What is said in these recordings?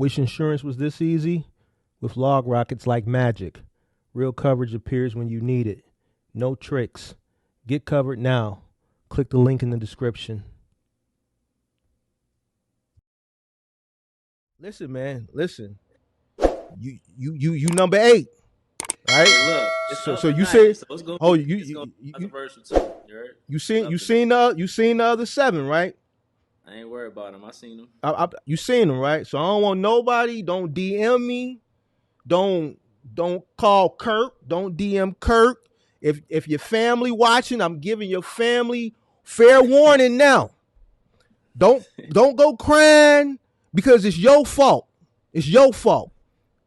Wish insurance was this easy? With Log Rock, it's like magic. Real coverage appears when you need it. No tricks. Get covered now. Click the link in the description. Listen, man. Listen. You number 8, right? Hey, look, it's So up you tonight, say, so it's gonna oh be controversial too. You heard? you It's seen up you tonight. seen the other 7, right? I ain't worried about them. I seen them. You seen them, right? So I don't want nobody. Don't DM me. Don't call Kirk. Don't DM Kirk. If your family watching, I'm giving your family fair warning now. Don't go crying because it's your fault. It's your fault.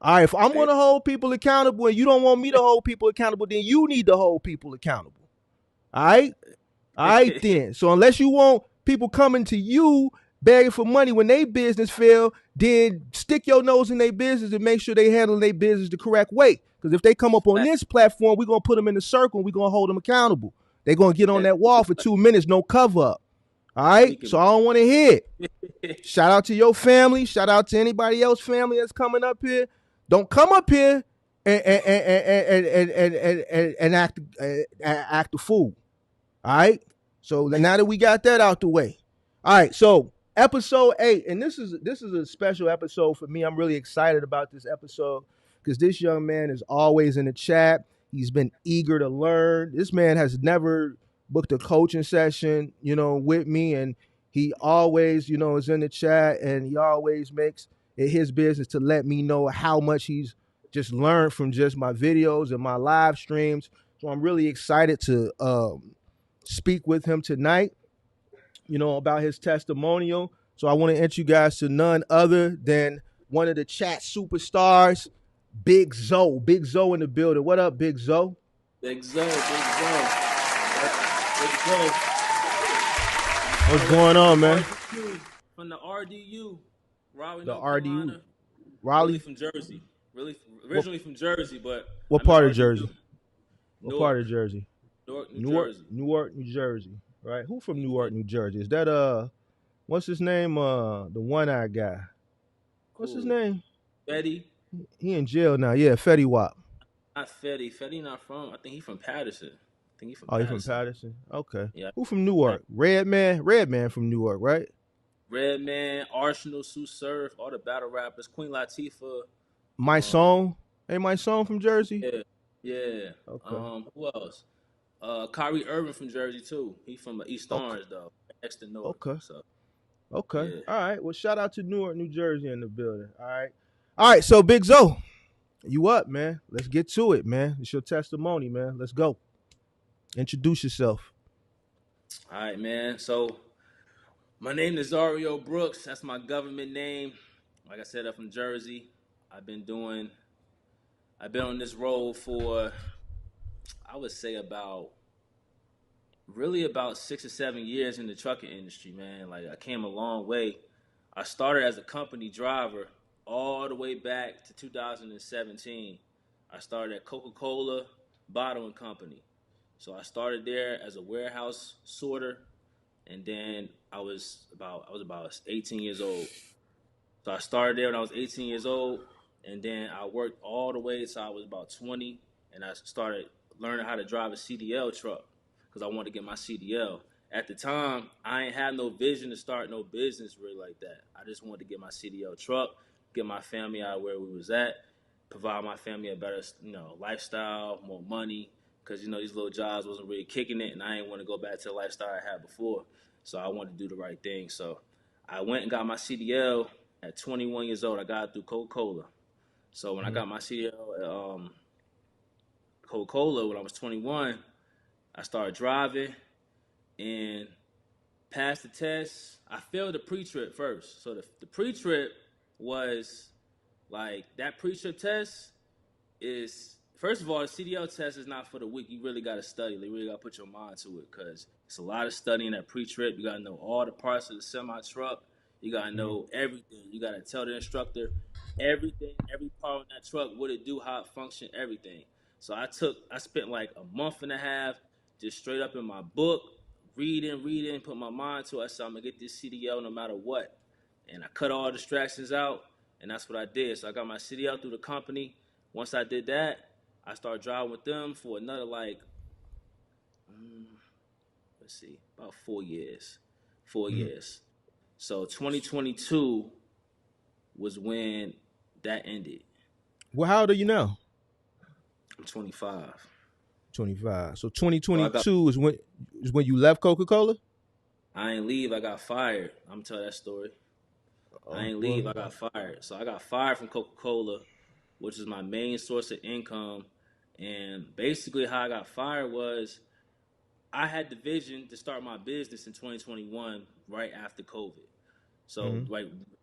All right, if I'm going to hold people accountable and you don't want me to hold people accountable, then you need to hold people accountable. All right? All right then. So unless you want people coming to you begging for money when they business fail, then stick your nose in their business and make sure they handle their business the correct way. Because if they come up on this platform, we're going to put them in a circle and we're going to hold them accountable. They're going to get on that wall for 2 minutes, no cover up. All right? So I don't want to hear it. Shout out to your family. Shout out to anybody else family that's coming up here. Don't come up here and act a fool. All right. So now that we got that out the way, all right. So episode 8, and this is a special episode for me. I'm really excited about this episode because this young man is always in the chat. He's been eager to learn. This man has never booked a coaching session, with me, and he always, is in the chat, and he always makes it his business to let me know how much he's just learned from just my videos and my live streams. So I'm really excited to speak with him tonight, about his testimonial. So I want to introduce you guys to none other than one of the chat superstars, Big Zoe. Big Zoe in the building. What up, Big Zoe? Big Zoe, Big Zoe. Big Zoe. What's going on, man? From the RDU. Raleigh, The North RDU. Carolina. Raleigh? Really from Jersey. Originally from Jersey, but what part of Jersey? What part of Jersey? Jersey. Newark, New Jersey. Right? Who from Newark, New Jersey? Is that what's his name? The one-eyed guy. What's his name? Fetty. He in jail now. Yeah, Fetty Wap. Not Fetty. Fetty not from. I think he from Patterson. He from Patterson. Okay. Yeah. Who from Newark? Redman from Newark, right? Redman, Arsenal, Sue Surf, all the battle rappers. Queen Latifah. My Song. Hey, My Song from Jersey. Yeah. Okay. Who else? Kyrie Irving from Jersey too. He from East Orange though, next to Newark. Okay. So. Okay. Yeah. All right. Well, shout out to Newark, New Jersey in the building. All right. So Big Zoe, you up, man? Let's get to it, man. It's your testimony, man. Let's go. Introduce yourself. All right, man. So my name is Zario Brooks. That's my government name. Like I said, I'm from Jersey. I've been on this road for, I would say about 6 or 7 years in the trucking industry, man. Like I came a long way. I started as a company driver all the way back to 2017. I started at Coca-Cola Bottling Company. So I started there as a warehouse sorter, and then I was about 18 years old. So I started there when I was 18 years old, and then I worked all the way until I was about 20, and I started learning how to drive a CDL truck because I wanted to get my CDL. At the time, I ain't had no vision to start no business really like that. I just wanted to get my CDL truck, get my family out of where we was at, provide my family a better, lifestyle, more money, because, these little jobs wasn't really kicking it, and I didn't want to go back to the lifestyle I had before. So I wanted to do the right thing. So I went and got my CDL at 21 years old. I got it through Coca-Cola. So when I got my CDL at Coca-Cola when I was 21, I started driving and passed the test. I failed the pre-trip first. So the pre-trip was like, that pre-trip test is, first of all, the CDL test is not for the weak. You really got to study. You really got to put your mind to it because it's a lot of studying at pre-trip. You got to know all the parts of the semi-truck. You got to know everything. You got to tell the instructor everything, every part on that truck, what it do, how it function, everything. So I spent like a month and a half just straight up in my book, reading, put my mind to it. I said, I'm going to get this CDL no matter what. And I cut all distractions out. and that's what I did. So I got my CDL through the company. Once I did that, I started driving with them for another like, let's see, about 4 years. 4 years. So 2022 was when that ended. Well, how old are you now? I'm 25. 25. So So I got, 2022 is when you left Coca-Cola? I ain't leave. I got fired. I'm gonna tell that story. I Oh, ain't well. leave. I got fired. So I got fired from Coca-Cola, which is my main source of income. And basically, how I got fired was I had the vision to start my business in 2021, right after COVID. So Mhm.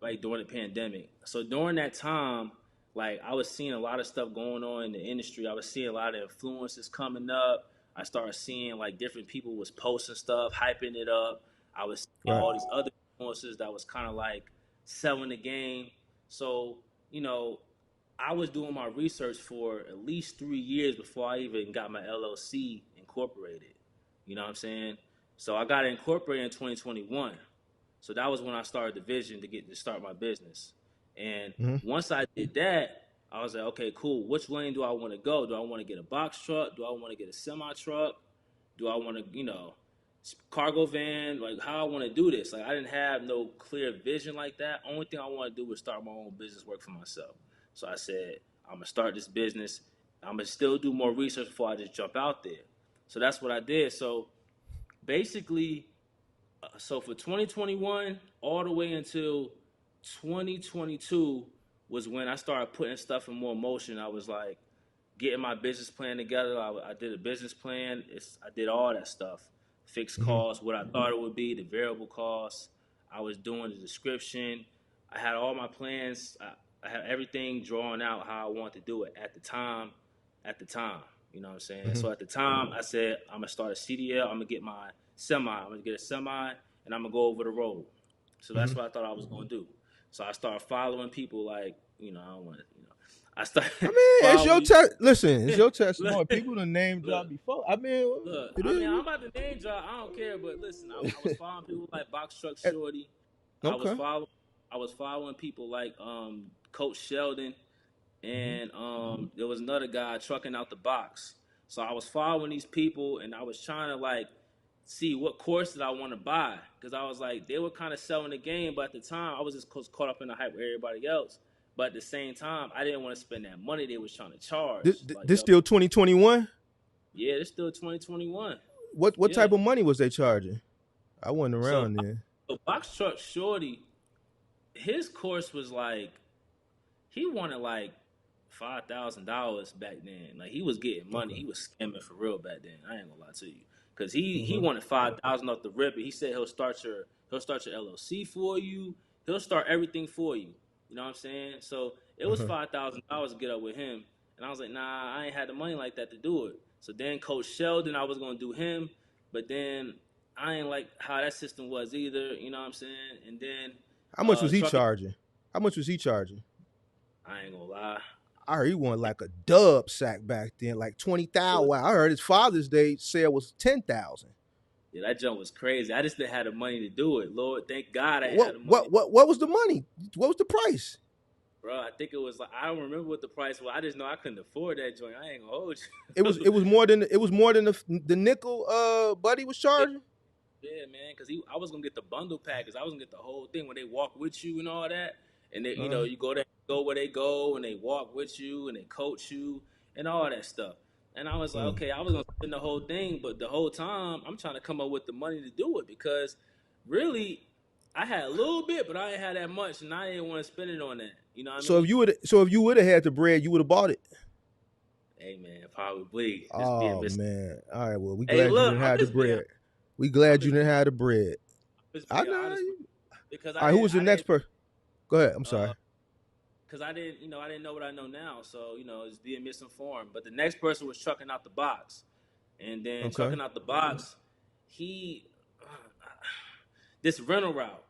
right during the pandemic. So during that time, like I was seeing a lot of stuff going on in the industry. I was seeing a lot of influences coming up. I started seeing like different people was posting stuff, hyping it up. I was seeing Right. all these other influencers that was kind of like selling the game. So, you know, I was doing my research for at least 3 years before I even got my LLC incorporated. You know what I'm saying? So I got it incorporated in 2021. So that was when I started the vision to start my business. And Mhm. once I did that, I was like, okay, cool. Which lane do I want to go? Do I want to get a box truck? Do I want to get a semi truck? Do I want to, cargo van? Like how I want to do this? Like I didn't have no clear vision like that. Only thing I want to do was start my own business, work for myself. So I said, I'm gonna start this business. I'm gonna still do more research before I just jump out there. So that's what I did. So basically, so for 2021 all the way until 2022 was when I started putting stuff in more motion. I was like getting my business plan together. I did a business plan. I did all that stuff, fixed Mhm. costs, what I thought it would be, the variable costs. I was doing the description. I had all my plans. I had everything drawn out how I wanted to do it at the time. You know what I'm saying? Mhm. So at the time, I said, I'm going to start a CDL. I'm going to get my semi. I'm going to get a semi, and I'm going to go over the road. So that's Mhm. what I thought I was going to do. So I started following people like, I don't want to, I started I mean, it's your following. listen, it's your testimony. look, People done name look, drop before. I mean, look. it I is. mean, I'm about to name drop. I don't care, but listen, I was following people like Box Truck Eh, Shorty. I was okay. following. I was following people like Coach Sheldon, Mhm. and there was another guy trucking out the box. So I was following these people, and I was trying to like see what course did I want to buy because I was like they were kind of selling the game, but at the time I was just caught up in the hype with everybody else. But at the same time, I didn't want to spend that money they was trying to charge. Like, This yo, still 2021. yeah, it's still 2021. What Yeah. type of money was they charging? I wasn't So, around then. so Box Truck Shorty, his course was like he wanted like $5,000 back then. Like he was getting money. Okay. He was scamming for real back then. I ain't gonna lie to you, because he Mhm. wanted 5,000 off the rip. And he said he'll start your LLC for you. He'll start everything for you. You know what I'm saying? So it was Uh-huh. $5,000 to get up with him, and I was like, nah, I ain't had the money like that to do it. So then Coach Sheldon, I was gonna do him, but then I ain't like how that system was either. You know what I'm saying? And then How much was he trucking. charging? How much was he charging? I ain't gonna lie. I heard he wanted like a dub sack back then, like 20,000. Wow, I heard his Father's Day sale was 10,000. Yeah, that jump was crazy. I just didn't have the money to do it. Lord, thank God I ain't had What the money. what what what was the money? What was the price? Bro, I think it was like I don't remember what the price was. I just know I couldn't afford that joint. I ain't gonna hold It was you. more than the nickel Buddy was yeah, charging. yeah, man, because I was gonna get the bundle package. I was gonna get the whole thing when they walk with you and all that. And they, Uh, you go where they go, and they walk with you, and they coach you, and all that stuff. And I was like, mm. okay, I was gonna spend the whole thing, but the whole time I'm trying to come up with the money to do it because really I had a little bit, but I didn't have that much, and I didn't want to spend it on that. You know what I So mean? if you would have had the bread, you would have bought it. Hey man, probably just being Oh mis. man. All right. Well, we Hey, glad you look, didn't have the bread. We I'm glad you just didn't being, have the bread. I know. honest with you because All right. Who was the I next didn't, person? Go ahead. I'm sorry. uh, because I didn't know what I know now, so it's being misinformed. But the next person was trucking out the box, and then Okay. trucking out the box, he this rental route,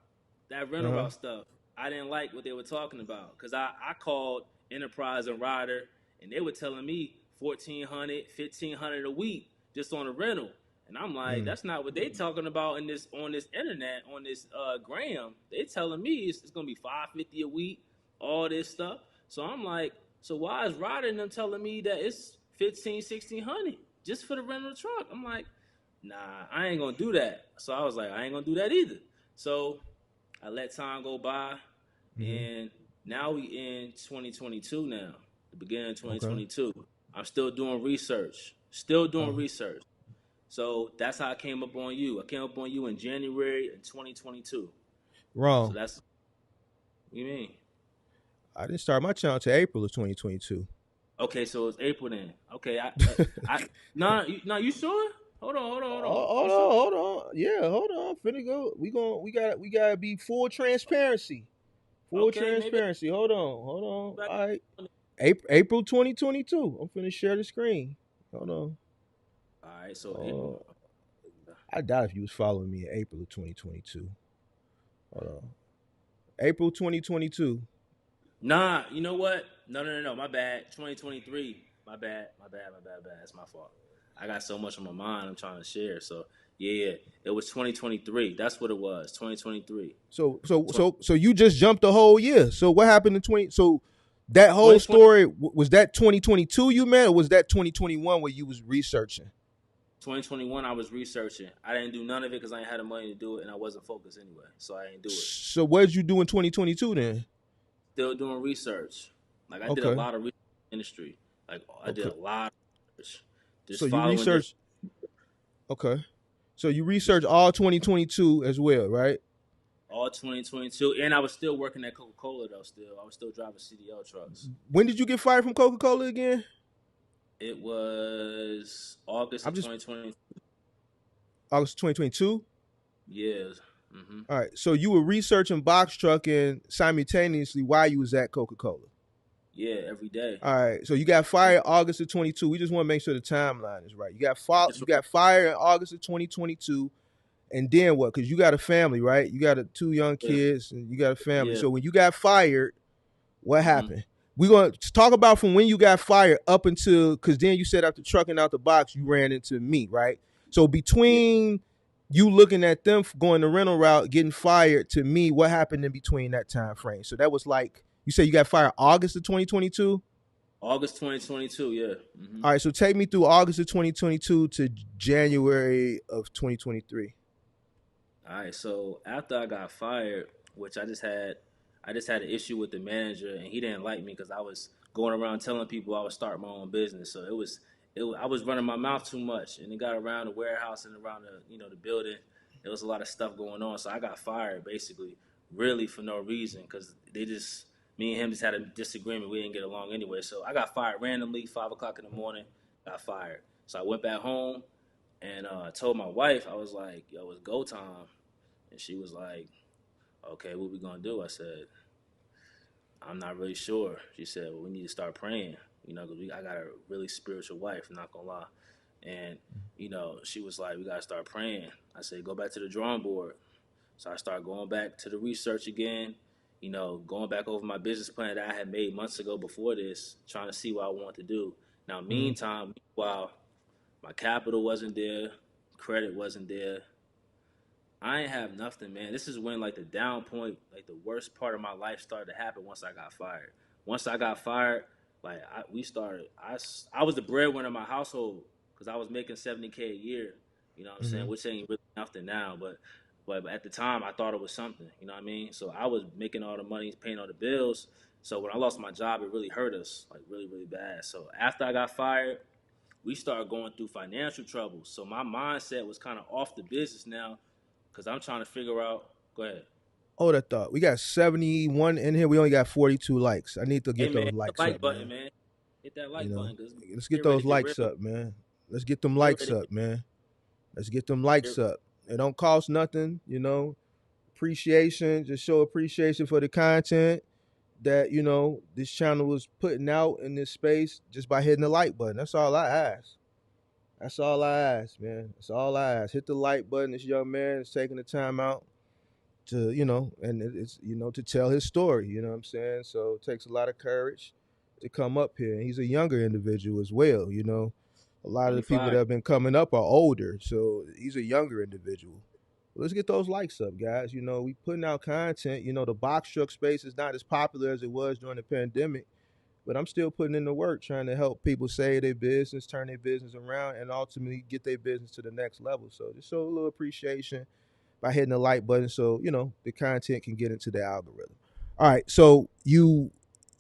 that Uh rental huh. route stuff. I didn't like what they were talking about because I called Enterprise and Ryder, and they were telling me 1,400, 1,500 a week just on a rental. And I'm like, Mm. that's not what they talking about in this on this internet on this gram. They telling me it's gonna be 550 a week, all this stuff. So I'm like, so why is Ryder and them telling me that it's 1600 just for the rental truck? I'm like, nah, I ain't gonna do that. So I was like, I ain't gonna do that either. So I let time go by, Mm-hmm. and now we in 2022 now, the beginning of Okay. 2022. I'm still doing research, still doing Uh, research. So that's how I came up on you. I came up on you in January of 2022. So wrong. that's what you mean. I didn't start my channel till April of 2022. Okay, so it's April then. Okay, I nah, you sure? Hold on. You Hold sure? on, hold on. Yeah, hold on. Finna go. We gotta be full transparency. Full Okay, maybe transparency. Hold on. back. All right. April 2022. I'm finna share the screen. Hold on. All right, so April. Uh, I doubt if you was following me in April of 2022. Hold on. April 2022. Nah, you know what? No. My bad. 2023. My bad. That's my fault. I got so much on my mind. I'm trying to share. So yeah. It was 2023. That's what it was. 2023. So you just jumped the whole year. So what happened in 20? So that whole 2020, story was that 2022 you met, or was that 2021 where you was researching? 2021, I was researching. I didn't do none of it because I ain't had the money to do it, and I wasn't focused anyway. So I didn't do it. So what did you do in 2022 then? Still doing research. Like I did a Okay. lot of research in the industry. Like I did Okay. a lot of research. So Just you following this research. Okay. So you research just all 2022 as well, right? all 2022, and I was still working at Coca Cola though. Still, I was still driving CDL trucks. When did you get fired from Coca-Cola again? It was August I'm of just 2020. August 2022. Years. Mm-hmm. All right. So you were researching box trucking simultaneously while you was at Coca-Cola. Yeah, every day. All right. So you got fired August of 22. We just want to make sure the timeline is right. That's You right. got fired in August of 2022, and then what? Because you got a family, right? You got two young Yeah, kids, and you got a family. yeah. So when you got fired, what Mm-hmm. happened? We're going to talk about from when you got fired up until, because then you said after trucking out the box, you ran into me, right? So Yeah. between you looking at them going the rental route, getting fired to me, what happened in between that time frame? So that was like, you said you got fired August of 2022? August 2022. Yeah. Mm-hmm. All right, so take me through August of 2022 to January of 2023. All right. So after I got fired, which I just had an issue with the manager, and he didn't like me because I was going around telling people I would start my own business. So I was running my mouth too much, and it got around the warehouse and around the building. There was a lot of stuff going on, so I got fired basically, really for no reason, because me and him just had a disagreement. We didn't get along anyway, so I got fired randomly, 5 o'clock in the morning. Got fired. So I went back home and told my wife, I was like, "Yo, it's go time," and she was like, "Okay, what we gonna do?" I said, "I'm not really sure." She said, "Well, we need to start praying, because I got a really spiritual wife. I'm not gonna lie." And she was like, "We gotta start praying." I said, "Go back to the drawing board." So I started going back to the research again. Going back over my business plan that I had made months ago before this, trying to see what I want to do. Now, Mm-hmm. meantime, while my capital wasn't there, credit wasn't there, I ain't have nothing, man. This is when like the down point, like the worst part of my life started to happen once I got fired. Once I got fired, like we started. I was the breadwinner in my household because I was making 70K a year. You know what I'm Mm-hmm. saying? Which ain't really nothing now, but at the time I thought it was something. You know what I mean? So I was making all the money, paying all the bills. So when I lost my job, it really hurt us, like really, really bad. So after I got fired, we started going through financial troubles. So my mindset was kind of off the business now because I'm trying to figure out. Go ahead. Hold that thought. We got 71 in here. We only got 42 likes. I need to Hey get man, those hit the likes like up, button, man. man. Hit that You like know, button because let's get get ready those to get real. likes up, man. Let's get them Get likes ready. up, man. Let's get them likes Get, up. It don't cost nothing. Appreciation, just show appreciation for the content that, this channel was putting out in this space just by hitting the like button. That's all I ask. That's all I ask, man. That's all I ask. Hit the like button. This young man is taking the time out to, and it's, to tell his story, you know what I'm saying? So it takes a lot of courage to come up here. And he's a younger individual as well. A lot of the people 25. that have been coming up are older. So he's a younger individual. Let's get those likes up, guys. You know, we putting out content. You know, the box truck space is not as popular as it was during the pandemic, but I'm still putting in the work, trying to help people save their business, turn their business around, and ultimately get their business to the next level. So just show a little appreciation by hitting the like button, so you know the content can get into the algorithm. All right. So you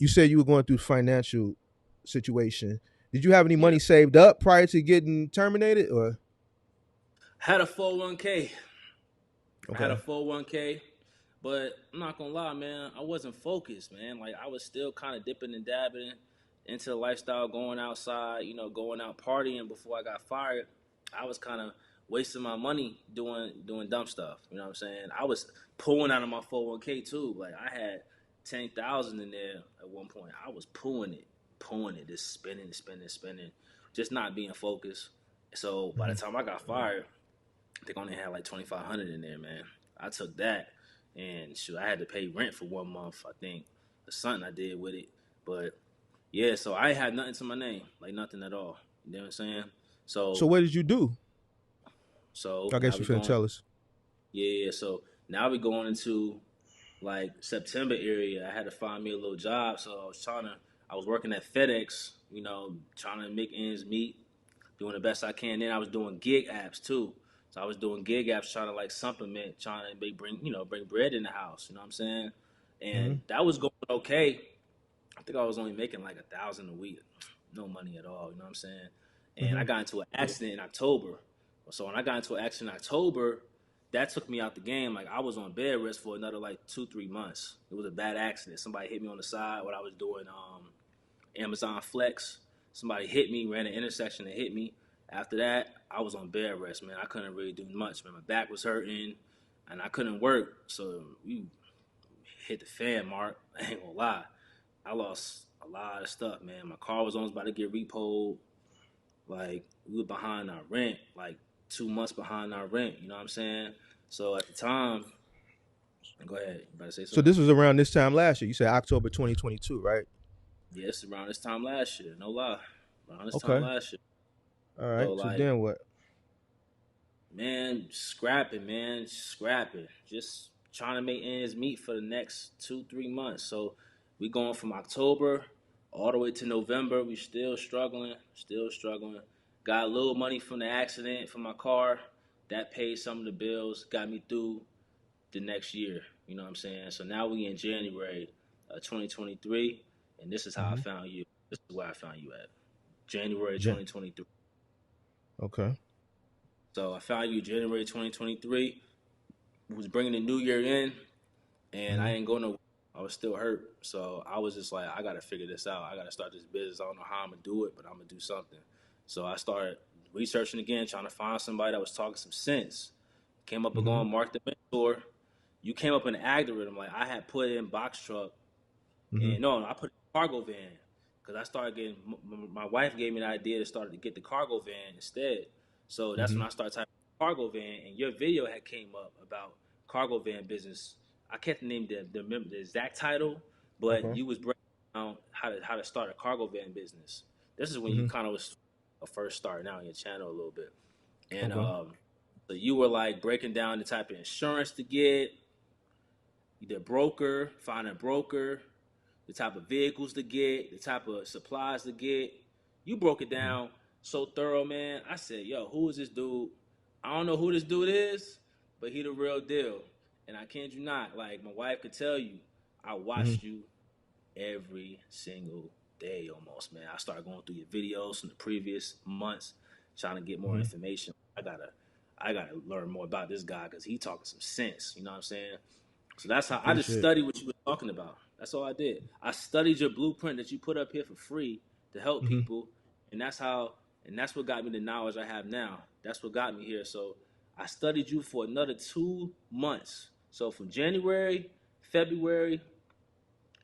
said you were going through financial situation. Did you have any Yeah. money saved up prior to getting terminated, or Had a 401k. I had a okay? 401k, but I'm not gonna lie, man. I wasn't focused, man. Like I was still kind of dipping and dabbing into the lifestyle, going outside, going out partying before I got fired. I was kind of wasting my money doing dumb stuff. You know what I'm saying? I was pulling out of my 401k too. Like I had 10,000 in there at one point. I was pulling it, just spending, just not being focused. So by the Mm-hmm. time I got fired, I think I only had like 2,500 in there, man. I took that, and shoot, I had to pay rent for 1 month. I think or something I did with it, but yeah. So I had nothing to my name, like nothing at all. You know what I'm saying? So So what did you do? so I now guess we you finna going, tell us. yeah. So now we going into like September area. I had to find me a little job, so I was working at FedEx, trying to make ends meet, doing the best I can. Then I was doing gig apps too. So I was doing gig apps, trying to like supplement, trying to bring bread in the house. You know what I'm saying? Mm-hmm. And that was going okay. I think I was only making like 1,000 a week, no money at all. You know what I'm saying? And Mm-hmm. I got into an accident in October. So when I got into an accident in October, that took me out the game. Like I was on bed rest for another like 2-3 months. It was a bad accident. Somebody hit me on the side when I was doing Amazon Flex. Somebody hit me, ran an intersection and hit me. After that, I was on bed rest, man. I couldn't really do much, man. My back was hurting, and I couldn't work. So we hit the fan, Mark. I ain't gonna lie. I lost a lot of stuff, man. My car was almost about to get repoed. Like we were behind our rent, like 2 months behind our rent. You know what I'm saying? So at the time, go ahead. You about to say So something? this was around this time last year. You said October 2022, right? Yes, around this time last year. No lie, around this time Okay. last year. All So right. So like, then what? man, scrapping, man, scrapping. Just trying to make ends meet for the next 2-3 months. So we going from October all the way to November. We still struggling, still struggling. Got a little money from the accident from my car. That paid some of the bills, got me through the next year. You know what I'm saying? So now we in January 2023, and this is how I Mm-hmm. found you. This is where I found you at. January Yeah. 2023. Okay. So I found you January 2023. Was bringing the new year in, and I Mm-hmm. ain't going to. I was still hurt, so I was just like, I gotta figure this out. I gotta start this business. I don't know how I'm gonna do it, but I'm gonna do something. So I started researching again, trying to find somebody that was talking some sense. Came up Mm-hmm. again, Mark the Mentor. You came up in the algorithm. Like I had put in box truck, Mm-hmm. and no, I put in cargo van because I started getting. My wife gave me the idea to start to get the cargo van instead. So that's Mm-hmm. when I started typing cargo van, and your video had came up about cargo van business. I can't name the exact title, but Okay. you was breaking down how to start a cargo van business. This is when you Mm-hmm. kind of was first starting out on your channel a little bit, and Okay. so you were like breaking down the type of insurance to get, the broker, find a broker, the type of vehicles to get, the type of supplies to get. You broke it Mm-hmm. down so thorough, man. I said, yo, who is this dude? I don't know who this dude is, but he the real deal. And I kid you not, like my wife could tell you, I Mm-hmm. watched you every single day almost, man. I started going through your videos from the previous months, trying to get more Mm-hmm. information. I gotta learn more about this guy because he talking some sense. You know what I'm saying? So that's how I just Appreciate it. studied what you were talking about. That's all I did. I studied your blueprint that you put up here for free to help Mm-hmm. people, and that's what got me the knowledge I have now. That's what got me here. So I studied you for another 2 months. So from January, February,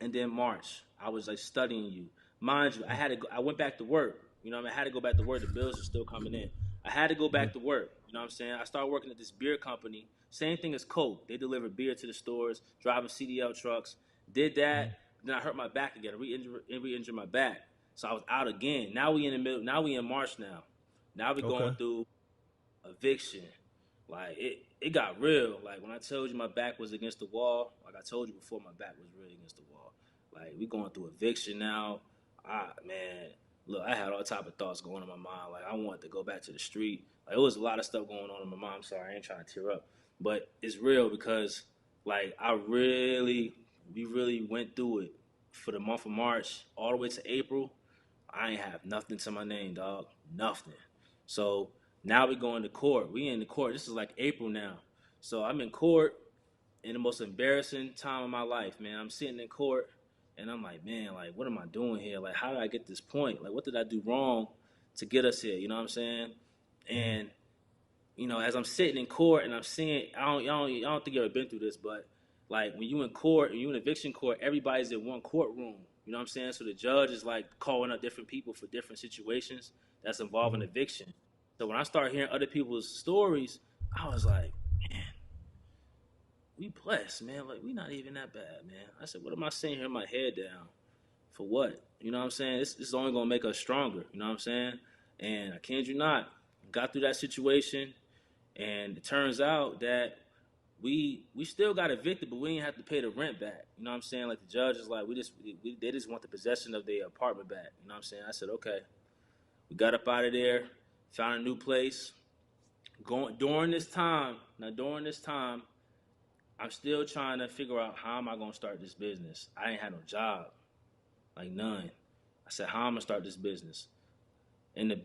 and then March, I was like studying you. Mind you, I went back to work. You know what I mean? I had to go back to work. The bills are still coming in. I had to go Mm-hmm. back to work. You know what I'm saying? I started working at this beer company. Same thing as Coke. They deliver beer to the stores, driving CDL trucks. Did Mm-hmm. that. Then I hurt my back again. Re-injured my back. So I was out again. Now we in the middle. Now we in March now. Now we going Okay. through eviction. Like it got real. Like when I told you my back was against the wall, like I told you before, my back was really against the wall. Like we going through eviction now. Man, look, I had all type of thoughts going on in my mind. Like I wanted to go back to the street. Like it was a lot of stuff going on in my mind. I'm sorry, I ain't trying to tear up, but it's real because like we really went through it for the month of March all the way to April. I ain't have nothing to my name, dog. Nothing. So now we going to court. We in the court. This is like April now. So I'm in court in the most embarrassing time of my life, man. I'm sitting in court and I'm like, man, like what am I doing here? Like how did I get this point? Like what did I do wrong to get us here? You know what I'm saying? And as I'm sitting in court and I'm seeing, I don't think you ever been through this, but like when you in court and you in eviction court, everybody's in one courtroom. You know what I'm saying? So the judge is like calling up different people for different situations that's involving eviction. So when I start hearing other people's stories, I was like, man, we blessed, man. Like we not even that bad, man. I said, what am I sitting here, my head down for what? You know what I'm saying? This is only gonna make us stronger. You know what I'm saying? And I kid you not, got through that situation. And it turns out that we still got evicted, but we didn't have to pay the rent back. You know what I'm saying? Like the judge is like, they just want the possession of their apartment back. You know what I'm saying? I said, okay. We got up out of there, found a new place. During this time, I'm still trying to figure out how am I gonna start this business. I ain't had no job, like none. I said, how am I gonna start this business? In the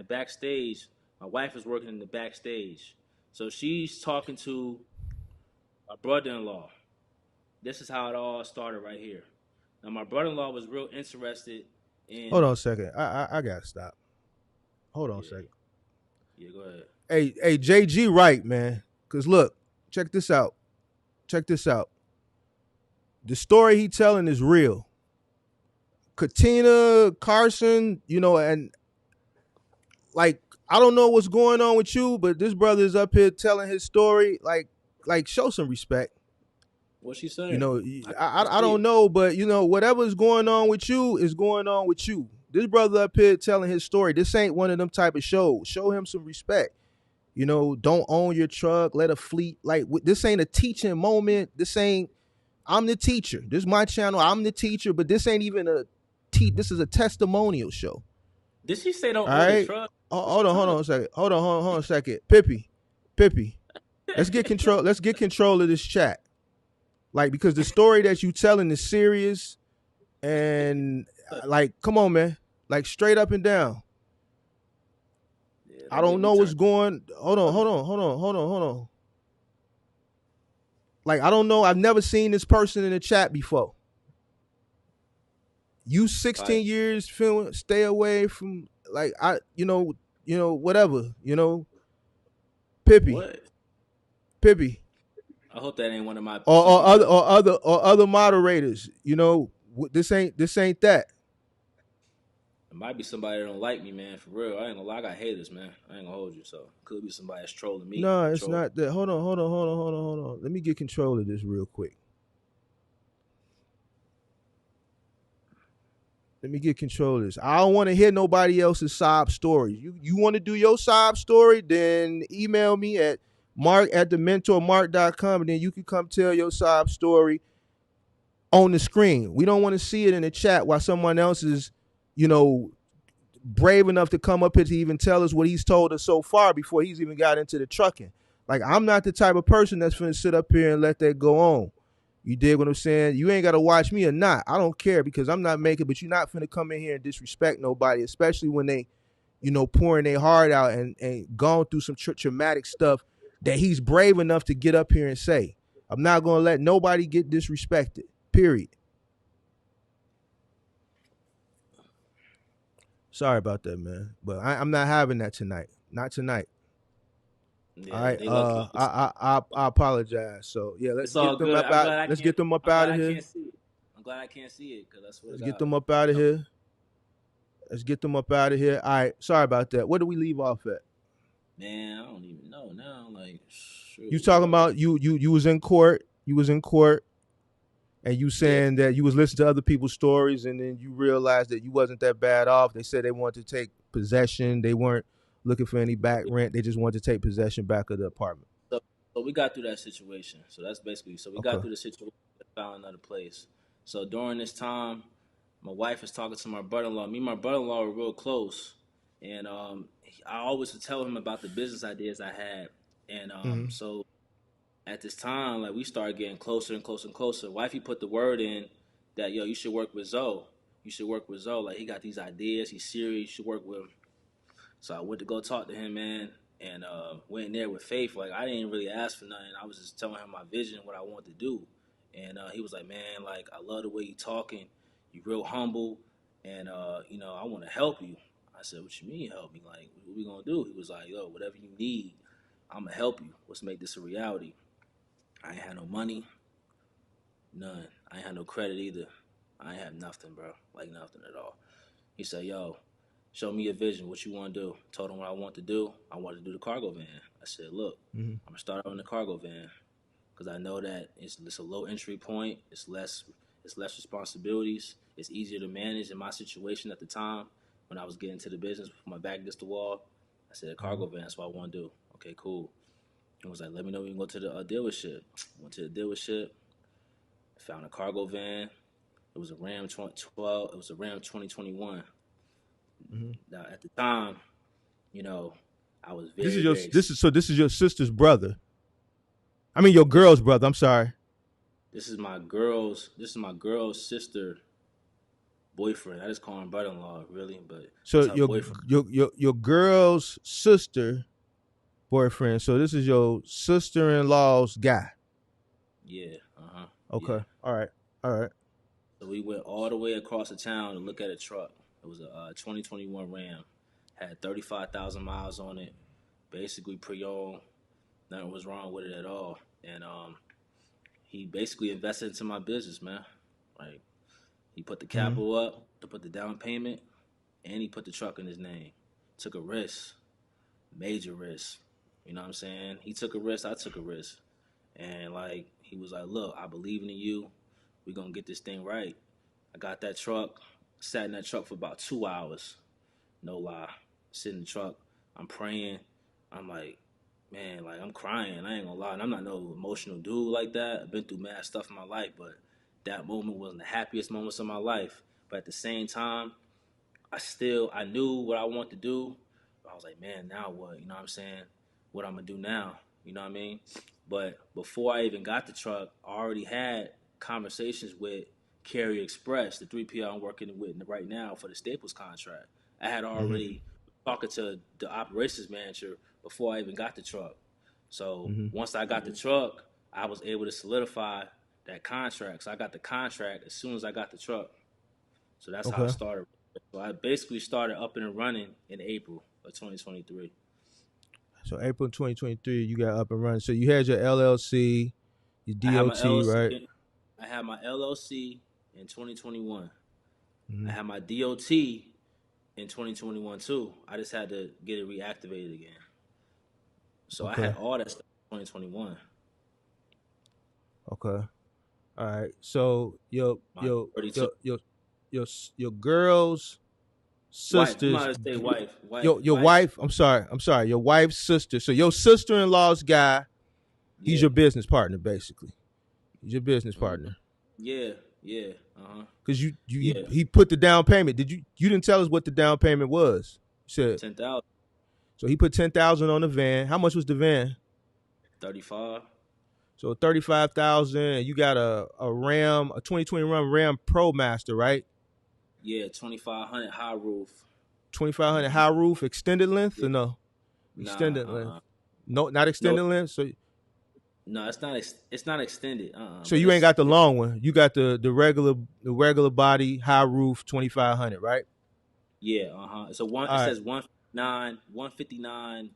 backstage, my wife is working in the backstage. So she's talking to my brother-in-law. This is how it all started right here. Now my brother-in-law was real interested Hold in on a second. I gotta stop. Hold on a yeah, second. yeah, go ahead. Hey, JG, right, man? Cause look, check this out. Check this out. The story he telling is real. Katina, Carson, and like I don't know what's going on with you, but this brother is up here telling his story. Like show some respect. What's she saying? You know, I I see don't it. know, but whatever's going on with you is going on with you. This brother up here telling his story. This ain't one of them type of shows. Show him some respect. Don't own your truck. Let a fleet. Like this ain't a teaching moment. This ain't. I'm the teacher. This is my channel. I'm the teacher, but this ain't even a this is a testimonial show. Did she say don't All own the right. truck? Oh, What she hold talking on a second. Hold on a second. Pippy. Let's get control. Let's get control of this chat. Like because the story that you telling is serious, and like, come on, man. Like straight up and down. Yeah, I don't don't get me know what's turned. going. Hold on. Like I don't know. I've never seen this person in the chat before. You Like 16 years feeling stay away from like whatever, Pippy, what? Pippy, I hope that ain't one of my or people's other that or other moderators. This ain't that. it might be somebody that don't like me, man. For real, I ain't gonna lie. I got haters, man. I ain't gonna hold you. So could be somebody that's trolling me. No, it's Troll. not that. Hold on. Let me get control of this real quick. Let me get control of this. I don't want to hear nobody else's sob story. You want to do your sob story, then email me at mark@thementormark.com, and then you can come tell your sob story on the screen. We don't want to see it in the chat while someone else is, you know, brave enough to come up here to even tell us what he's told us so far before he's even got into the trucking. Like, I'm not the type of person that's finna sit up here and let that go on. You dig what I'm saying? You ain't got to watch me or not. I don't care because I'm not making, but you're not finna come in here and disrespect nobody, especially when they, pouring their heart out and gone through some traumatic stuff that he's brave enough to get up here and say. I'm not going to let nobody get disrespected, period. Sorry about that, man. But I'm not having that tonight. Not tonight. All Yeah, right. they lucky. I apologize. So yeah, let's It's get all them good. up out. Let's get them up I'm out glad of I here. can't see it. I'm glad I can't see it because I swear to Let's get God, them up out of here. Let's get them up out of here. All right. Sorry about that. Where do we leave off at? man, I don't even know now. Like, You shoot, talking bro. about you was in court. You was in court, and you Yeah, saying that you was listening to other people's stories, and then you realized that you wasn't that bad off. They said they wanted to take possession. They weren't looking for any back rent. They just wanted to take possession back of the apartment. So, so we got through that situation. So that's basically so we got Okay. through the situation and found another place. So during this time, my wife is talking to my brother-in-law. Me and my brother-in-law were real close, and I always would tell him about the business ideas I had. And Mm-hmm. so at this time, like we started getting closer and closer and closer. Wifey put the word in that yo, you should work with Zoe. You should work with Zoe. Like he got these ideas. He's serious. You should work with him. So I went to go talk to him, man, and went in there with faith. Like I didn't really ask for nothing. I was just telling him my vision, what I wanted to do. And he was like, man, like I love the way you talking. You real humble, and I want to help you. I said, what you mean help me? Like, what we gonna do? He was like, yo, whatever you need, I'm gonna help you. Let's make this a reality. I ain't had no money, none. I ain't had no credit either. I ain't have nothing, bro. Like nothing at all. He said, yo, show me your vision. What you want to do? Told him what I want to do. I wanted to do the cargo van. I said, look, Mm-hmm. I'm going to start out in the cargo van because I know that it's a low entry point. It's less responsibilities. It's easier to manage in my situation at the time when I was getting to the business with my back against the wall. I said, a cargo van, that's what I want to do. Okay, cool. He was like, let me know when you can go to the dealership. Went to the dealership, found a cargo van. It was a Ram 2012. It was a Ram 2021. Mm-hmm. Now, at the time, I was very, This is your sister's brother. I mean, your girl's brother. I'm sorry. This is my girl's sister boyfriend. I just call him brother-in-law, really, but So it's her boyfriend. your girl's sister boyfriend. So this is your sister-in-law's guy. Yeah. Okay. Yeah. All right. So we went all the way across the town to look at a truck. It was a 2021 Ram. Had 35,000 miles on it. Basically pre-owned. Nothing was wrong with it at all. And he basically invested into my business, man. Like he put the capital up to put the down payment, and he put the truck in his name. Took a risk, major risk. You know what I'm saying? He took a risk, I took a risk. And like he was like, look, I believe in you. We're gonna get this thing right. I got that truck, sat in that truck for about 2 hours. No lie. Sit in the truck. I'm praying. I'm like, man, like I'm crying. I ain't gonna lie. And I'm not no emotional dude like that. I've been through mad stuff in my life, but that moment wasn't the happiest moments of my life. But at the same time, I knew what I wanted to do. I was like, man, now what? You know what I'm saying? What I'm gonna do now? You know what I mean? But before I even got the truck, I already had conversations with Carrier Express, the 3PL I'm working with right now for the Staples contract. I had already talking to the operations manager before I even got the truck. So once I got the truck, I was able to solidify that contract. So I got the contract as soon as I got the truck. So that's how it started. So I basically started up and running in April of 2023. So April 2023, you got up and running. So you had your LLC, your I had my DOT, right? LLC. I had my LLC in 2021. I had my DOT in 2021 too. I just had to get it reactivated again. So I had all that stuff in 2021. Okay. All right. So your My 32 girl's wife. I'm sister's not gonna say wife. your wife. I'm sorry. Your wife's sister. So your sister-in-law's guy. He's your business partner, basically. He's your business partner. Yeah. Because he put the down payment. You didn't tell us what the down payment was? You said 10,000. So he put 10,000 on the van. How much was the van? 35. So 35,000. You got a Ram, a 2021 Ram Pro Master, right? Yeah, 2,500 high roof. 2,500 high roof, extended length or no? Nah, Extended length. No, not extended length. So no, it's not. It's not extended. So you ain't got the long one. You got the regular body high roof 2,500, right? Yeah. So it says 159.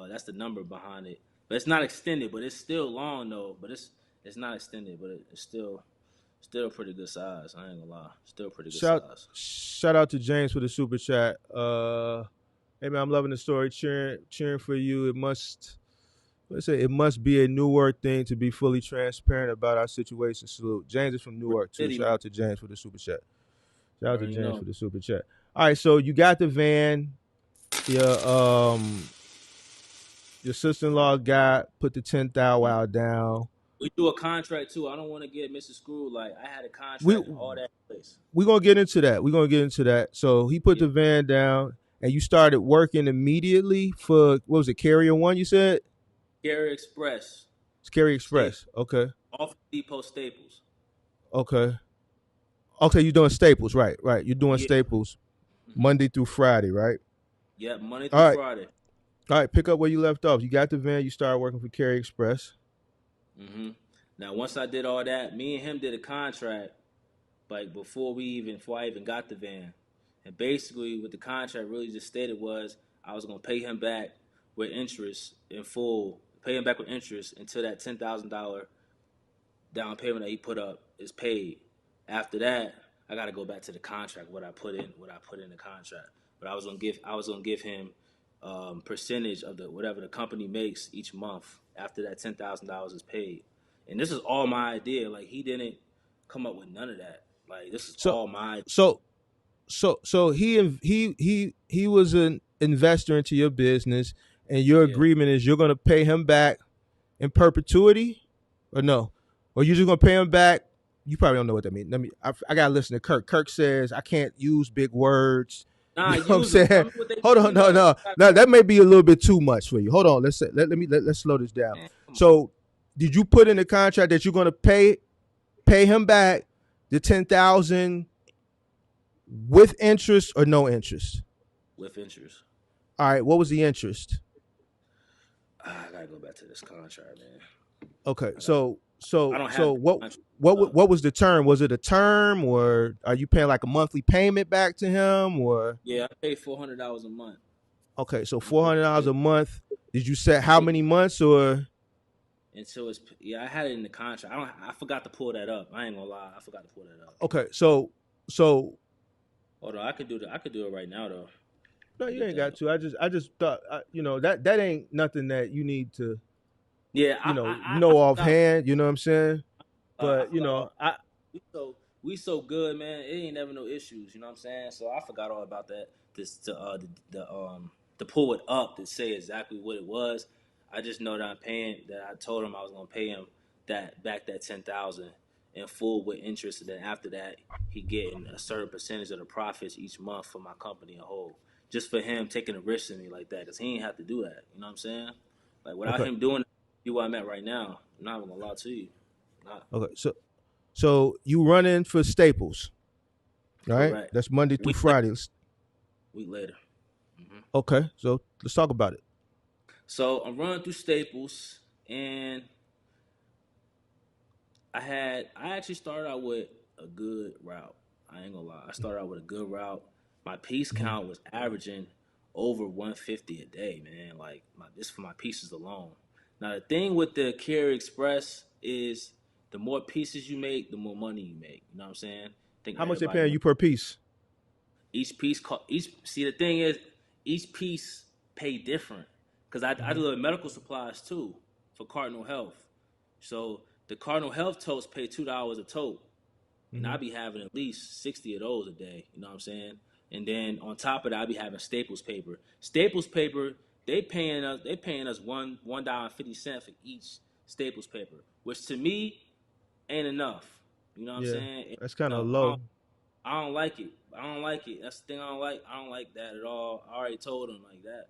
That's the number behind it. But it's not extended. But it's still long though. But it's not extended. But it's still a pretty good size. I ain't gonna lie. Still pretty good size. Shout out to James for the super chat. Hey man, I'm loving the story. Cheering for you. It must be a Newark thing to be fully transparent about our situation. Salute. James is from Newark too. Shout out to James for the super chat. All right, so you got the van. your your sister-in-law got put the 10,000 Mhm. out down. We do a contract too. I don't want to get Mr. Screw. Like I had a We contract and all that in place. we gonna get into that. We gonna get into that. So he put Yeah. the van down, and you started working immediately for what was it? Carrier One, you said? Gary Express, It's Carrier Staple, Express. Okay, off Depot Staples. okay, okay. You're doing Staples, right? Right. You're doing Yeah. Staples Hmm. Monday through Friday, right? Yeah. Monday through All right, Friday. all right. Pick up where you left off. You got the van. You started working for Carrier Express. Hmm. Now, once I did all that, me and him did a contract. Like before I even got the van, and basically what the contract really just stated was I was gonna pay him back with interest in full, pay him back with interest until that $10,000 down payment that he put up is paid. After that, I got to go back to the contract what I put in the contract. But I was gonna give him percentage of the whatever the company makes each month after that $10,000 is paid. And this is all my idea. Like he didn't come up with none of that. Like this is So, all my so, so he was an investor into your business, and your yeah. agreement is you're gonna pay him back in perpetuity, or no, or you're just gonna pay him back. You probably don't know what that means. I gotta listen to Kirk. Kirk says I can't use big words. Nah, You know what I'm use them. Tell saying? me what they Hold on, mean no, though. no, no. That may be a little bit too much for you. Hold on. Let's slow this down. Man, come on. So, did you put in the contract that you're gonna pay him back the 10,000 with interest or no interest? With interest. All right. What was the interest? I gotta go back to this contract, man. Okay. I got. I don't have So the contract. what was the term? Was it a term, or are you paying like a monthly payment back to him, or Yeah, I pay $400 a month. okay, so I'm gonna pay $400 it a month. Did you set how until many months, or until it's yeah. I had it in the contract. I forgot to pull that up. I ain't gonna lie. I forgot to pull that up. okay, so Hold on, I could do it right now though. no, I you get ain't that. got to. I just thought that ain't nothing that you need to Yeah, I forgot. offhand. You know what I'm saying? I But forgot all. We so good, man. It ain't never no issues. You know what I'm saying? So I forgot all about that. This to pull it up to say exactly what it was. I just know that I'm paying. That I told him I was gonna pay him that 10,000 in full with interest, and then after that he getting a certain percentage of the profits each month for my company in whole. Just for him taking a risk in me like that, cause he ain't have to do that. You know what I'm saying? Like without okay, him doing it, you where I'm at right now. I'm not even gonna lie to you. Not okay. So you running for Staples, right? correct. That's Monday through Week later. Friday. Week later. Hmm. Okay, so let's talk about it. So I'm running through Staples, and I actually started out with a good route. I ain't gonna lie. I started out with a good route. My piece Mm-hmm. count was averaging over 150 a day, man. Like this for my pieces alone. Now the thing with the Carry Express is the more pieces you make, the more money you make. You know what I'm saying? I think How much they everybody paying knows. you per piece? Each piece each see the thing is each piece pay different because I Mm-hmm. do medical supplies too for Cardinal Health. So the Cardinal Health totes pay $2 a tote, and Mm-hmm. I be having at least 60 of those a day. You know what I'm saying? And then on top of that, I be having Staples paper. Staples paper, they paying us $1.50 for each Staples paper, which to me ain't enough. You know what I'm Yeah, saying? Ain't that's kind of enough. low. I don't like it. I don't like it. That's the thing I don't like. I don't like that at all. I already told him like that.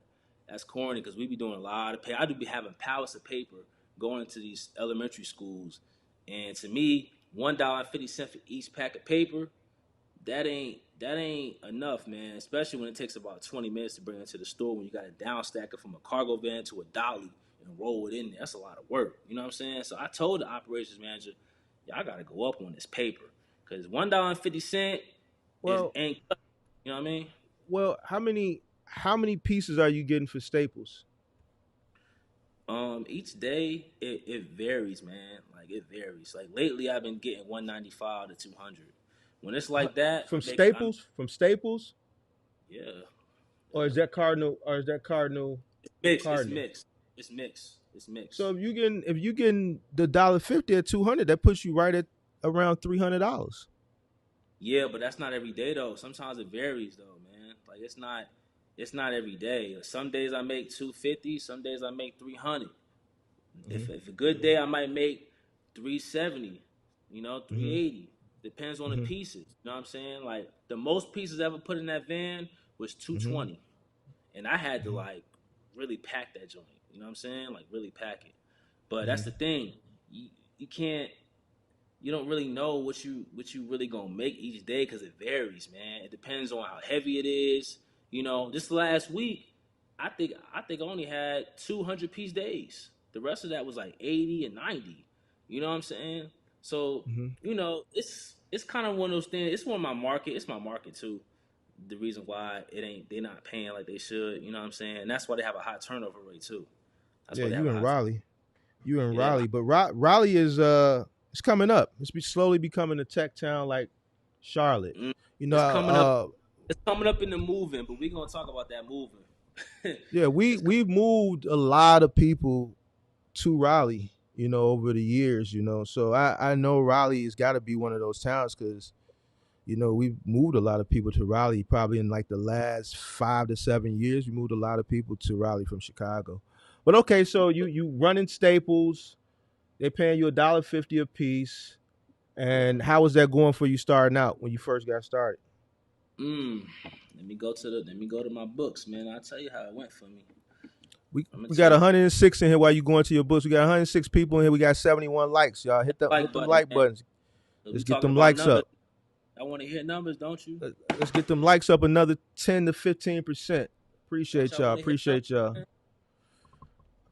That's corny because we be doing a lot of pay. I do be having pallets of paper going into these elementary schools, and to me, $1.50 for each pack of paper, that ain't enough, man. Especially when it takes about 20 minutes to bring it to the store when you got to downstack it from a cargo van to a dolly and roll it in there. That's a lot of work. You know what I'm saying? So I told the operations manager, y'all got to go up on this paper because $1.50 is Well, ain't. You know what I mean? how many pieces are you getting for Staples? Each day it varies, man. Like it varies. Like lately, I've been getting 195 to 200. When it's like that, From I'm Staples? From Staples? yeah, Or is yeah. that Cardinal? Or is that Cardinal? It's mixed. It's Cardinal. mixed. It's mixed. It's So mixed. if you getting the $1.50 at 200, that puts you right at around $300. Yeah, but that's not every day though. Sometimes it varies though, man. Like it's not. it's not every day. Some days I make 250, some days I make 300. Mm-hmm. If a good day I might make 370, Mm-hmm. 380. Depends on the Mm-hmm. pieces. You know what I'm saying? Like the most pieces I ever put in that van was Mm-hmm. 220. And I had to Mm-hmm. like really pack that joint. You know what I'm saying? Like really pack it. But that's Mm-hmm. the thing. You can't you don't really know what you really gonna make each day because it varies, man. It depends on how heavy it is. This last week, I think I only had 200 piece days. The rest of that was like 80 and 90. You know what I'm saying? So Mm-hmm. it's kind of one of those things. It's one of my market. It's my market too. The reason why they're not paying like they should. You know what I'm saying? And that's why they have a high turnover rate too. That's Yeah, why they have you a in high. Raleigh. You in Yeah, they have a high Raleigh, but Raleigh is it's coming up. It's slowly becoming a tech town like Charlotte. mm, You know, it's coming up. It's coming up in the moving, but we're gonna talk about that moving. yeah, it's we've moved a lot of people to Raleigh. Over the years. So I know Raleigh has got to be one of those towns because we've moved a lot of people to Raleigh. Probably in like the last 5 to 7 years, we moved a lot of people to Raleigh from Chicago. But okay, so you running Staples. They're paying you $1.50 a piece. yeah. And how was that going for you starting out when you first got started? Mm. Let me go to my books, man. I'll tell you how it went for me. We I'm gonna we tell got you 106 in here while you going to your books. We got 106 people in here. We got 71 likes. Y'all hit like them button, like man. buttons. We Let's get talking them about likes numbers. up. I want to hear numbers, don't you? Let's get them likes up another 10 to 15%. Don't Appreciate y'all y'all. want to hear numbers, Appreciate y'all. man?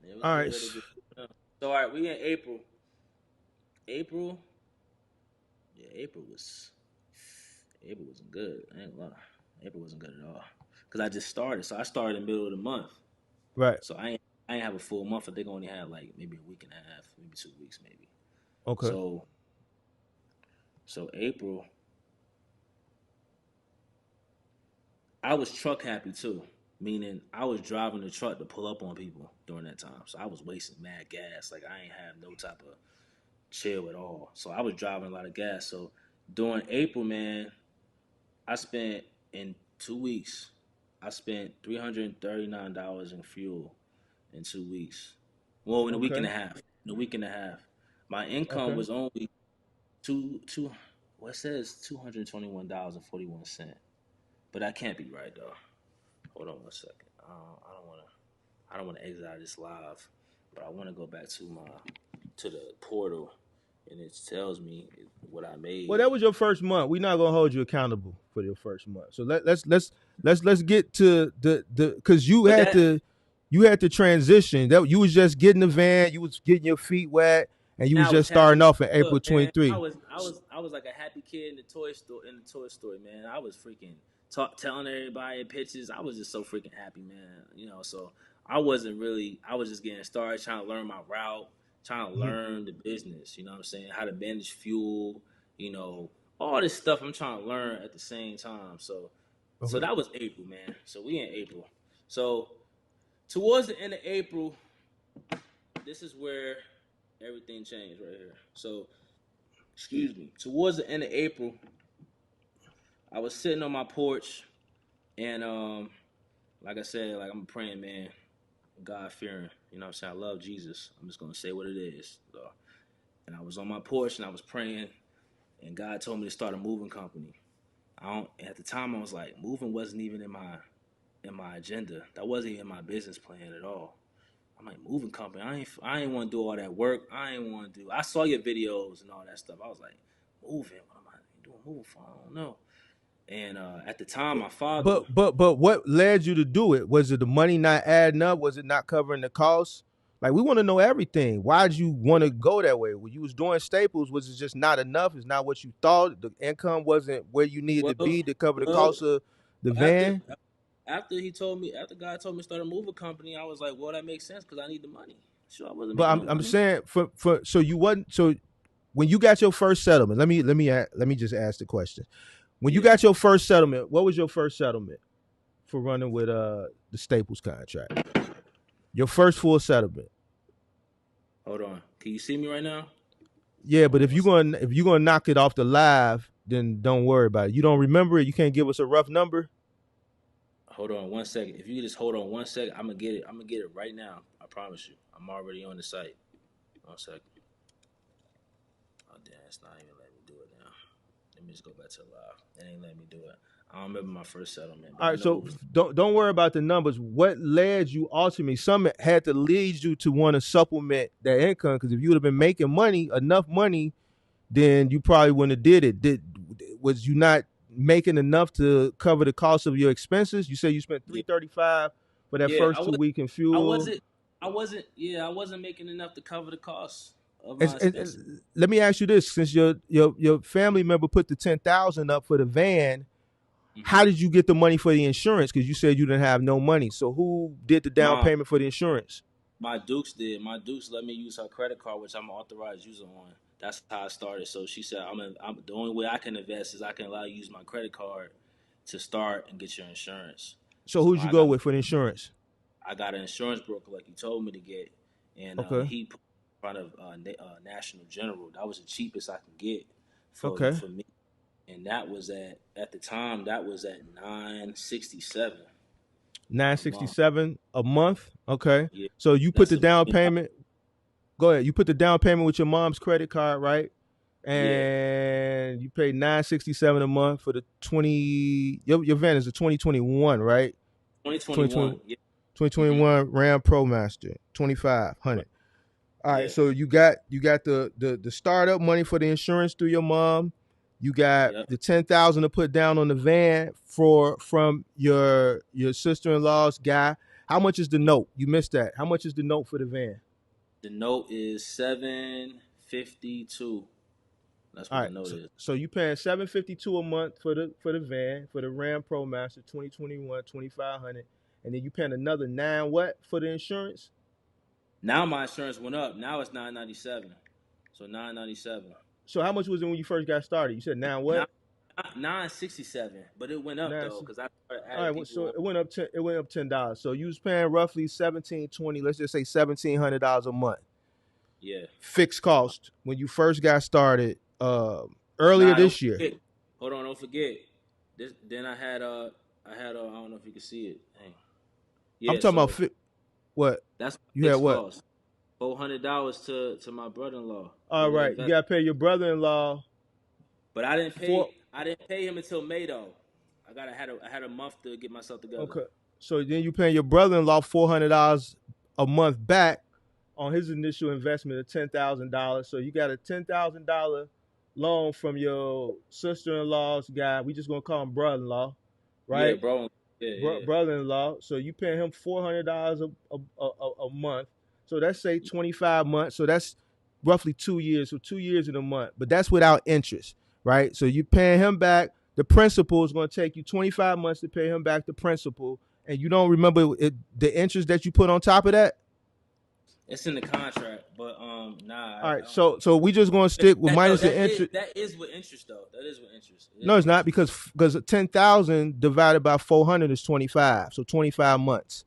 It was All right. good. It was good. So all right, we in April. April, yeah, April wasn't good. I ain't gonna lie. April wasn't good at all. Cause I just started, so I started in the middle of the month. Right. So I ain't have a full month. I think I only had like maybe a week and a half, maybe 2 weeks, maybe. Okay. So April, I was truck happy too, meaning I was driving the truck to pull up on people during that time. So I was wasting mad gas. Like I ain't have no type of chill at all. So I was driving a lot of gas. So during April, man, I spent in 2 weeks. I spent $339 in fuel in 2 weeks. Well, in a week and Okay. a half. In a week and a half, my income Okay. was only two. What it says $221.41. But that can't be right though. Hold on 1 second. I don't want to. I don't want to exit out of this live, but I want to go back to the portal, and it tells me what I Well, made. that was your first month. We're not gonna hold you accountable for your first month. So let's get to the because But that you had to transition. That you was just getting the van, you was getting your feet wet, and you was Now I was just happy starting as off in April fuck, man. I 23. was I was I was like a happy kid in the toy store man. I was freaking telling everybody pictures. I was just so freaking happy, man. So I was just getting started trying to learn my route, trying to Mm-hmm. learn the business, you know what I'm saying? How to manage fuel, you know, all this stuff I'm trying to learn at the same time. So Okay. that was April, man. So we in April. So towards the end of April, this is where everything changed right here. So, excuse me. Towards the end of April, I was sitting on my porch, and like I said, like I'm a praying man, God fearing. You know what I'm saying? I love Jesus. I'm just gonna say what it is. So, and I was on my porch and I was praying, and God told me to start a moving company. I don't. At the time, I was like, moving wasn't even in my agenda. That wasn't even my business plan at all. I'm like, moving company. I ain't want to do all that work. I ain't want to do. I saw your videos and all that stuff. I was like, moving. What am I doing moving for? I don't know. And at the time, my father. But what led you to do it? Was it the money not adding up? Was it not covering the costs? Like we want to know everything. Why did you want to go that way? When you was doing Staples, was it just not enough? It's not what you thought. The income wasn't where you needed to Well, be to cover the well, cost of the after van. after God told me to start a moving company, I was like, well, that makes sense because I need the money. Sure, I wasn't But making I'm no I'm money. saying for so you wasn't so when you got your first settlement. Let me just ask the question. When you Yeah. got your first settlement, what was your first settlement for running with the Staples contract? Your first full settlement. Hold on. Can you see me right now? Yeah, but Hold on if one you're second. gonna knock it off the live, then don't worry about it. You don't remember it. You can't give us a rough number. Hold on 1 second. If you could just hold on 1 second, I'm gonna get it. I'm gonna get it right now. I promise you. I'm already on the site. 1 second. Oh damn, it's not even letting me do it now. Let me just go back to live. It ain't letting me do it. I don't remember my first settlement, but All I right, know so it was. don't worry about the numbers. What led you ultimately? Some had to lead you to want to supplement that income, because if you would have been making money, enough money, then you probably wouldn't have did it. Was you not making enough to cover the cost of your expenses? You said you spent Yeah, $335 for that yeah. first 2 week in I fuel. wasn't. I wasn't. Yeah, I wasn't making enough to cover the costs of my expenses. And let me ask you this: since your family member put the 10,000 up for the van, Hmm. how did you get the money for the insurance? Because you said you didn't have no money. So who did the down Mom, payment for the insurance? my Dukes did. My Dukes let me use her credit card, which I'm an authorized user on. That's how I started. So she said, I'm the only way I can invest is I can allow you to use my credit card to start and get your insurance. So So who'd you I go got with for the insurance? I got an insurance broker like he told me to get, and Okay. he put in front of National General. That was the cheapest I can get Okay. for me, and that was at the time that was at 967 Nine a sixty month. seven a month. Okay. Yeah, So you put that's the a down million. payment. Go ahead. You put the down payment with your mom's credit card, right? Yeah, And you pay 967 a month for the 20. Your van is a 2021, right? 2021. 2020, Yeah. Hmm. 2021 Ram Pro Master, 2500. All right, Yeah. so you got the startup money for the insurance through your mom. You got Yep. the 10,000 to put down on the van from your sister in law's guy. How much is the note? You missed that. How much is the note for the van? The note is 752. That's All what the right, note so, is. so you paying 752 a month for the van for the Ram Pro Master 2021 2500, and then you paying another nine what for the insurance? Now my insurance went up. Now it's 997. So 997. So how much was it when you first got started? You said nine Now what? 967, but it went up Nine. though because I started All adding right, people so on. it went up $10. So you was paying roughly 1720. Let's just say $1,700 a month Yeah. fixed cost when you first got started earlier Nah, don't this year. forget. Hold on, don't forget. This then I don't know if you can see it. Dang. I'm Yeah, talking about so what that's you my had. fixed What? cost. $400 to my brother-in-law for All the right, you investment. got to pay your brother-in-law But I didn't for. pay. I didn't pay him until May though. I had a month to get myself together. Okay, so then you paying your brother-in-law $400 a month back on his initial investment of $10,000. So you got a $10,000 loan from your sister-in-law's guy. We just gonna call him brother-in-law, Yeah, right? bro. Yeah, yeah, Brother-in-law. So you paying him $400 a month. So that's say 25 months. So that's roughly 2 years. So 2 years in a month. But that's without interest, right? So you paying him back. The principal is going to take you 25 months to pay him back the principal, and you don't remember the interest that you put on top of that. it's in the contract, but All I right. don't. So we just going to stick with No, minus the interest. that is with interest though. That is with interest. It No, is it's with not interest. because 10,000 divided by 400 is 25. So 25 months.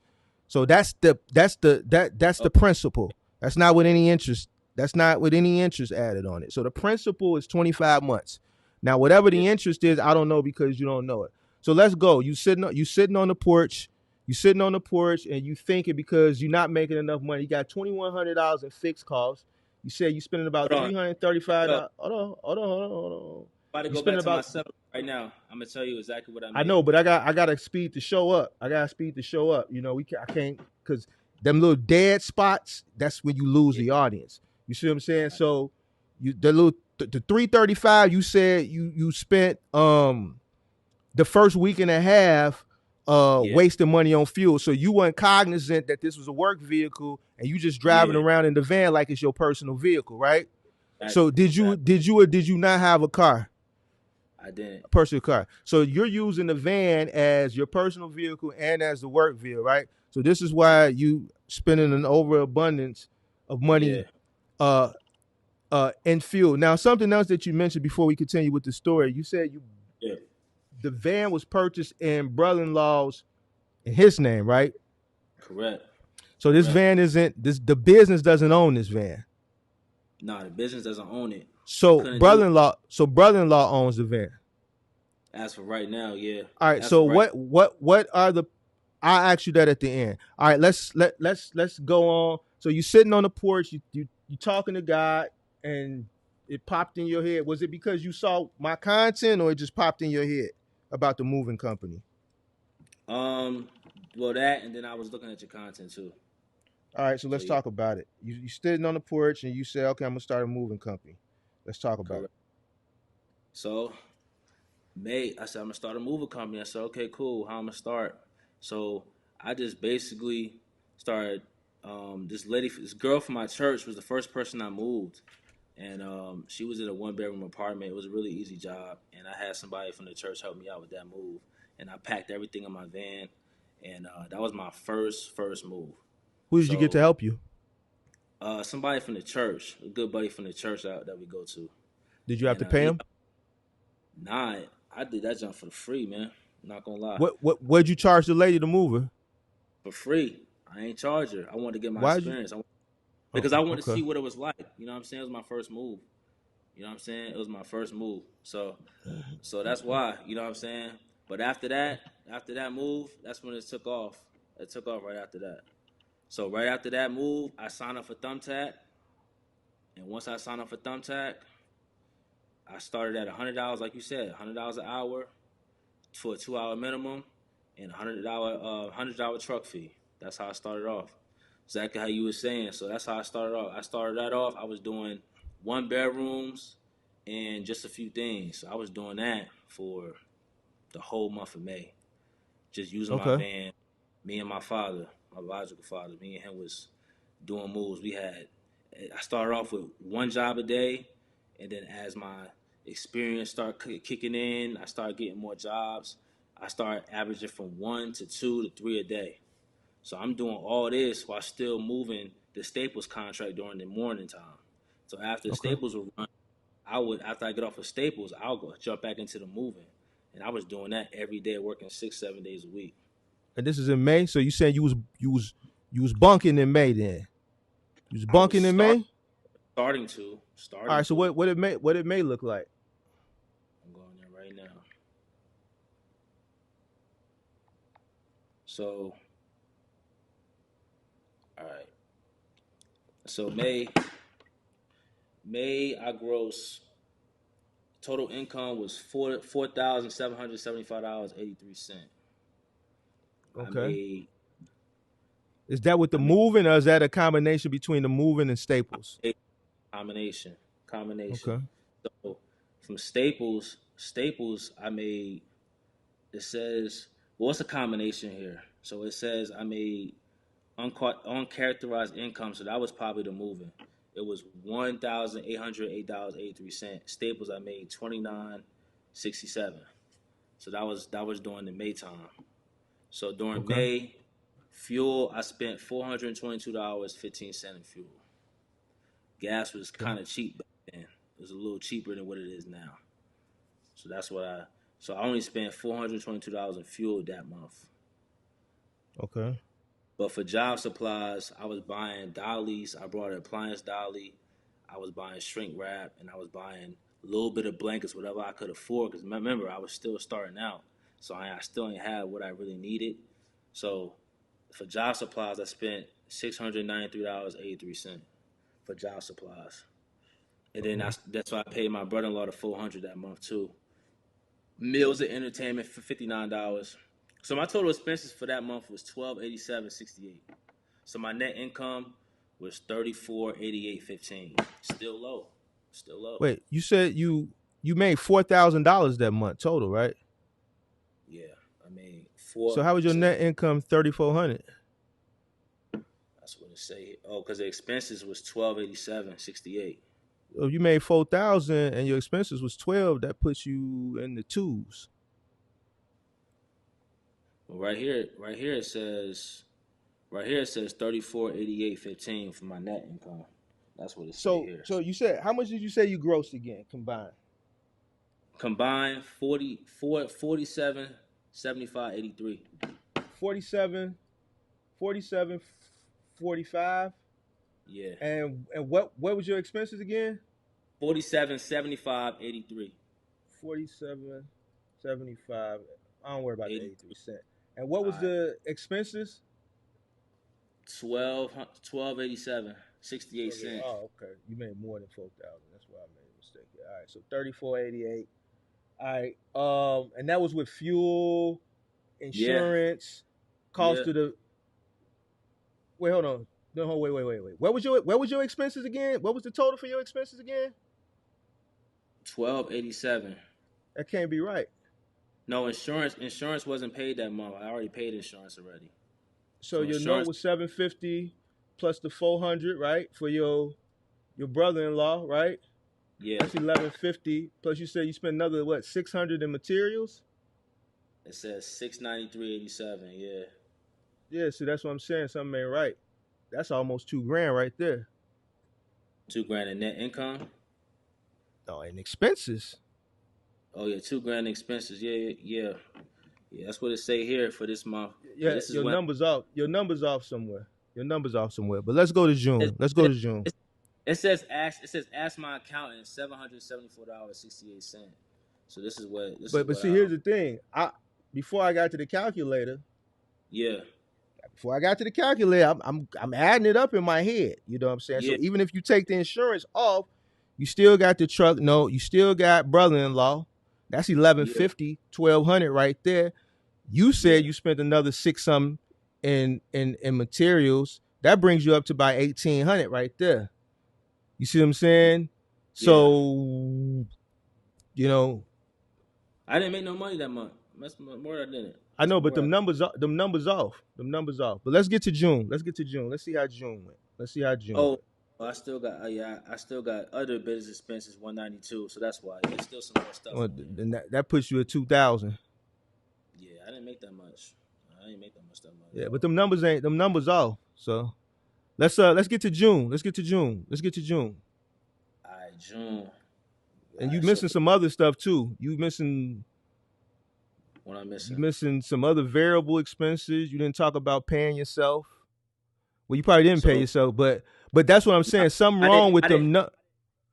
So that's Oh, the principal. That's not with any interest. That's not with any interest added on it. So the principal is 25 months. Now whatever yeah. the interest is, I don't know because you don't know it. So let's go. You sitting on the porch. You sitting on the porch and you thinking because you're not making enough money. You got $2,100 in fixed costs. You said you're spending about Hold on. Yo, $335. Hold on. about to You go spending back to my about. setup right now. I'm gonna tell you exactly what I I made. know, but I got to speed to show up. I got to speed to show up. I can't because them little dead spots. That's when you lose Yeah. the audience. You see what I'm saying? So the 335 you said you spent the first week and a half Yeah. wasting money on fuel. So you weren't cognizant that this was a work vehicle and you just driving Yeah. around in the van like it's your personal vehicle, right? So Exactly. did you Exactly. did you or did you not have a car? I didn't. Personal car. So you're using the van as your personal vehicle and as the work vehicle, right? So this is why you spending an overabundance of Yeah. money uh in fuel. Now something else that you mentioned before we continue with the story, you said Yeah. the van was purchased in brother-in-law's in his name, right? Correct. So this Correct. van isn't this the business doesn't own this van. Nah, the business doesn't own it. I So couldn't do it brother-in-law owns the van. as for right now. Yeah. All right. As for So right. what are the I'll ask you that at the end. All right, let's go on. So you sitting on the porch, you talking to God, and it popped in your head. Was it because you saw my content, or it just popped in your head about the moving company? Well, that, and then I was looking at your content too. All right, so So let's yeah, talk about it. You sitting on the porch and you say, okay, I'm gonna start a moving company. Let's talk about it. correct. So I said I'm gonna start a moving company. I said, okay, cool. How I'm gonna start? So I just basically started. This girl from my church was the first person I moved, and she was in a 1 bedroom apartment. It was a really easy job, and I had somebody from the church help me out with that move. And I packed everything in my van, and that was my first move. Who did you get to So help you? somebody from the church, a good buddy from the church that we go to, Did you have and to pay him? nah, I did that jump for free, man. Not gonna lie, What'd you charge the lady to move her? for free. I ain't charge her. I wanted to get my Why'd you? experience. Oh, Because I wanted to okay, see what it was like. You know what I'm saying? It was my first move. You know what I'm saying? It was my first move. So that's why. You know what I'm saying? But after that move, that's when it took off. It took off right after that. So right after that move, I signed up for Thumbtack, and once I signed up for Thumbtack, I started at $100, like you said, $100 an hour for a 2 hour minimum, and $100 truck fee. That's how I started off. Exactly how you were saying. So that's how I started off. I started that off. I was doing 1 bedrooms and just a few things. So I was doing that for the whole month of May, just using my okay, van. Me and my father, my biological father, me and him was doing moves. I started off with one job a day, and then as my experience started kicking in, I started getting more jobs. I started averaging from 1 to 2 to 3 a day. So I'm doing all this while still moving the Staples contract during the morning time. So after the okay. Staples were run, after I get off of Staples, I'll go jump back into the moving. And I was doing that every day, working 6, 7 days a week. And this is in May. So you said you was bunking in May then. You was I was bunking in May. All starting right. So to. what it may look like. I'm going there right now. So, all right. So May I gross total income was $4,775.83. I Okay. made Is that with the I made moving, or is that a combination between the moving and Staples? a combination. Okay. So from Staples I made, it says, well, it's a combination here. So it says I made uncharacterized income. So that was probably the moving. It was $1,808.83. Staples I made 29.67. So that was during the May time. So during Okay. May, fuel I spent $422.15 in fuel. Gas was Okay. kind of cheap back then. It was a little cheaper than what it is now. So that's what I. So I only spent $422 in fuel that month. Okay. But for job supplies, I was buying dollies. I brought an appliance dolly. I was buying shrink wrap, and I was buying a little bit of blankets, whatever I could afford. Because remember, I was still starting out, so I still ain't had what I really needed. So for job supplies, I spent $693.83 for job supplies, and then Okay. that's why I paid my brother-in-law the $400 that month too. Meals and entertainment for $59. So my total expenses for that month was $1,287.68. So my net income was $34,88.15. Still low. Still low. Wait, you said you made $4,000 that month total, right? Yeah. I mean, So how was your net income 3,400? that's what it say. Oh, because the expenses was $1,287.68. If you made 4,000 and your expenses was 12, that puts you in the twos. Well, right here it says 34,88.15 for my net income. That's what it say So here. so you said how much did you say you grossed again combined? Combined 47, 75, 83. 47, 47, 45. Yeah. And what was your expenses again? 47, 75, 83. 47, 75. I don't worry about the 80. 83 cent. And what was All right. the expenses? 1287, 68 Okay. cent. Oh, okay. You made more than 4,000. That's why I made a mistake. All right. So 34.88. All right. And that was with fuel, Yeah, insurance, yeah. cost of the. Wait, hold on. No, wait. What was your expenses again? What was the total for your expenses again? 1287. That can't be right. No, insurance wasn't paid that month. I already paid insurance already. So So your note insurance, was 750 plus the 400, right, for your brother-in-law, right? yeah. That's 1150. Plus you said you spent another what 600 in materials. It says 693.87. Yeah. Yeah, see that's what I'm saying. Something ain't right. That's almost 2 grand right there. 2 grand in net income. Oh, and expenses. Oh yeah, 2 grand expenses. Yeah. That's what it say here for this month. But Yeah, this is your when numbers off. Your numbers off somewhere. Your numbers off somewhere. But let's go to it, June. Let's go it, to June. it says ask my accountant $774.68. So But see, here's the thing. Before I got to the calculator, yeah, I'm adding it up in my head. You know what I'm saying? yeah, So even if you take the insurance off, you still got the truck note. You still got brother-in-law. That's eleven yeah, fifty, 1,200 right there. You yeah, said you spent another six something in materials. That brings you up to about 1,800 right there. You see what I'm saying? yeah. So you know, I didn't make no money that month. That's more I didn't. I That's know, but more I them numbers off. Them numbers off. But let's get to June. Let's see how June went. Let's see how June Oh, went. I still got I still got other business expenses 192. So that's why there's still some more stuff Well, in there. then that puts you at 2,000. Yeah, I didn't make that much. I didn't make that much at Yeah, but all. them numbers off. So let's get to June. Let's get to June. All right, June. And All you right, so missing for some other stuff too. what I'm You missing. missing some other variable expenses. You didn't talk about paying yourself. Well, you probably didn't pay So yourself, but that's what I'm saying. Something I wrong didn't with I didn't them.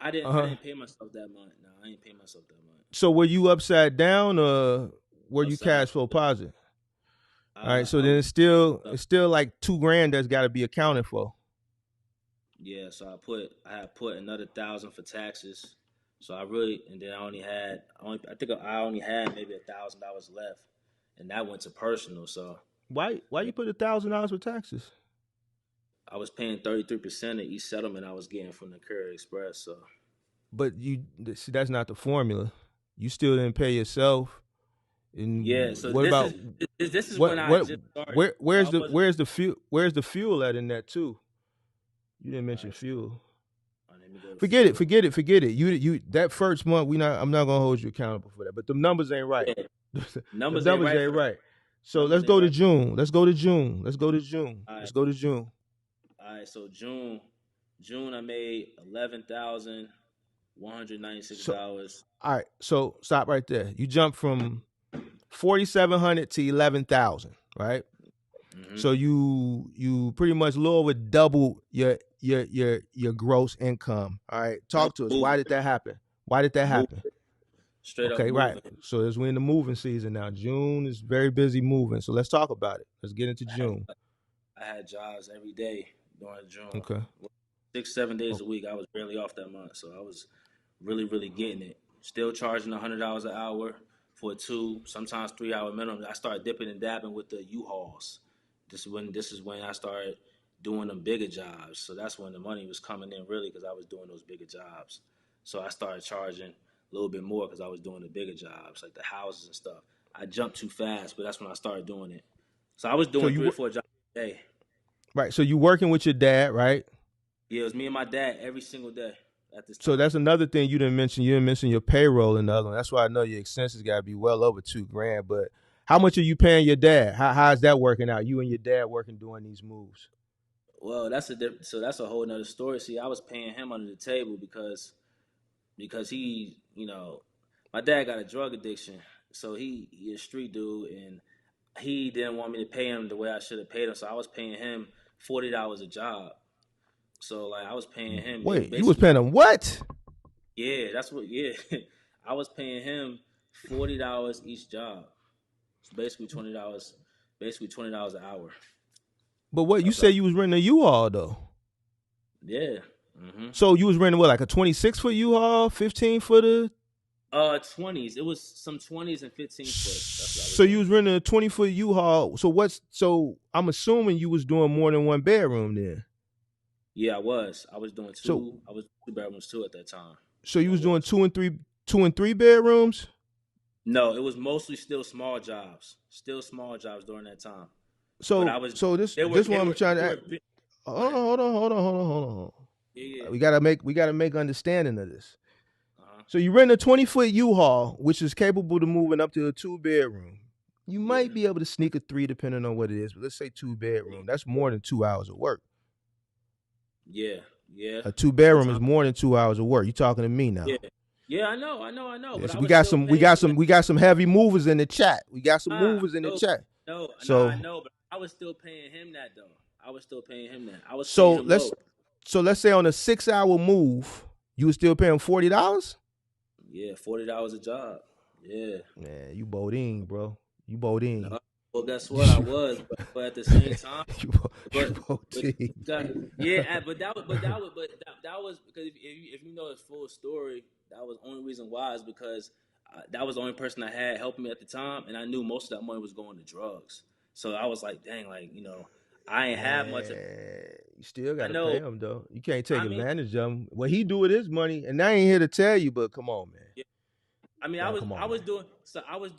I Uh-huh. didn't pay myself that month. No, I didn't pay myself that month. So were you upside down or were you Upside. cash flow positive? All right, so I then was it's still like 2 grand that's got to be accounted for. yeah. So I had put another 1,000 for taxes. So I really and then I think I only had maybe $1,000 left, and that went to personal. So Why yeah, you put $1,000 for taxes? I was paying 33% of each settlement I was getting from the Courier Express. So But you see, that's not the formula. You still didn't pay yourself. yeah. And So what about this is when what I what just started. where So where's I the wasn't. where's the fuel at in that too? You didn't All mention right. So, fuel. let me go to Forget it, fuel. forget it, forget it. You that first month I'm not gonna hold you accountable for that. But the numbers ain't right. Yeah, The numbers ain't numbers right ain't for the right. So numbers let's ain't go to right. June. Let's go to June. Let's go to June. All right. Let's go to June. All right. So June I made $11,196. So all right. So stop right there. You jump from 4,700 to 11,000, right? Mm-hmm. So you pretty much a little over double your gross income. All right. I was Talk to us. Why moving, did that happen? Why did that moving, happen? straight up Okay, right. moving. So as we're in the moving season now. June is very busy moving. So let's talk about it. Let's get into I had June. I had jobs every day during June. Okay. 6, 7 days Oh, a week. I was barely off that month, so I was really, really getting it. Still charging $100 an hour for a 2, sometimes 3 hour minimum. I started dipping and dabbing with the U-Hauls. This is when I started doing them bigger jobs. So that's when the money was coming in really because I was doing those bigger jobs. So I started charging a little bit more because I was doing the bigger jobs like the houses and stuff. I jumped too fast, but that's when I started doing it. So I was so doing three or four jobs a day. right. So you working with your dad, right? Yeah, it was me and my dad every single day at this So time. that's another thing you didn't mention. You didn't mention your payroll in the other one. That's why I know your expenses got to be well over 2 grand. But how much are you paying your dad? How's that working out? You and your dad working doing these moves. Well, that's a whole nother story. See, I was paying him under the table because he, my dad got a drug addiction, so he a street dude, and he didn't want me to pay him the way I should have paid him. So I was paying him $40 a job. So like I was paying him, it was Wait, you was basically paying him what? yeah, that's what yeah, I was paying him $40 each job. It's basically $20, basically $20 an hour. But what you That's say what you was renting a U-Haul though? Yeah. Mm-hmm. So you was renting what, like a 26-foot U-Haul, 15-footer? 20s. It was some 20s and 15 foots. That's what I was So you doing. was renting a 20-foot U-Haul. So I'm assuming you was doing more than one bedroom then. Yeah, I was. I was doing So two. I was 2 bedrooms too at that time. so Yeah, you I was doing was. 2 and 3 bedrooms? No, it was mostly still small jobs. Still small jobs during that time. But I So was. so this They were. this They one I'm were. trying They to were. Go hold on, ahead. hold on, hold on, hold on, hold on. Yeah. Yeah. We gotta make understanding of this. Uh-huh. So you rent a 20-foot U-Haul, which is capable of moving up to a 2 bedroom. You Yeah. might be able to sneak a 3 depending on what it is, but let's say 2 bedroom. That's more than 2 hours of work. Yeah. Yeah. A 2 bedroom is Sometimes. more than 2 hours of work. You talking to me Yeah. now? Yeah. I know. I know. I know. Yeah, But so I we was got still some we paying got for that. some we got some heavy movers in the chat. We got some Ah, movers in the no. chat. No. Nah. I So know. But I was still paying him that though. I was still paying him that. I was paying so him let's low. so let's say on a 6-hour move, you were still paying $40. Yeah. $40 a job. Yeah. Man, you Bodine, bro. You Bodine. No, well, guess what? I you was, but at the same time, you but Bodine. yeah, but that was because if you know his full story, that was the only reason why is because that was the only person I had helping me at the time, and I knew most of that money was going to drugs. So I was like, dang, like I ain't have much. Man, you still I gotta pay know. him though. You can't take I mean, advantage of him. What he do with his money, and I ain't here to tell you, but come on, man. yeah, I mean, Nah, come I on, was man. doing so I was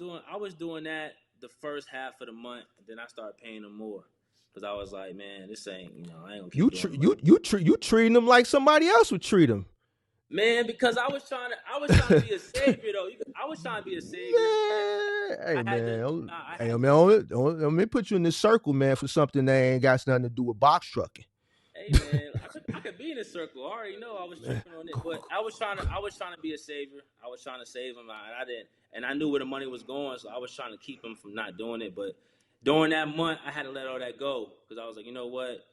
doing that the first half of the month, and then I started paying them more because I was like, man, this ain't I ain't gonna keep You doing tr- it like. you treating him like somebody else would treat him. Man, because I was trying to be a savior though. I was trying to be a savior, and Man, hey I had to, man, I hey had man, to stop. let me put you in this circle, man, for something that ain't got nothing to do with box trucking. Hey man, I could be in a circle. I already know I was Man, tripping on it, but I was trying to be a savior. I was trying to save him, and I didn't, and I knew where the money was going, so I was trying to keep him from not doing it. But during that month, I had to let all that go because I was like, you know what,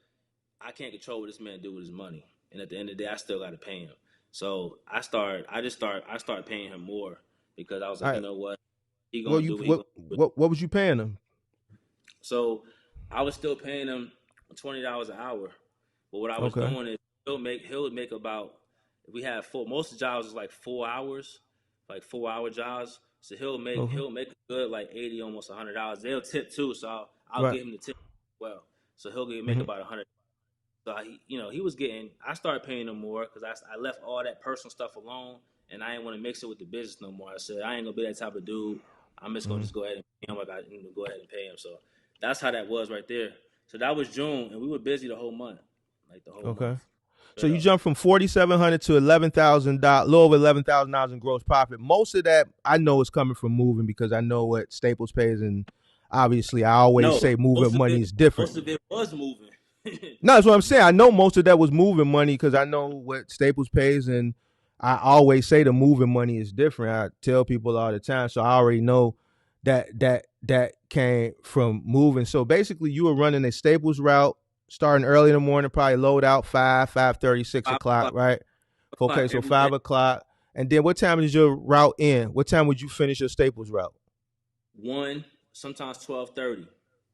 I can't control what this man do with his money, and at the end of the day, I still got to pay him. So I started paying him more because I was like, all you right. know what, he Well, gonna you do what he gonna do. what was you paying him? So I was still paying him $20 an hour. But what I was Okay. doing is he'll make about if we have most of the jobs is like 4 hours, like 4 hour jobs. So Okay. he'll make a good like 80, almost $100. They'll tip too, so I'll Right. give him the tip as well. So make Mm-hmm. about 100. So he was getting. I started paying him more because I left all that personal stuff alone, and I didn't want to mix it with the business no more. I said I ain't gonna be that type of dude. I'm just gonna Mm-hmm. just go ahead and pay him. Like I go ahead and pay him. So that's how that was right there. So that was June, and we were busy the whole month, like the whole month, Okay. So straight you up. jumped from 4,700 to $11,000, a little over $11,000 in gross profit. Most of that I know is coming from moving because I know what Staples pays, and obviously I always No, say moving money is different. most of it was moving. No, that's what I'm saying. I know most of that was moving money because I know what Staples pays, and I always say the moving money is different. I tell people all the time, so I already know that came from moving. So basically, you were running a Staples route, starting early in the morning, probably load out 5:30, six 5 o'clock, o'clock, right? Okay, so every five day. o'clock, and then what time is your route end? What time would you finish your Staples route? 1, sometimes 12:30.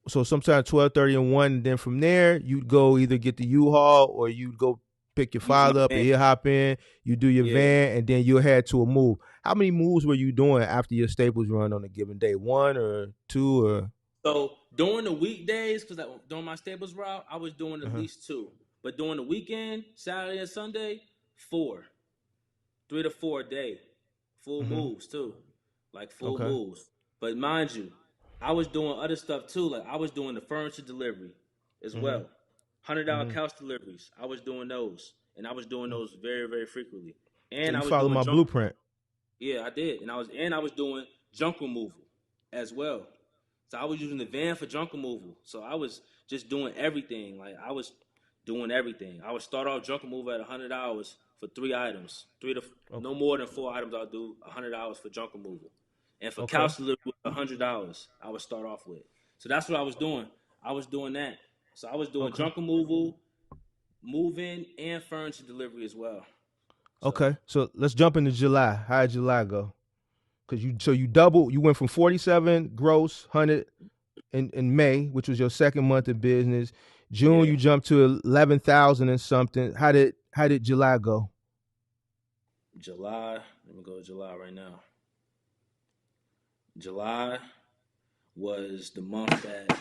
So sometimes 12:30 and 1, and then from there you'd go either get the U-Haul or you'd go pick your Use my father up and van. he'll hop in, you do your Yeah. van, and then you'll head to a move. How many moves were you doing after your Staples run on a given day? One or two or So during the weekdays, because during my Staples route, I was doing at uh-huh. least 2. But during the weekend, Saturday and Sunday, 4, 3 to 4 a day, full Mm-hmm. moves too, like full Okay. moves. But mind you, I was doing other stuff too. Like I was doing the furniture delivery as Mm-hmm. well, $100 Mm-hmm. couch deliveries. I was doing those, and I was doing Mm-hmm. those very very frequently. So And you I was follow doing my junk. blueprint. Yeah, I did, and I was doing junk removal as well. So I was using the van for junk removal. So I was just doing everything. Like I was doing everything. I would start off junk removal at $100 for 3 items, Okay. no more than 4 items. I'll do $100 for junk removal, and for Okay. couch delivery, $100. I would start off with. So that's what I was doing. I was doing that. So I was doing Okay. junk removal, moving, and furniture delivery as well. So Okay. So let's jump into July. How did July go? Because you double, you went from 47 gross 100 in May, which was your second month of business. June, Yeah. you jumped to 11,000 and something. How did July go? July. Let me go to July right now. July was the month that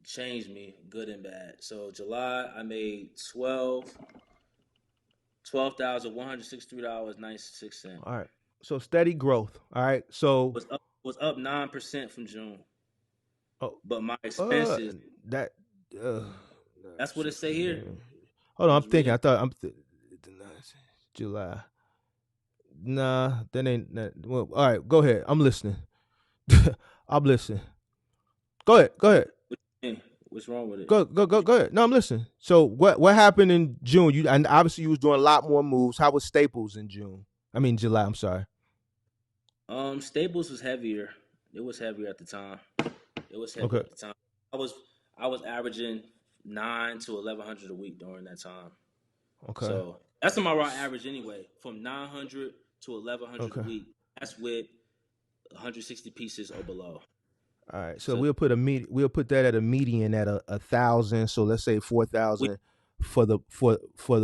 changed me, good and bad. So July, I made $12,163.96. All right. So steady growth. All right. So Was up 9% from June. oh, But my uh expenses, that uh that's what it say here. hold I on, I'm was thinking. reading. I thought July. Nah, that ain't that. Well, all right, go ahead. I'm listening. I'm listening. Go ahead. Go ahead. What you mean? What's wrong with it? Go ahead. No, I'm listening. So what happened in June? You and obviously you was doing a lot more moves. How was Staples in June? I mean July. I'm sorry. Staples was heavier. It was heavier at the time. It was heavier Okay. at the time. I was I was averaging 9 to 1,100 a week during that time. Okay. So that's my raw average anyway, from 900 to 1,100 a Okay. week. That's with 160 pieces or below. All right. So So we'll put that at a median at 1,000. So let's say four we, thousand for the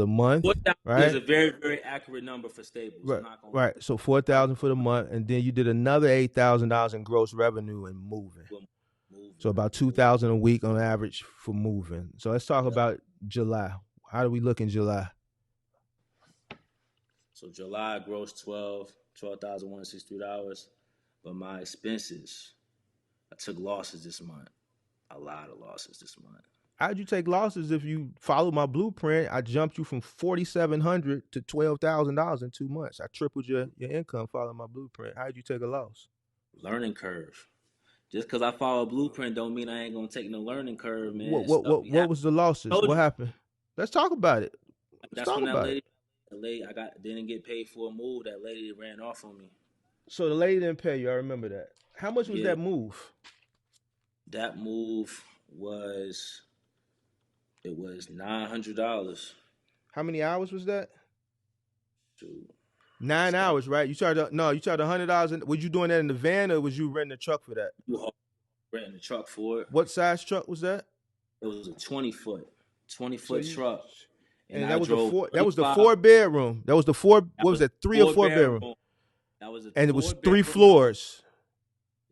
month, 4,000 is right? a very, very accurate number for Staples. I'm Right. not gonna Right. So 4,000 for the month, and then you did another $8,000 in gross revenue and moving. we're moving. So about We're two moving. thousand a week on average for moving. So let's talk Yep. about July. How do we look in July? So July grossed $12,163, but my expenses, I took losses this month. A lot of losses this month. How'd you take losses if you follow my blueprint? I jumped you from 4,700 to $12,000 in 2 months. I tripled your income following my blueprint. How'd you take a loss? Learning curve. Just because I follow a blueprint don't mean I ain't gonna take no learning curve, man. Stuff be What happening. was the losses? I told What you. happened? Let's talk about it. Let's That's talk when about it. the lady I got didn't get paid for a move. That lady ran off on me. So the lady didn't pay you. I remember that. How much was Yeah, that move? that move was it was $900. How many hours was that? Shoot, I 9 stopped. hours, right? You charged $100. Was you doing that in the van or was you renting a truck for that? You renting a truck for it. What size truck was that? It was a 20 foot, 20 So foot you truck, and and I drove that was the 35. 4 bedroom. That was the four. That What was was a that? Three or four four bedroom? bedroom. That was a And it was four three bedroom house. floors.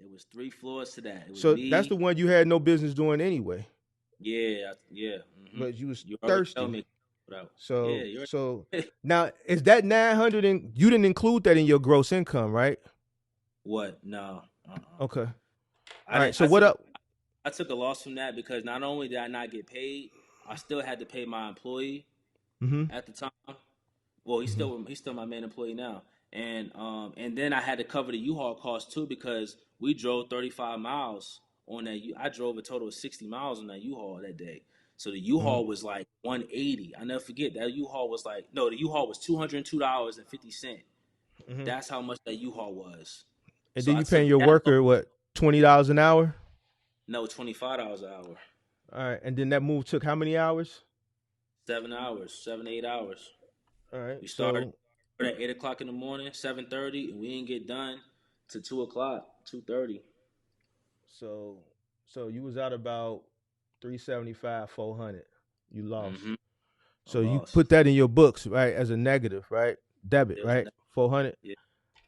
It was 3 floors to that. It was So that's me. the one you had no business doing anyway. Yeah, yeah. But you was You already tell thirsty. me. Yeah, So you're. so now is that 900 and you didn't include that in your gross income, right? What? No. Okay. I All right. didn't. So what up? I took a loss from that because not only did I not get paid, I still had to pay my employee Mm-hmm. at the time. Well, Mm-hmm. he's still my main employee now, and then I had to cover the U-Haul cost too because we drove 35 miles on that. I drove a total of 60 miles on that U-Haul that day. So the Mm-hmm. U-Haul was like 180. I never forget that U-Haul was like no, the U-Haul was $202.50. Mm-hmm. That's how much that U-Haul was. And So then I you took paying your that worker what, $20 an hour? no $25 an hour, All right. And then that move took how many hours? 7 hours, 7 to 8 hours. All right. We started So at 8 o'clock in the morning, 7:30, and we didn't get done to 2 o'clock, 2:30. so so you was out about 375, 400. You lost. Mm-hmm. I So you lost. put that in your books, right, as a negative, right? Debit, It was right? 400. yeah,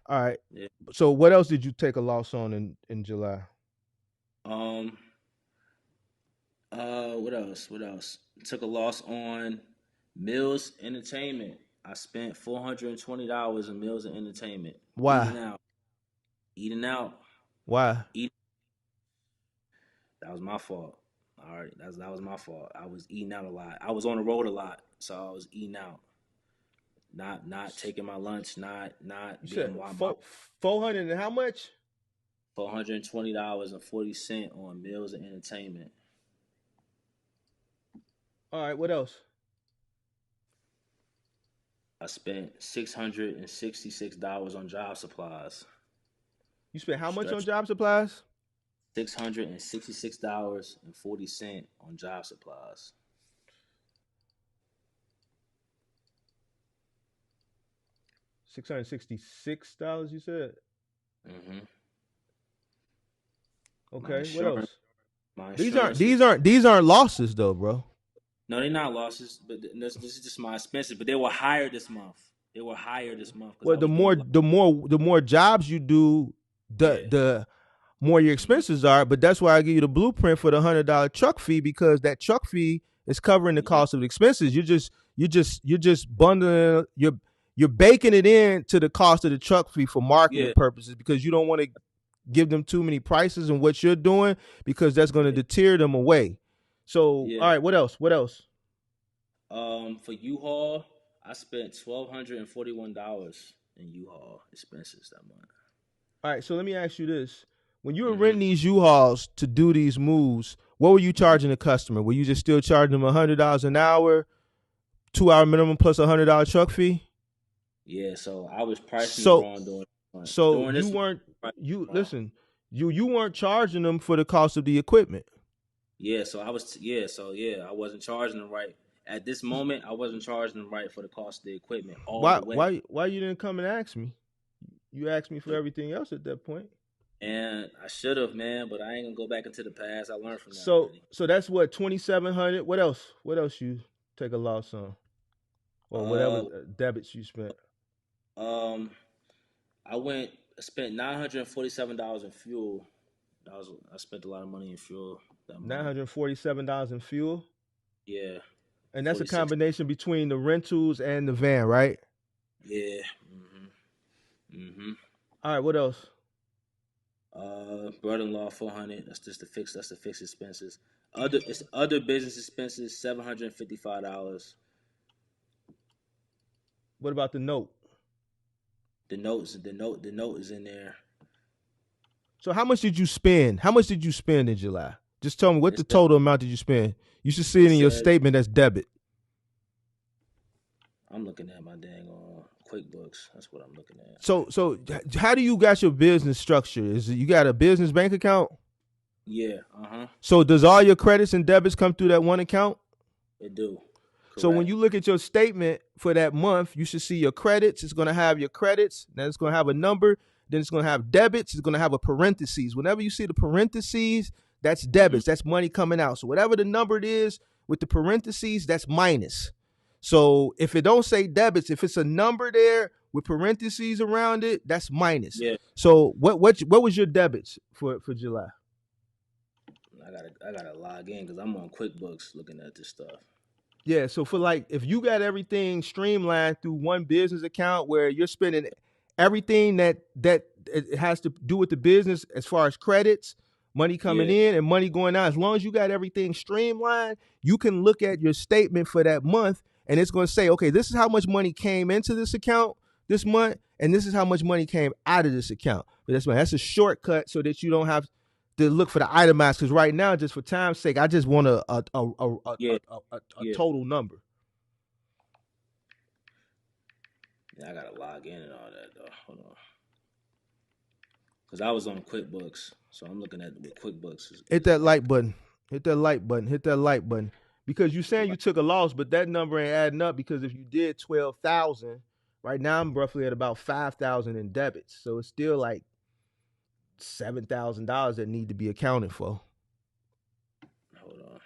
All right. yeah. So what else did you take a loss on in July? Um. What else? What else? Took a loss on Mills Entertainment. I spent $420 in Mills and Entertainment. Why? Eating out, Why? eating. That was my fault. All right, that was my fault. I was eating out a lot. I was on the road a lot, so I was eating out. Not taking my lunch. Not You said being my 400 and how much? $420.40 on meals and entertainment. All right. What else? I spent $666 on job supplies. You spent how much on Stretch job supplies? $666.40 on job supplies. $666. You said. Mm-hmm. my Okay, what insurance, else? my These aren't insurance is these aren't these aren't losses though, bro. no, they're not losses, but this is just my expenses. But they were higher this month. They were higher this month because Well, I was doing a lot. the more jobs you do, Yeah. the more your Hmm. expenses are. But that's why I give you the blueprint for the $100 truck fee, because that truck fee is covering the Yeah. cost of the expenses. You're just bundling, you're baking it in to the cost of the truck fee for marketing Yeah. purposes, because you don't want to give them too many prices in what you're doing, because that's going to Yeah. deter them away. So, Yeah. all right, what else? What else? For U-Haul, I spent $1,241 in U-Haul expenses that month. All right, so let me ask you this: when you were Hmm. renting these U-Hauls to do these moves, what were you Hmm. charging the customer? Were you just still charging them $100 an hour, 2 hour minimum plus $100 truck fee? Yeah, so I was pricing it So, wrong so during you this month. weren't I priced you it wrong. listen, you weren't charging them for the cost of the equipment. Yeah, so I wasn't charging them right. At this moment, I wasn't charging them right for the cost of the equipment all Why the way. why you didn't come and ask me? You asked me for everything else at that point. And I should have, man, but I ain't gonna go back into the past. I learned from that So already. that's what, 2,700. What else? What else you take a loss on, or whatever Uh, debits you spent? um, I spent $947 in fuel. I spent a lot of money in fuel that month. $947 in fuel, Yeah, and that's a 46. combination between the rentals and the van, right? Yeah. Mhm. Mhm. All right, what else? Brother-in-law 400. That's the fixed expenses. Other business expenses $755. What about the note? The note is in there. So how much did you spend? How much did you spend in July? Just tell me, what It the said total amount did you spend? You should see it it in your said statement as debit. I'm looking at my dang QuickBooks. That's what I'm looking at. So how do you got your business structure? Is it, you got a business bank account? Yeah. Uh huh. So does all your credits and debits come through that one account? It do. So when Correct. you look at your statement for that month, you should see your credits. It's going to have your credits. Then it's going to have a number. Then it's going to have debits. It's going to have a parentheses. Whenever you see the parentheses, that's Hmm. debits. That's money coming out. So whatever the number it is with the parentheses, that's minus. So if it don't say debits, if it's a number there with parentheses around it, that's minus. Yeah. So what was your debits for July? I gotta log in because I'm on QuickBooks looking at this stuff. Yeah, so for like, if you got everything streamlined through one business account where you're spending everything that it has to do with the business, as far as credits, money coming Yeah. in and money going out, as long as you got everything streamlined, you can look at your statement for that month, and it's going to say, okay, this is how much money came into this account this month, and this is how much money came out of this account. But that's a shortcut so that you don't have to look for the itemized. Because right now, just for time's sake, I just want Yeah. a Yeah. total number. Yeah. I gotta log in and all that though. Hold on. Because I was on QuickBooks, so I'm looking at what QuickBooks Hit is that like. like button. Hit that like button. Hit that like button. Because you're saying you took a loss, but that number ain't adding up, because if you did 12,000, right now I'm roughly at about 5,000 in debits. So it's still like $7,000 that need to be accounted for. Hold on.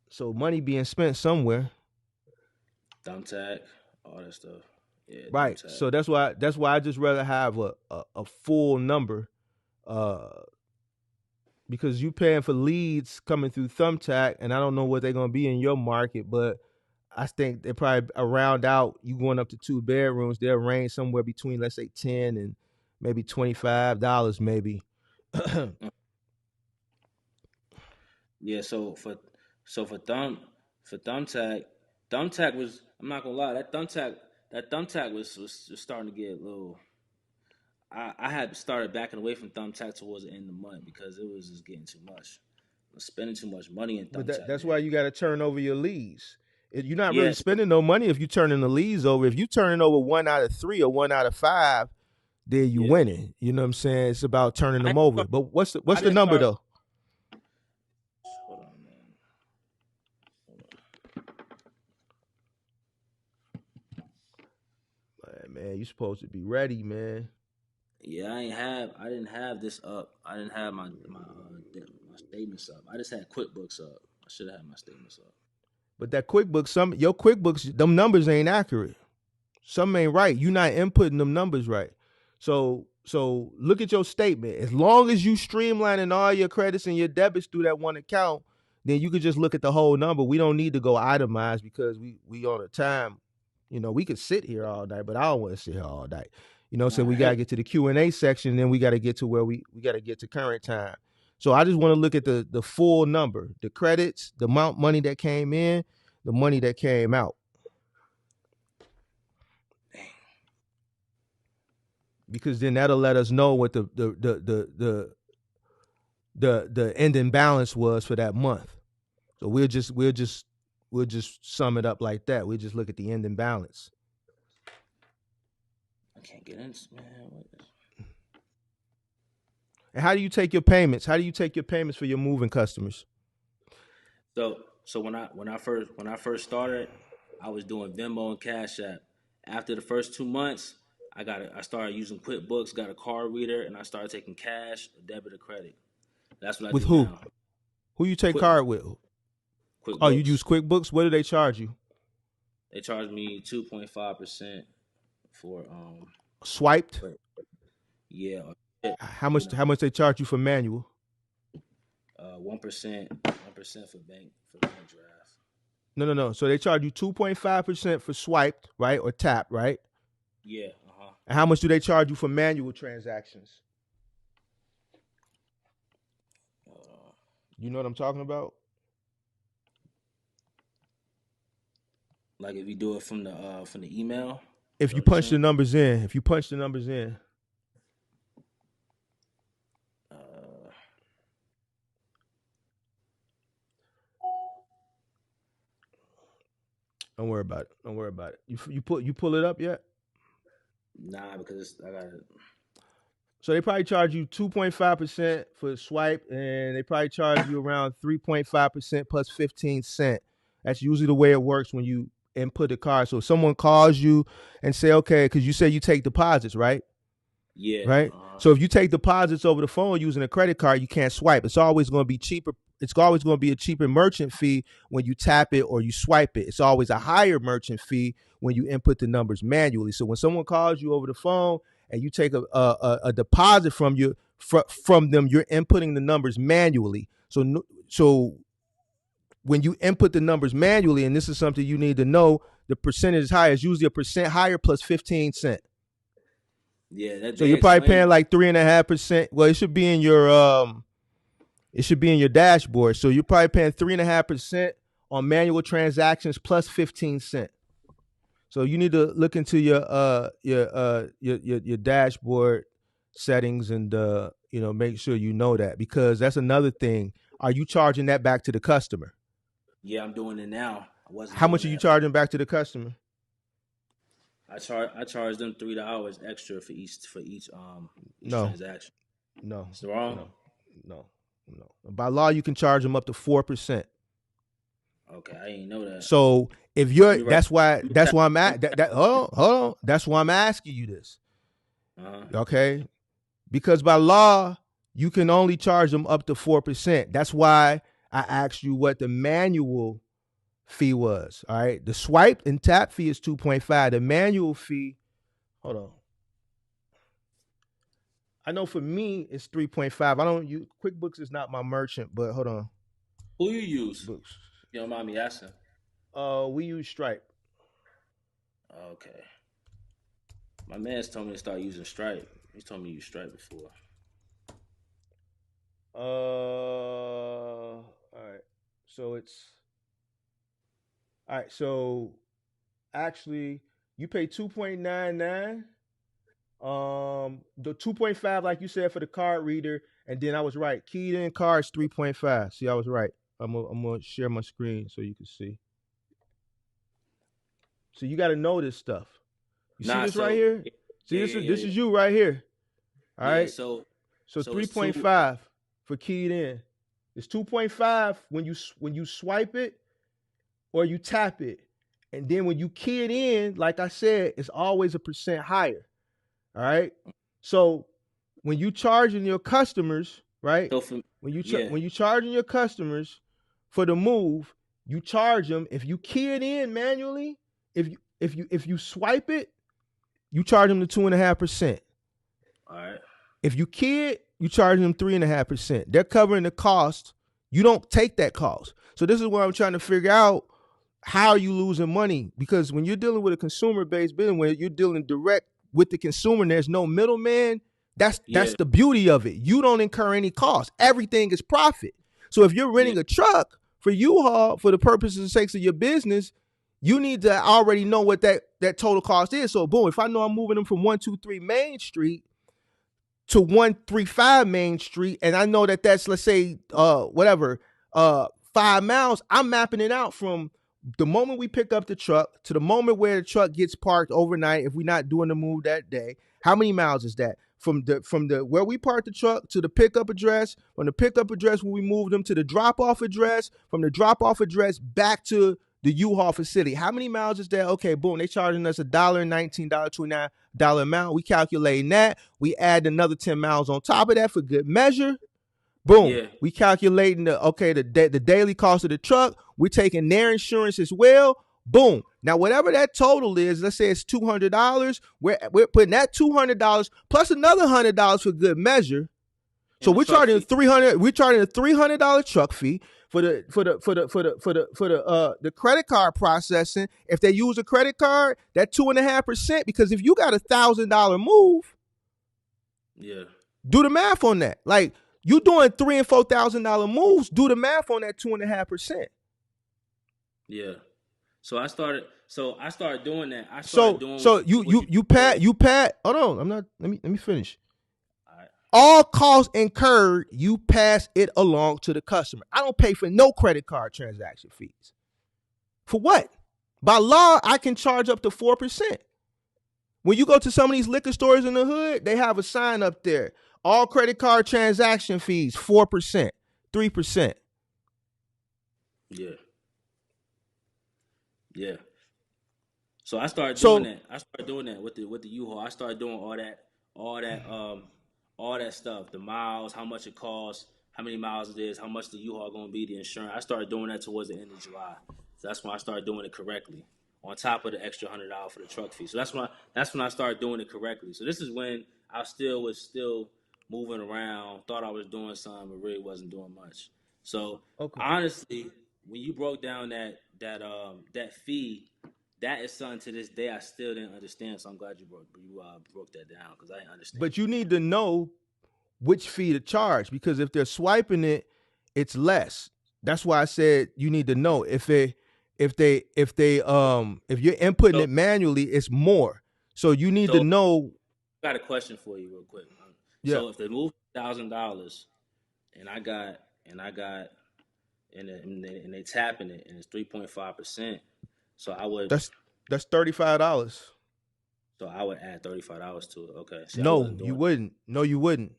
So money being spent somewhere. Thumbtack, all that stuff. Yeah, Right. Thumbtack. So that's why I just rather have a full number. Uh because you paying for leads coming through Thumbtack, and I don't know what they're gonna be in your market, but I think they probably around out, you going up to 2 bedrooms, they'll range somewhere between, let's say, 10 and maybe $25, maybe. Mm. Yeah, so for Thumbtack, Thumbtack was I'm not gonna lie, that Thumbtack was starting to get a little. I had started backing away from Thumbtack towards the end of the month because it was just getting too much. I was spending too much money in But Thumbtack, that's why man. you got to turn over your leads. You're not really Yes, spending no money if you turning the leads over. If you turning over 1 out of 3 or 1 out of 5, then you yeah. winning. You know what I'm saying? It's about turning I them didn't over. start. But I what's the didn't number start. though? Hold on, man. Hold on. Man, Man, you supposed to be ready, man. Yeah, I didn't have this up. I didn't have my statements up. I just had QuickBooks up. I should have had my statements up. But that QuickBooks, your QuickBooks, them numbers ain't accurate. Something ain't right. You not inputting them numbers right. So look at your statement. As long as you streamlining all your credits and your debits through that one account, then you could just look at the whole number. We don't need to go itemized because we on a time. We could sit here all night, but I don't want to sit here all night. So we gotta get to the Q&A section, and then we gotta get to where we gotta get to current time. So I just want to look at the full number, the credits, the amount money that came in, the money that came out. Because then that'll let us know what the ending balance was for that month. So we'll just sum it up like that. We'll just look at the ending balance. I can't get in, man. And how do you take your payments? How do you take your payments for your moving customers? So when I first started, I was doing Venmo and Cash App. After the first 2 months, I started using QuickBooks, got a card reader, and I started taking cash, debit, or credit. That's what I with do who? now. Who you take card with? QuickBooks. Oh, you use QuickBooks? What do they charge you? They charge me 2.5% for swiped. Yeah. How much they charge you for manual? 1% for bank draft. No. So they charge you 2.5% for swiped, right, or tap, right? Yeah. And how much do they charge you for manual transactions? You know what I'm talking about? Like if you do it from the email. If you punch the numbers in, Don't worry about it. You pull it up yet? Nah, because I got it. So they probably charge you 2.5% for swipe, and they probably charge you around 3.5% plus 15 cents. That's usually the way it works when you input the card. So if someone calls you and say, okay, because you say you take deposits, right? Yeah. Right. So if you take deposits over the phone using a credit card, you can't swipe. It's always going to be cheaper. It's always going to be a cheaper merchant fee when you tap it or you swipe it. It's always a higher merchant fee when you input the numbers manually. So when someone calls you over the phone and you take a deposit from them, you're inputting the numbers manually. So when you input the numbers manually, and this is something you need to know, the percentage is higher. It's usually a percent higher plus 15 cents. Yeah, so you're probably paying like 3.5%. Well, it should be in your dashboard. So you're probably paying 3.5% on manual transactions plus 15 cents. So you need to look into your dashboard settings and make sure you know that, because that's another thing. Are you charging that back to the customer? Yeah, I'm doing it now. How much are you charging back to the customer? I charge them $3 extra for each transaction. No, it's wrong. No. By law, you can charge them up to 4%. Okay, I didn't know that. So if you're, that's why I'm at. Hold on. That's why I'm asking you this. Okay, because by law you can only charge them up to 4%. That's why I asked you what the manual fee was. All right, the swipe and tap fee is 2.5. The manual fee, hold on. I know for me it's 3.5. I don't use QuickBooks, is not my merchant, but hold on. Who you use? Books. You don't mind me asking? We use Stripe. Okay. My man's told me to start using Stripe. He's told me to use Stripe before. All right. So actually you pay 2.99. The 2.5, like you said, for the card reader, and then I was right. Keyed in cards 3.5. See, I was right. I'm gonna share my screen so you can see. So you got to know this stuff. You see this right here? See, this is you right here. All right. So 3.5 for keyed in. It's 2.5 when you swipe it or you tap it, And then when you key it in, like I said, it's always a percent higher. All right. So when you charging your customers, right? So for yeah, When you charging your customers for the move, you charge them. If you key it in manually, if you swipe it, you charge them the 2.5%. all right. If you key it, you charge them 3.5%. They're covering the cost. You don't take that cost. So this is what I'm trying to figure out. How are you losing money? Because when you're dealing with a consumer-based business, when you're dealing direct with the consumer and there's no middleman, that's Yeah, the beauty of it. You don't incur any cost. Everything is profit. So if you're yeah, renting a truck for U-Haul for the purposes and sakes of your business, you need to already know what that total cost is. So boom, if I know I'm moving them from 123 Main Street to 135 Main Street, and I know that that's, let's say, 5 miles, I'm mapping it out from the moment we pick up the truck to the moment where the truck gets parked overnight. If we're not doing the move that day, how many miles is that? From the where we park the truck to the pickup address, from the pickup address when we move them to the drop off address, from the drop off address back to the U-Haul facility. How many miles is that? Okay, boom, they charging us $1.19, $29 amount. We calculating that. We add another 10 miles on top of that for good measure. Boom. yeah. We calculating the daily cost of the truck. We're taking their insurance as well. Boom. Now, whatever that total is, let's say it's $200. We're putting that $200 plus another $100 for good measure. So we're charging $300. We're charging a $300 truck fee for the credit card processing. If they use a credit card, that 2.5%. Because if you got $1,000 move, Yeah, do the math on that. Like, you doing $3,000 and $4,000 moves, do the math on that 2.5%. yeah. So I started doing that. I started So doing so what you said. pat. Hold on, I'm not. Let me finish. All right. All costs incurred, you pass it along to the customer. I don't pay for no credit card transaction fees. For what? By law, I can charge up to 4%. When you go to some of these liquor stores in the hood, they have a sign up there. All credit card transaction fees, 4%, 3%. Yeah, yeah. So I started doing So, that. I started doing that with the U-Haul. I started doing all that, all that stuff. The miles, how much it costs, how many miles it is, how much the U-Haul going to be, the insurance. I started doing that towards the end of July. So that's when I started doing it correctly. On top of the extra $100 for the truck fee. So that's when I started doing it correctly. So this is when I was still moving around, thought I was doing something, but really wasn't doing much. So okay. honestly, when you broke down that fee, that is something to this day I still didn't understand. So I'm glad you broke that down because I didn't understand But it. you need to know which fee to charge, because if they're swiping it, it's less. That's why I said you need to know if you're inputting So it manually, it's more. So you need to so know. I got a question for you real quick. Yeah, So if they move $1,000 and I got and they tapping it and it's 3.5%, so that's $35. I would add $35 to it. Okay. See, I No, wasn't you doing wouldn't. No, you wouldn't.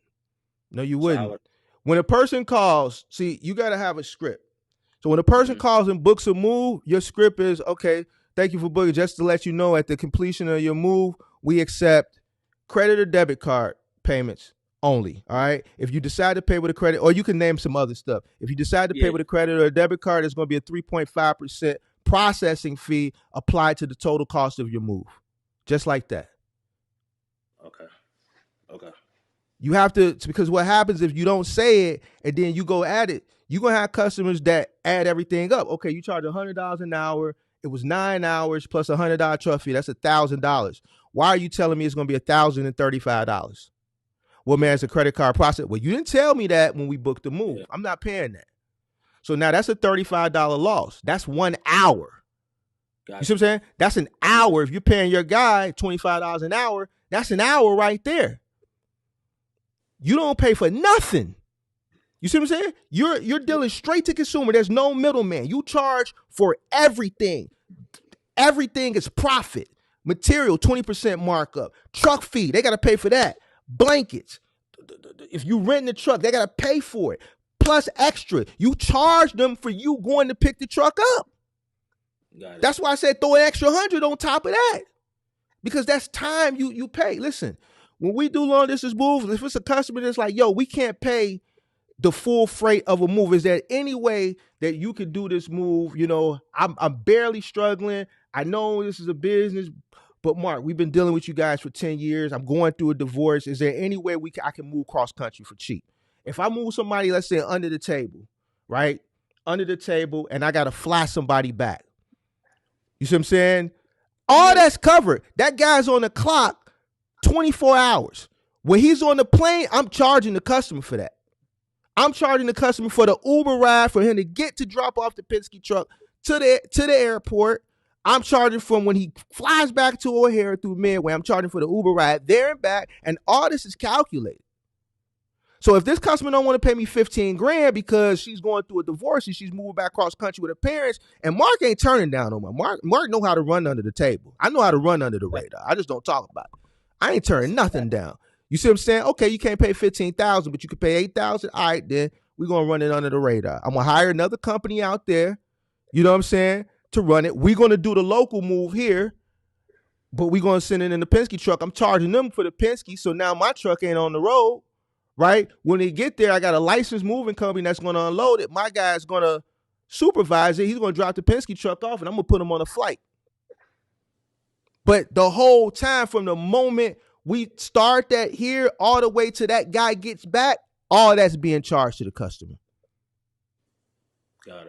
No, you so I wouldn't. would. When a person calls, see, you got to have a script. So when a person Mm-hmm. calls and books a move, your script is, okay, thank you for booking. Just to let you know, at the completion of your move, we accept credit or debit card payments only. All right. If you decide to pay with a credit, or you can name some other stuff. If you decide to pay Yeah. with a credit or a debit card, there's going to be a 3.5% processing fee applied to the total cost of your move. Just like that. Okay. Okay. You have to, because what happens if you don't say it and then you go at it, you're going to have customers that add everything up. Okay, you charge $100 an hour. It was 9 hours plus $100 truck fee. That's $1,000. Why are you telling me it's going to be $1,035? Well, man, Yeah. it's a credit card process. Well, you didn't tell me that when we booked the move. Yeah. I'm not paying that. So now that's a $35 loss. That's 1 hour. You see Got what I'm you. saying? That's an Yeah. hour. If you're paying your guy $25 an hour, that's an hour right there. You don't pay for nothing. You see what I'm saying? You're Yeah. dealing straight to consumer. There's no middleman. You charge for everything. Everything is profit. Material, 20% markup. Truck fee, they got to pay for that. Blankets. If you rent the truck, they got to pay for it. Plus extra. You charge them for you going to pick the truck up. Got it. That's why I said throw an extra 100 on top of that, because that's time you pay. Listen, when we do long distance moves, if it's a customer that's like, yo, we can't pay the full freight of a move, is there any way that you can do this move? You know, I'm barely struggling. I know this is a business, but Mark, we've been dealing with you guys for 10 years. I'm going through a divorce. Is there any way I can move cross country for cheap? If I move somebody, let's say under the table, right? Under the table, and I got to fly somebody back. You see what I'm saying? All that's covered. That guy's on the clock 24 hours. When he's on the plane, I'm charging the customer for that. I'm charging the customer for the Uber ride for him to get to drop off the Penske truck to the airport. I'm charging from when he flies back to O'Hare through Midway. I'm charging for the Uber ride there and back, and all this is calculated. So if this customer don't want to pay me 15 grand because she's going through a divorce and she's moving back cross country with her parents, and Mark ain't turning down on me. Mark know how to run under the table. I know how to run under the radar. I just don't talk about it. I ain't turning nothing down. You see what I'm saying? Okay, you can't pay 15,000, but you can pay 8,000. All right, then we're gonna run it under the radar. I'm gonna hire another company out there. You know what I'm saying? To run it. We're gonna do the local move here, but we're gonna send it in the Penske truck. I'm charging them for the Penske, so now my truck ain't on the road. Right? When they get there, I got a licensed moving company that's going to unload it. My guy's going to supervise it. He's going to drop the Penske truck off, and I'm going to put him on a flight. But the whole time, from the moment we start that here all the way to that guy gets back, all that's being charged to the customer. Got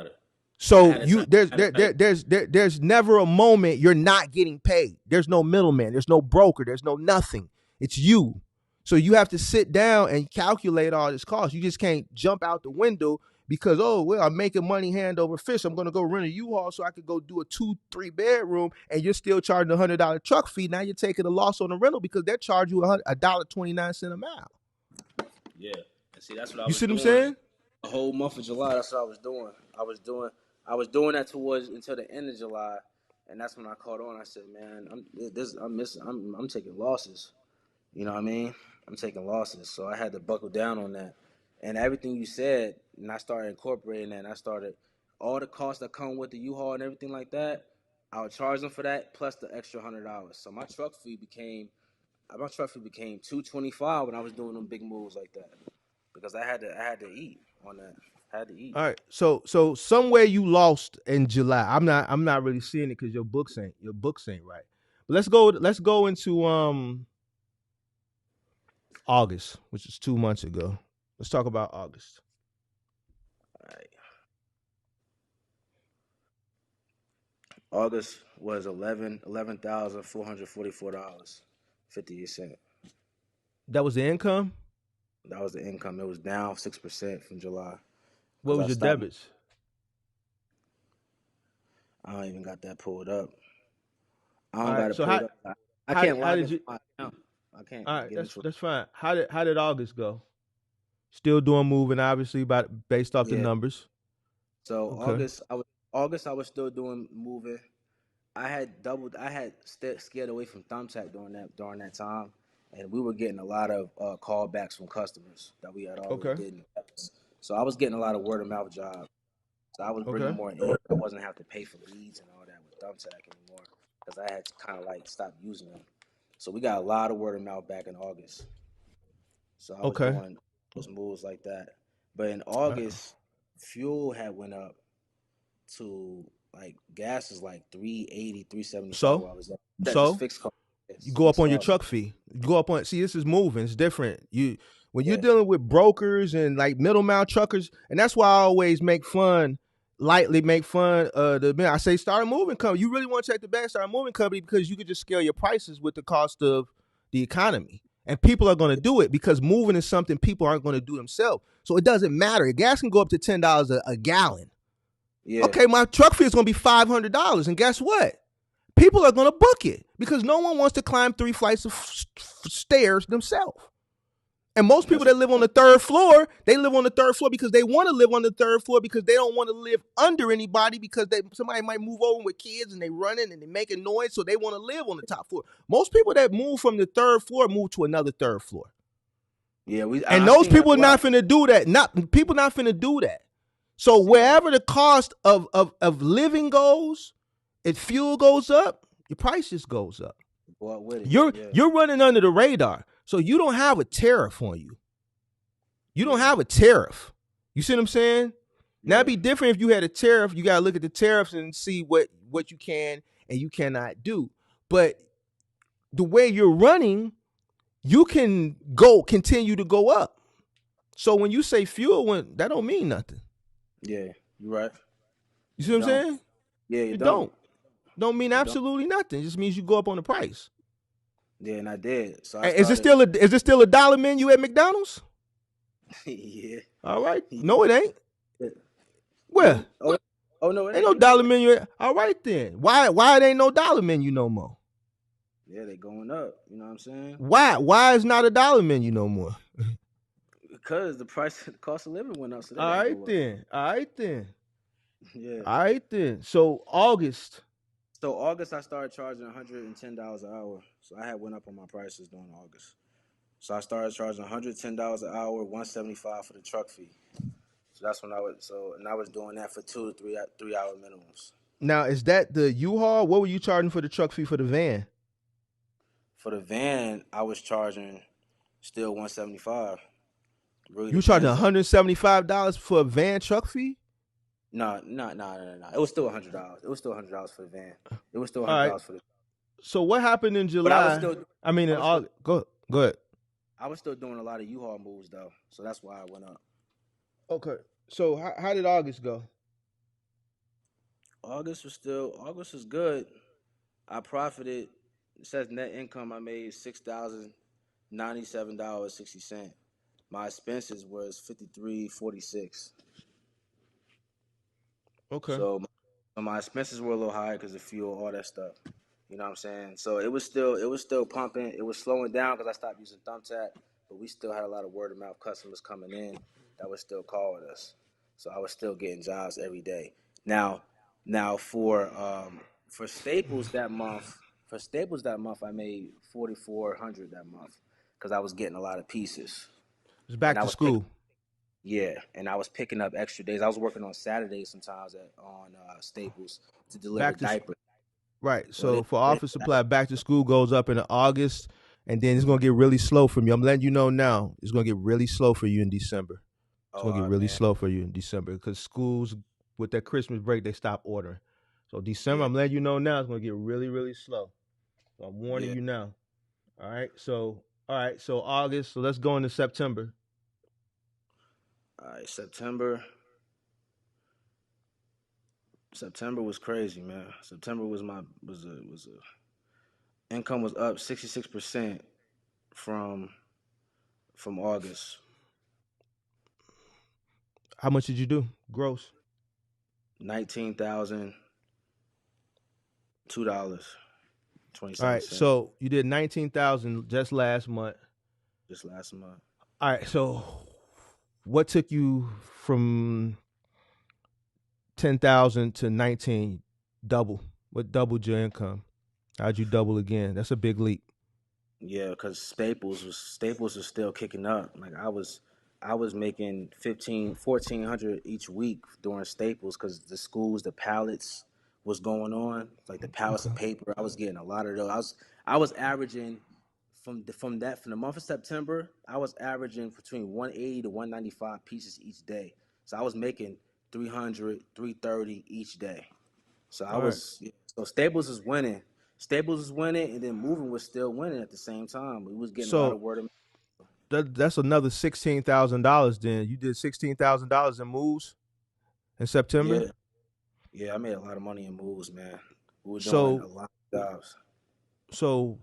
it. So there's never a moment you're not getting paid. There's no middleman. There's no broker. There's no nothing. It's you. So you have to sit down and calculate all this cost. You just can't jump out the window because, oh, well, I'm making money hand over fist. I'm going to go rent a U-Haul so I could go do a 2-3 bedroom, and you're still charging $100 truck fee. Now you're taking a loss on the rental because they're charging you $1.29 a mile. Yeah. And see, that's what I was doing. You see what I'm saying? The whole month of July, that's what I was doing. I was doing that until the end of July, and that's when I caught on. I said, man, I'm taking losses. You know what I mean? I'm taking losses, so I had to buckle down on that. And everything you said, and I started incorporating that. And I started all the costs that come with the U-Haul and everything like that. I would charge them for that plus the extra $100. So my truck fee became $225 when I was doing them big moves like that, because I had to eat on that. I had to eat. All right. So somewhere you lost in July. I'm not really seeing it because your books ain't right. But let's go into August, which is 2 months ago. Let's talk about August. All right. August was $11,444.58. That was the income? That was the income. It was down 6% from July. What was your debits? I don't even got that pulled up. I don't got it pulled up. I can't log into my account. I can't. All right, that's fine. How did August go? Still doing moving, obviously, based off the numbers. So okay. August, I was still doing moving. I had scared away from Thumbtack during that time, and we were getting a lot of callbacks from customers that we had already did. So I was getting a lot of word of mouth jobs. So I was bringing more in. I wasn't having to pay for leads and all that with Thumbtack anymore, because I had to kind of like stop using them. So we got a lot of word of mouth back in August. So I was doing those moves like that. But in August, fuel had went up to, like, gas is like $3.80, $3.75. So fixed cost. You go up on your truck fee. You go up on. See, this is moving. It's different. When you're dealing with brokers and like middleman truckers, and that's why I always lightly make fun of I say start a moving company. You really want to check the bag, start a moving company, because you could just scale your prices with the cost of the economy. And people are going to do it because moving is something people aren't going to do themselves. So it doesn't matter. Gas can go up to $10 a gallon. Yeah. Okay, my truck fee is going to be $500. And guess what? People are going to book it because no one wants to climb 3 flights of stairs themselves. And most people that live on the third floor, they live on the third floor because they want to live on the third floor, because they don't want to live under anybody, because somebody might move over with kids and they running and they making noise, so they want to live on the top floor. Most people that move from the third floor move to another third floor. Yeah, those people are not finna do that. People not finna do that. So See that? wherever the cost of living goes, if fuel goes up, your price just goes up. Go out with it. You're Yeah. you're running under the radar. So you don't have a tariff on you. You don't Yeah. have a tariff. You see what I'm saying? Now it'd Yeah. be different if you had a tariff. You gotta look at the tariffs and see what you can and you cannot do. But the way you're running, you can continue to go up. So when you say fuel went, that don't mean nothing. Yeah. You're right. You see It what I'm don't. saying? Yeah, you It don't. don't mean It don't. absolutely nothing. It just means you go up on the price. Yeah, and I did. So I Hey, started. is it still a dollar menu at McDonald's? Yeah. All right. Yeah. No, it ain't. Where? No. Oh. Oh no, it Ain't ain't. no You right. dollar menu. All right then. Why it ain't no dollar menu no more? Yeah, they going up. You know what I'm saying? Why is not a dollar menu no more? Because the cost of living went up, so they All got to right go up. then. All right then. Yeah. All right then. So August. So August, I started charging $110 an hour. So I had went up on my prices during August. So I started charging $110 an hour, $175 for the truck fee. So that's when I was and I was doing that for 2 to 3 hour minimums. Now is that the U-Haul? What were you charging for the truck fee for the van? For the van, I was charging still 175. Really You were charging depends on. $175 for a van truck fee? No. It was still $100. It was still $100 for the van. It was still All right. $100 for the. So what happened in But July? I mean I in was still, August. Go ahead. I was still doing a lot of U-Haul moves though, so that's why I went up. Okay. So how did August go? August was good. I profited. It says net income. I made $6,097.60. My expenses was $53.46. Okay. So my expenses were a little higher because of fuel, all that stuff. You know what I'm saying? So it was still pumping. It was slowing down because I stopped using Thumbtack, but we still had a lot of word of mouth customers coming in that was still calling us. So I was still getting jobs every day. Now for Staples that month, I made 4,400 that month because I was getting a lot of pieces, It's and back I to was picking. school. Yeah, and I was picking up extra days. I was working on Saturdays sometimes on Staples to deliver Back to diapers. Right. So So for office supply, back to school goes up in August, and then it's gonna get really slow for me. I'm letting you know now. It's gonna get really slow for you in December. It's oh, gonna all get right, really man. slow for you in December because schools with that Christmas break they stop ordering. So December, Yeah, I'm letting you know now. It's gonna get really really slow. So I'm warning yeah. you now. All right. So August. So let's go into September. All right, September was crazy, man. September was a income was up 66% from August. How much did you do? Gross. All right. $19,002.27 So you did 19,000 just last month. just last month. All right. So what took you from 10,000 to 19? Double. What doubled your income? How'd you double again? That's a big leap. Yeah, because Staples was still kicking up. Like I was making 1,400 each week during Staples because the schools, the pallets was going on, like the pallets Okay. of paper. I was getting a lot of those. I was averaging from the month of September, I was averaging between 180 to 195 pieces each day. So I was making 300, 330 each day. So All right. Staples is winning. Staples is winning, and then Moving was still winning at the same time. We was getting a lot So of word of mouth. that's another $16,000. Then you did $16,000 in moves in September. Yeah, yeah, I made a lot of money in moves, man. We were doing a So lot of jobs. so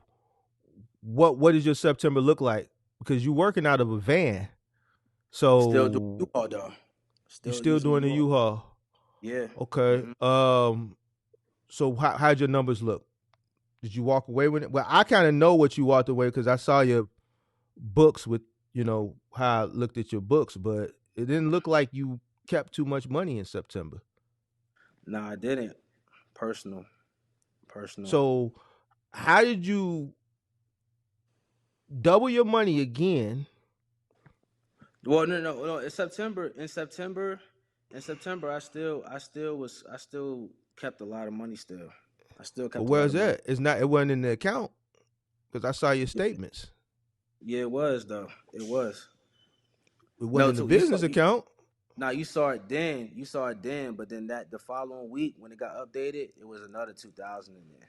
what does your September look like? Because you're working out of a van. Still doing So U-Haul though. you Still still using the doing the U-Haul. U-Haul. Yeah. Okay. Hmm. So how'd your numbers look? Did you walk away with it? Well, I kind of know what you walked away because I saw your books with how I looked at your books, but it didn't look like you kept too much money in September. Nah, I didn't. Personal, personal. So how did you double your money again? Well, no. In September, in September, I still kept a lot of money. Still, I still But kept a lot where's of money. that? It wasn't in the account because I saw your statements. Yeah, it was though. It was. It wasn't No, in the too. You saw business you. account. Now you saw it then. You saw it then, but then that the following week when it got updated, it was another 2,000 in there.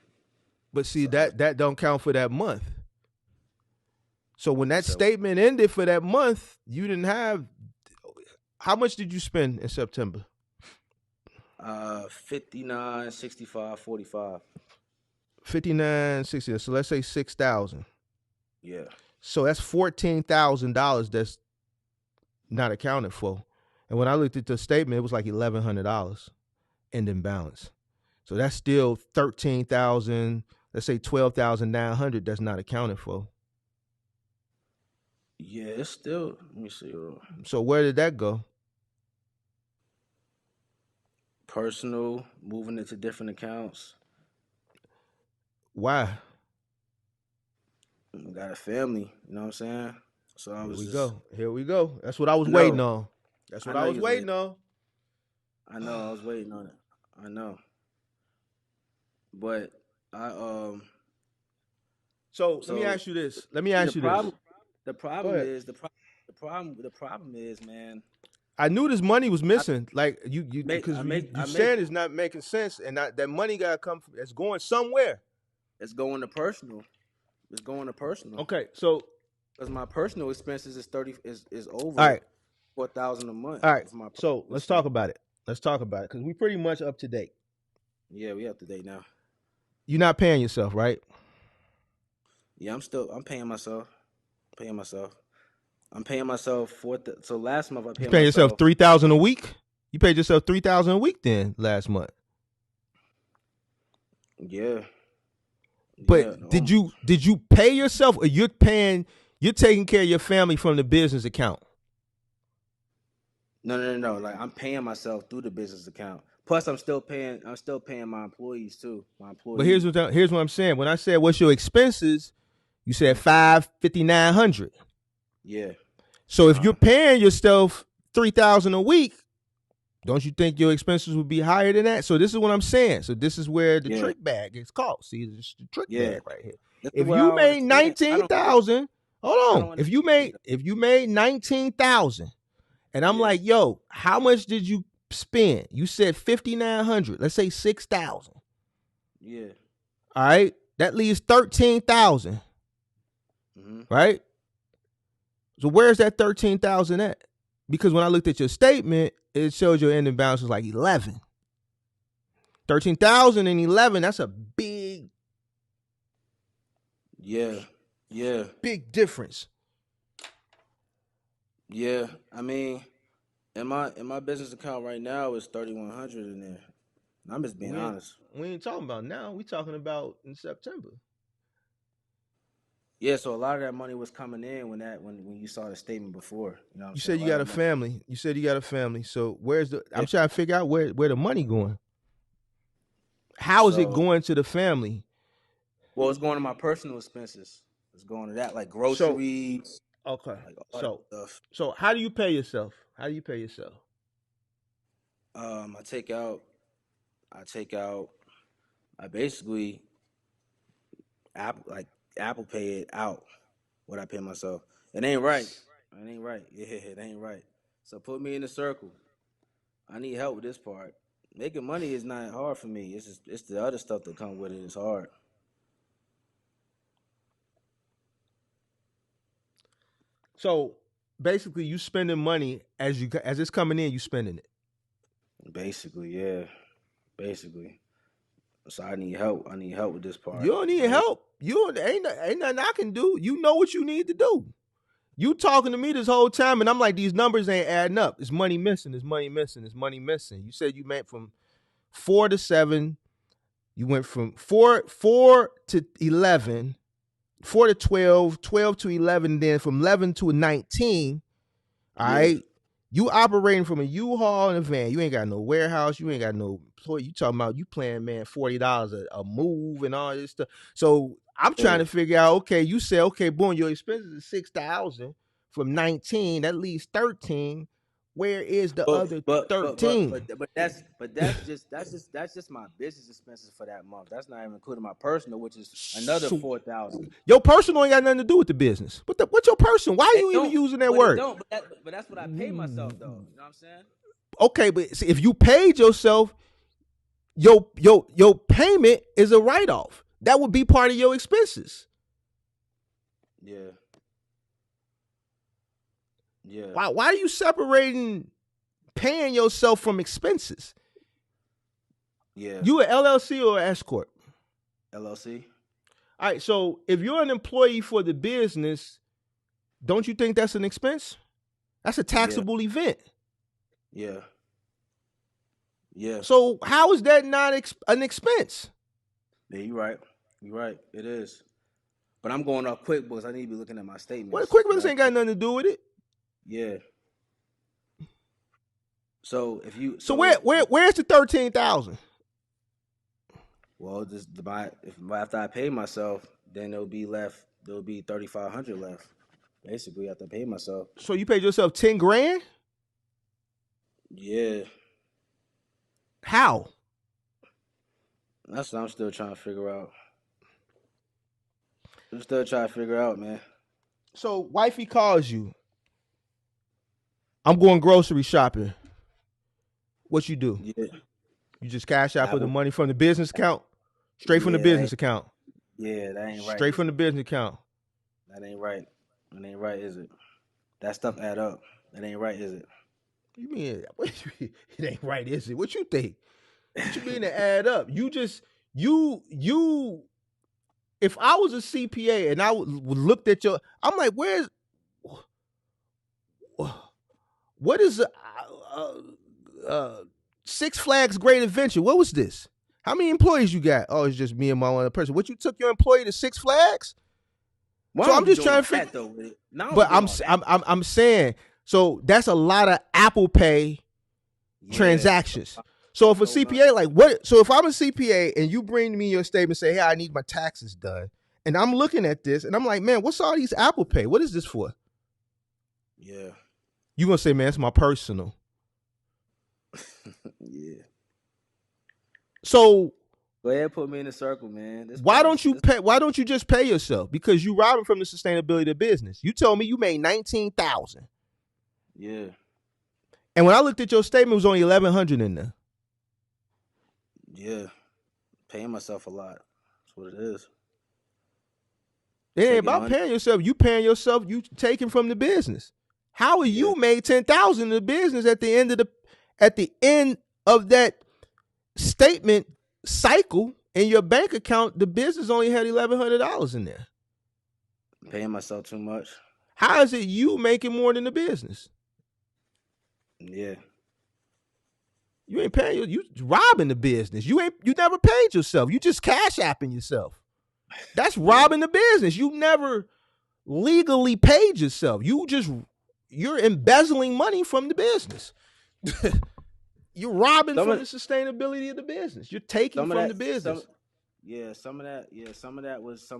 But see, So I was. that don't count for that month. So when that So statement ended for that month, you didn't have. How much did you spend in September? 59, 65, 45. 59.60. So let's say 6,000. Yeah. So that's $14,000 that's not accounted for. And when I looked at the statement, it was like $1,100 ending balance. So that's still 13,000. Let's say 12,900. That's not accounted for. Yeah, it's still. Let me see. So where did that go? Personal, moving into different accounts. Why? I got a family. You know what I'm saying? So I Here was we just. go. Here we go. That's what I was I waiting know. on. That's I what I know was you was waiting waiting. on. I know. I was waiting on it. I know. But I So let me so ask you this. Let me see ask you this. the Go problem ahead. is the problem is, man. I knew this money was I missing. Like you make because I you make you I make saying it's not making sense, and that money gotta come from. It's going somewhere. it's going to personal. It's going to personal Okay. So because my personal expenses is 30 is all over right. 4,000 a month All right. for my So personal let's expense. talk about it. Let's talk about it because we pretty much up to date. Yeah, we up to date now. You're not paying yourself, right? Yeah, I'm paying myself. Paying myself. I'm paying myself so last month I You paid paying yourself myself. 3,000 a week. You paid yourself 3,000 a week then last month. Yeah. But Yeah. did you pay yourself, or you're taking care of your family from the business account? No. Like I'm paying myself through the business account. Plus I'm still paying my employees too. My But employees. here's what I'm saying. When I said what's your expenses, you said 5,900. Yeah. So if Uh-huh. you're paying yourself 3,000 a week, don't you think your expenses would be higher than that? So this is what I'm saying. So this is where the Yeah. trick bag gets caught. See, this is the trick Yeah. bag right here. This is If what I you don't made understand. I don't get it. 19,000, hold I on. don't If you made 19,000, and I'm Yeah. like, yo, how much did you spend? You said 5,900. Let's say 6,000. Yeah. All right, that leaves 13,000. Mm-hmm. Right. So where's that 13,000 at? Because when I looked at your statement, it shows your ending balance was like 11. 13,000 and 11. That's a big, Yeah. Yeah. big difference. Yeah. I mean, in my business account right now is 3,100 in there. I'm just being honest. We ain't talking about now. We talking about in September. Yeah, so a lot of that money was coming in when you saw the statement before. You know what I'm You saying? said A you lot of got that a money. family. You said you got a family. So where's the? Yeah. I'm trying to figure out where the money going. How is it So, going to the family? well, it's going to my personal expenses. It's going to that, like So groceries, okay. like all that So stuff. so how do you pay yourself? How do you pay yourself? I take out, I take out, I basically Apple Pay it out what I pay myself. It ain't right. It ain't right. Yeah, it ain't right. So put me in the circle. I need help with this part. Making money is not hard for me. It's the other stuff that come with it. It's hard. So basically, you spending money as it's coming in. You spending it. Basically, yeah. Basically. So I need help. I need help with this You part. don't need help. You ain't nothing I can do. You know what you need to do. You talking to me this whole time, and I'm like, these numbers ain't adding up. It's money missing. It's money missing. It's money missing. You said you went from 4 to 7. You went from four to 11, 4 to 12, 12 to 11, then from 11 to 19. All Yeah. right. You operating from a U-Haul and a van. You ain't got no warehouse. You ain't got no employee. You talking about you playing, man, $40 a move and all this stuff. So I'm trying Yeah. to figure out, okay, you say, okay, boom, your expenses is 6,000 from 19. That leaves 13. Where is the other 13? But that's just my business expenses for that month. That's not even including my personal, which is another So 4,000. your personal ain't got nothing to do with the business. What's your personal? Why are you even using that But it word? don't. But that's what I pay myself though. You know what I'm saying? Okay, but see, if you paid yourself, your payment is a write-off. That would be part of your expenses. Yeah. Yeah. Why are you separating paying yourself from expenses? Yeah. You an LLC or an S corp? LLC. All right. So if you're an employee for the business, don't you think that's an expense? That's a taxable event. Yeah. Yeah. So how is that not an expense? Yeah, you're right. You're right. It is. But I'm going off QuickBooks. I need to be looking at my statements. Well, QuickBooks ain't got nothing to do with it. Yeah. So if you where's the 13,000? Well, after I pay myself, then there'll be 3,500 left. Basically, after I pay myself. So you paid yourself 10 grand? Yeah. How? That's what I'm still trying to figure out. I'm still trying to figure out, man. So wifey calls you. I'm going grocery shopping. What you do? Yeah. You just cash out for the money from the business account? Straight from the business account? Yeah, that ain't right. Straight from the business account. That ain't right. That ain't right, is it? That stuff add up. That ain't right, is it? You mean it ain't right, is it? What you think? What you mean to add up? You just if I was a CPA and I looked at I'm like, what is Six Flags Great Adventure? What was this? How many employees you got? Oh, it's just me and my one person. What, you took your employee to Six Flags? Well, so I'm just trying to figure. But I'm saying, so that's a lot of Apple Pay transactions. So if a CPA, like what? So if I'm a CPA and you bring me your statement, say, hey, I need my taxes done, and I'm looking at this and I'm like, man, what's all these Apple Pay? What is this for? Yeah. You gonna say, man, it's my personal. Yeah. So go ahead, put me in a circle, man. Why don't you just pay yourself? Because you robbing from the sustainability of the business. You told me you made 19,000. Yeah. And when I looked at your statement, it was only 1,100 in there. Yeah. Paying myself a lot. That's what it is. It ain't about paying yourself. You paying yourself, you taking from the business. How are you made 10,000 in the business at the end of that statement cycle in your bank account? The business only had $1,100 in there. Paying myself too much. How is it you making more than the business? Yeah. You ain't paying, you robbing the business. You never paid yourself. You just cash apping yourself. That's robbing the business. You never legally paid yourself. You're embezzling money from the business. You're robbing from the sustainability of the business. You're taking from the business. Some of that was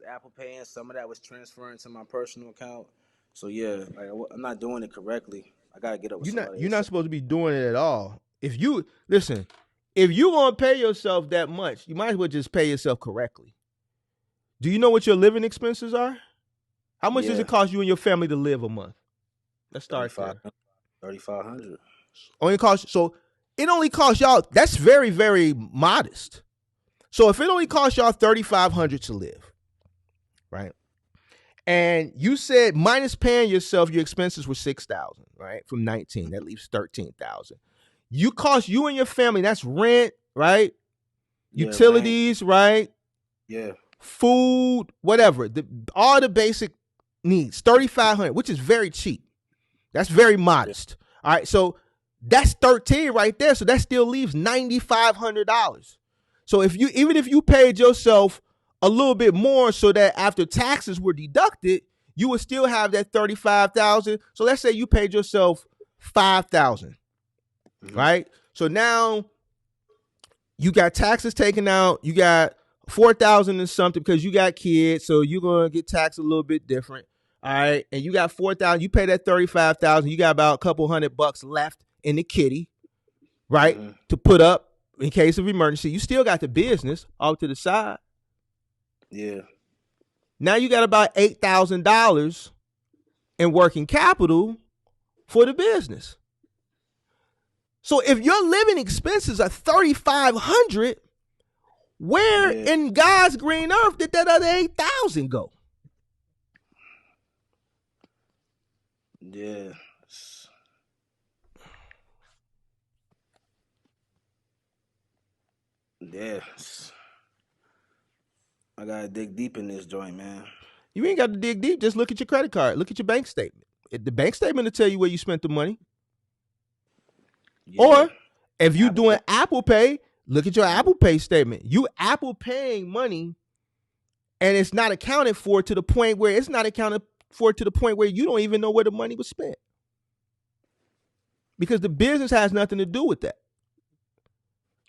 Apple Pay, and some of that was transferring to my personal account. So yeah, I'm not doing it correctly. I gotta get up with somebody. You're not supposed to be doing it at all. If you gonna pay yourself that much, you might as well just pay yourself correctly. Do you know what your living expenses are? How much does it cost you and your family to live a month? Let's start there. $3,500. It only costs y'all. That's very, very modest. So if it only costs y'all $3,500 to live, right? And you said minus paying yourself, your expenses were $6,000, right? From 19, that leaves $13,000. You cost you and your family. That's rent, right? Yeah, utilities, rent. Right? Yeah. Food, whatever. All the basic needs. $3,500, which is very cheap. That's very modest. Yeah. All right, so that's 13 right there. So that still leaves $9,500. So even if you paid yourself a little bit more, so that after taxes were deducted, you would still have that $35,000. So let's say you paid yourself $5,000, right? So now you got taxes taken out. You got $4,000 and something because you got kids, so you're gonna get taxed a little bit different. All right, and you got 4,000. You pay that 35,000. You got about a couple $100 left in the kitty, right? Mm-hmm. To put up in case of emergency. You still got the business off to the side. Yeah. Now you got about $8,000 in working capital for the business. So if your living expenses are $3,500, where in God's green earth did that other $8,000 go? Yeah. Yeah. I gotta dig deep in this joint, man. You ain't got to dig deep. Just look at your credit card. Look at your bank statement. The bank statement will tell you where you spent the money. Yeah. Or if you doing Apple Pay, look at your Apple Pay statement. You Apple paying money, and it's not accounted for to the point where you don't even know where the money was spent. Because the business has nothing to do with that.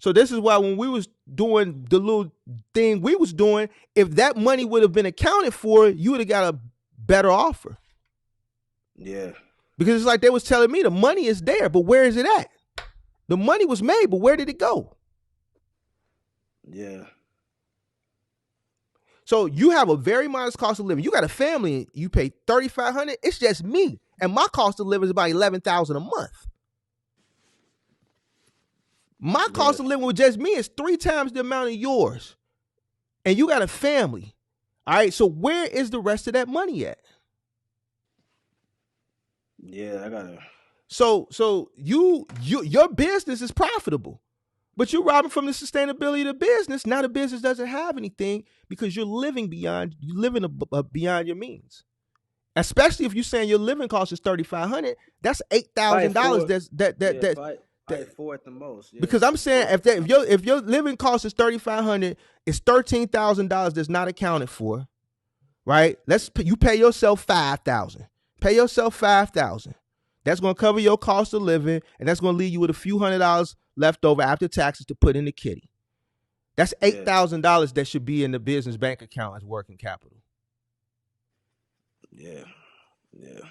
So this is why when we was doing the little thing we was doing, if that money would have been accounted for, you would have got a better offer. Yeah. Because it's like they was telling me the money is there, but where is it at? The money was made, but where did it go? Yeah. So you have a very modest cost of living. You got a family, you pay $3,500. It's just me, and my cost of living is about $11,000 a month. My cost of living with just me is 3 times the amount of yours, and you got a family. All right. So where is the rest of that money at? Yeah, I gotta. So your business is profitable, but you're robbing from the sustainability of the business. Now the business doesn't have anything because you're living beyond your means. Especially if you're saying your living cost is $3,500, that's $8,000. That's four at the most. Yeah. Because I'm saying if your living cost is $3,500, it's $13,000 that's not accounted for, right? You pay yourself $5,000. Pay yourself $5,000. That's going to cover your cost of living, and that's going to leave you with a few $100s left over after taxes to put in the kitty. That's $8,000 that should be in the business bank account as working capital. Yeah. Yeah.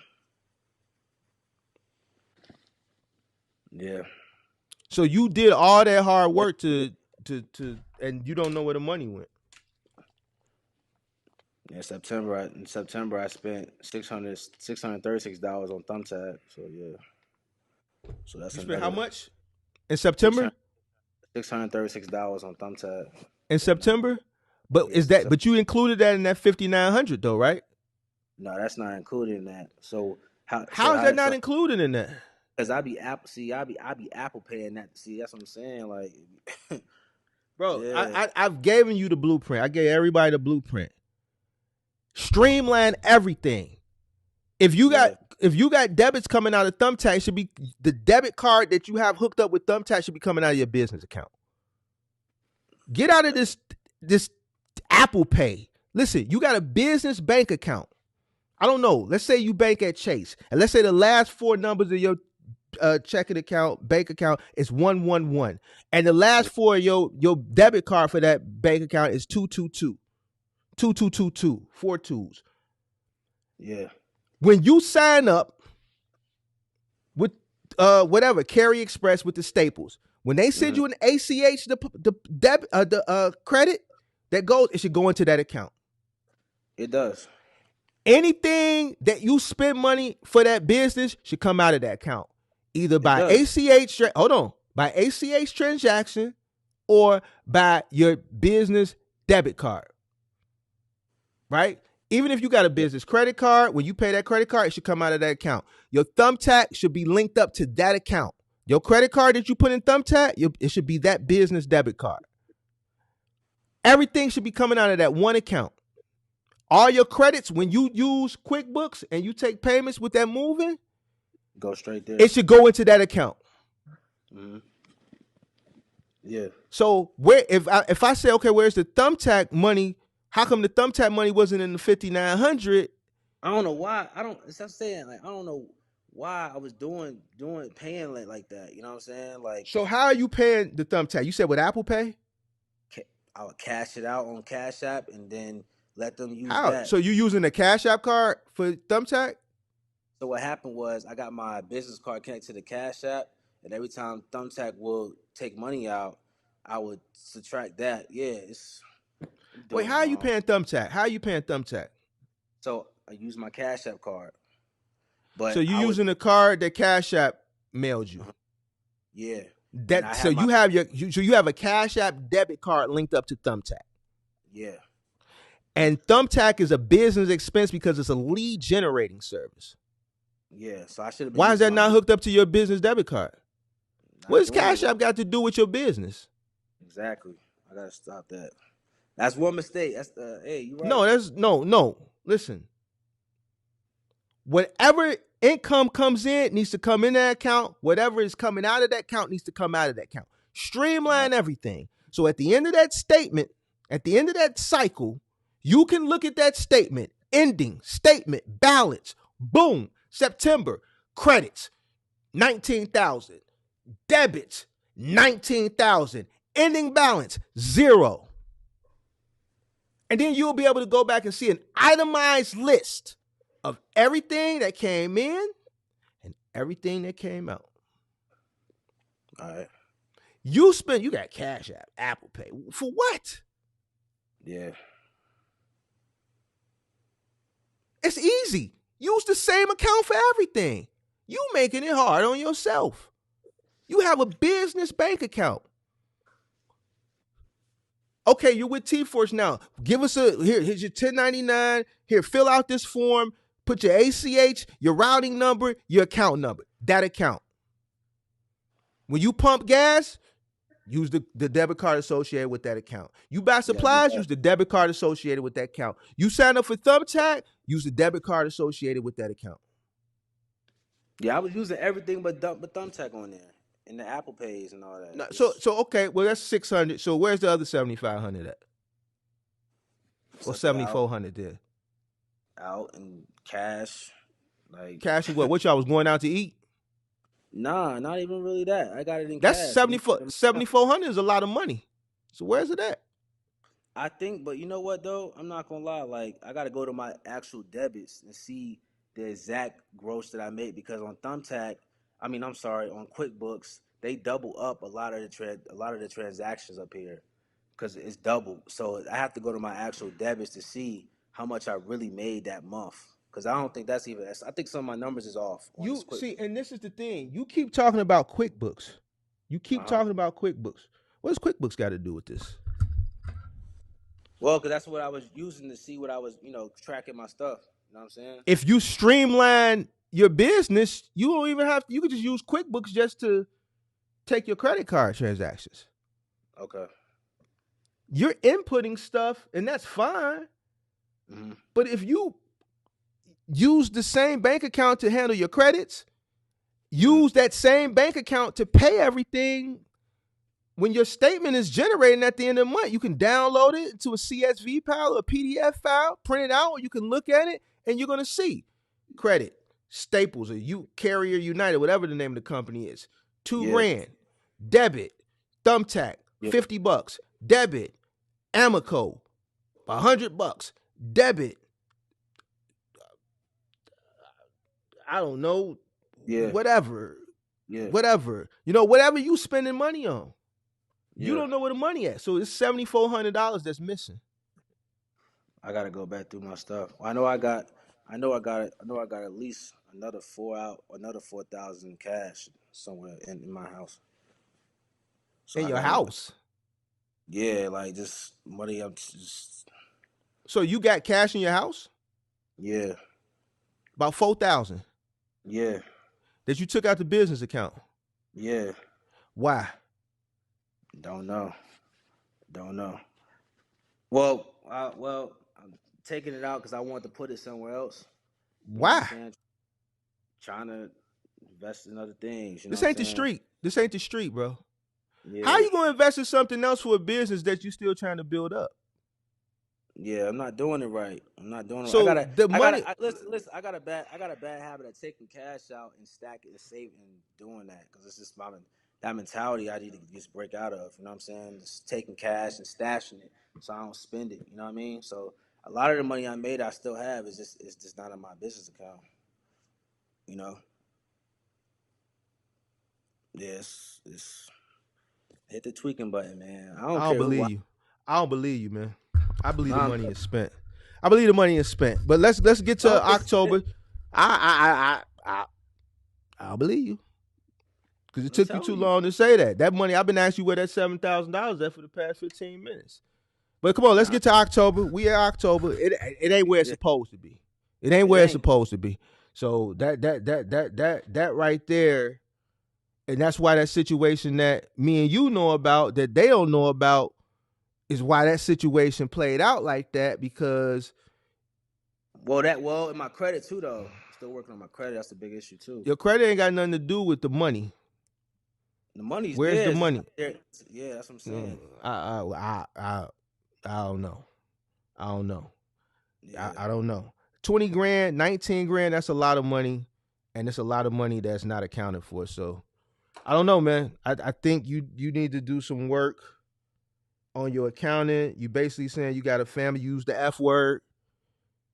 Yeah. So you did all that hard work to and you don't know where the money went. Yeah, in September I spent $636 on Thumbtack. So yeah. So that's you spent how much? In September? $636 on Thumbtack. In September? But but you included that in that $5,900 though, right? No, that's not included in that. So how is that not included in that? Because I be Apple paying that. See, that's what I'm saying. Like, bro, yeah. I've given you the blueprint. I gave everybody the blueprint. Streamline everything. If you got debits coming out of Thumbtack, should be the debit card that you have hooked up with Thumbtack should be coming out of your business account. Get out of this Apple Pay. Listen, you got a business bank account. I don't know. Let's say you bank at Chase, and let's say the last 4 numbers of your checking account, bank account is 111, and the last 4 of your debit card for that bank account is 222. 2222, 4 twos. Yeah. When you sign up with whatever Carry Express with the Staples, when they send you an ACH the credit that goes, it should go into that account. It does. Anything that you spend money for that business should come out of that account, either by ACH transaction or by your business debit card. Right? Even if you got a business credit card, when you pay that credit card, it should come out of that account. Your Thumbtack should be linked up to that account. Your credit card that you put in Thumbtack, it should be that business debit card. Everything should be coming out of that one account. All your credits, when you use QuickBooks and you take payments with that moving, go straight there. It should go into that account. Mm-hmm. Yeah. So if I say, okay, where's the Thumbtack money? How come the Thumbtack money wasn't in the $5,900? I don't know why. It's not saying like I don't know why I was paying like that. You know what I'm saying? Like, so how are you paying the Thumbtack? You said with Apple Pay? I would cash it out on Cash App, and then let them use How? that. So you using a Cash App card for Thumbtack? So what happened was I got my business card connected to the Cash App, and every time Thumbtack will take money out, I would subtract that. Yeah, I'm Wait, doing how it are you wrong. paying Thumbtack? How are you paying Thumbtack? So I use my Cash App card, So but you I would, using a card that Cash App mailed you. yeah, and I That so have my, you have a Cash App debit card linked up to Thumbtack. yeah, And Thumbtack is a business expense because it's a lead generating service. yeah. So I should have been Why is using that my not hooked up to your business debit card? What not does doing it Cash right. App got to do with your business? Exactly. I gotta stop that. That's one mistake. That's hey, you right. No. Listen, whatever income comes in needs to come in that account. Whatever is coming out of that account needs to come out of that account. Right. Streamline everything. So at the end of that statement, at the end of that cycle, you can look at that statement, ending, statement, balance, boom, September, credits, 19,000, debits, 19,000, ending balance, 0. And then you'll be able to go back and see an itemized list of everything that came in and everything that came out. All right. You got Cash App, Apple Pay. For what? Yeah. It's easy. Use the same account for everything. You making it hard on yourself. You have a business bank account. Okay, you're with T-Force now. Give us here's your 1099. Here, fill out this form. Put your ACH, your routing number, your account number. That account. When you pump gas, use the debit card associated with that account. You buy Yeah, I do supplies, that. use the debit card associated with that account. You sign up for Thumbtack, use the debit card associated with that account. Yeah, I was using everything but Thumbtack on there, and the Apple Pays and all that. No, so Just so okay, well that's 600. So where's the other 7,500 at? Or took it 7,400 there? out and cash. Like, Cash is what? What y'all was going out to eat? nah, not even really that. I got it in That's cash. It didn't take 7,400 is a lot of money. So where's it at? I think, but you know what though? I'm not gonna lie. Like, I gotta go to my actual debits and see the exact gross that I made because on Thumbtack, I'm sorry, on QuickBooks, they double up a lot of the transactions up here because it's double. So I have to go to my actual debits to see how much I really made that month. Because I don't think that's even. I think some of my numbers is off on this You quick. see, and this is the thing. You keep talking about QuickBooks. You keep Uh huh. talking about QuickBooks. What does QuickBooks got to do with this? Well, because that's what I was using to see what I was, tracking my stuff. You know what I'm saying? If you streamline your business, you don't even have to, you could just use QuickBooks just to take your credit card transactions. Okay. You're inputting stuff, and that's fine. Mm-hmm. But if you use the same bank account to handle your credits, use that same bank account to pay everything. When your statement is generating at the end of the month, you can download it to a CSV file or a PDF file, print it out, or you can look at it, and you're going to see credit, Staples, or Carrier United, whatever the name of the company is, $2 Yeah. grand, debit, Thumbtack, Yeah. $50, debit, Amico, $100, debit, I don't know, Yeah. whatever, Yeah. whatever, whatever you spending money on. You Yeah. don't know where the money at. So it's $7,400 that's missing. I gotta go back through my stuff. I know I got at least another 4,000 cash somewhere in my house. So In I your gotta go back. house. Yeah, like just money. I'm just So you got cash in your house? yeah, About 4,000 yeah, that you took out the business account. yeah. Why? Don't know. Don't know. I'm taking it out because I want to put it somewhere else. You know what I'm Why? saying? Trying to invest in other things. You know This what I'm ain't the saying? street. This ain't the street, bro. How Yeah, you gonna invest in something else for a business that you still trying to build up? yeah. I'm not doing it right. I'm not doing it. Right. So the money, Listen. I got a bad habit of taking cash out and stacking and saving and doing that because it's just that mentality I need to just break out of. You know what I'm saying? Just taking cash and stashing it so I don't spend it. You know what I mean? So A lot of the money I made, I still have. It's just not in my business account. You know. Yes, it's hit the tweaking button, man. I don't I don't care who. believe you. I don't believe you, man. I believe the Nah, money is spent. I believe the money is spent. But let's get to no, October. I don't believe you. Because it I'm took you too telling you. long to say that. That money, I've been asking you where that $7,000 at for the past 15 minutes. But come on, let's Nah, get to October. We are October. It ain't where it's yeah, supposed to be. It ain't it where it's ain't. supposed to be. So that right there, and that's why that situation that me and you know about that they don't know about is why that situation played out like that, because Well, in my credit too, though. Still working on my credit. That's a big issue too. your credit ain't got nothing to do with the money. The money's Where's there. the It's just money? not there. Yeah, that's what I'm saying. I don't know. I don't know. Yeah. I don't know. 20 grand, 19 grand, that's a lot of money. And it's a lot of money that's not accounted for. So I don't know, man. I think you need to do some work on your accounting. You basically saying you got a family, use the F word.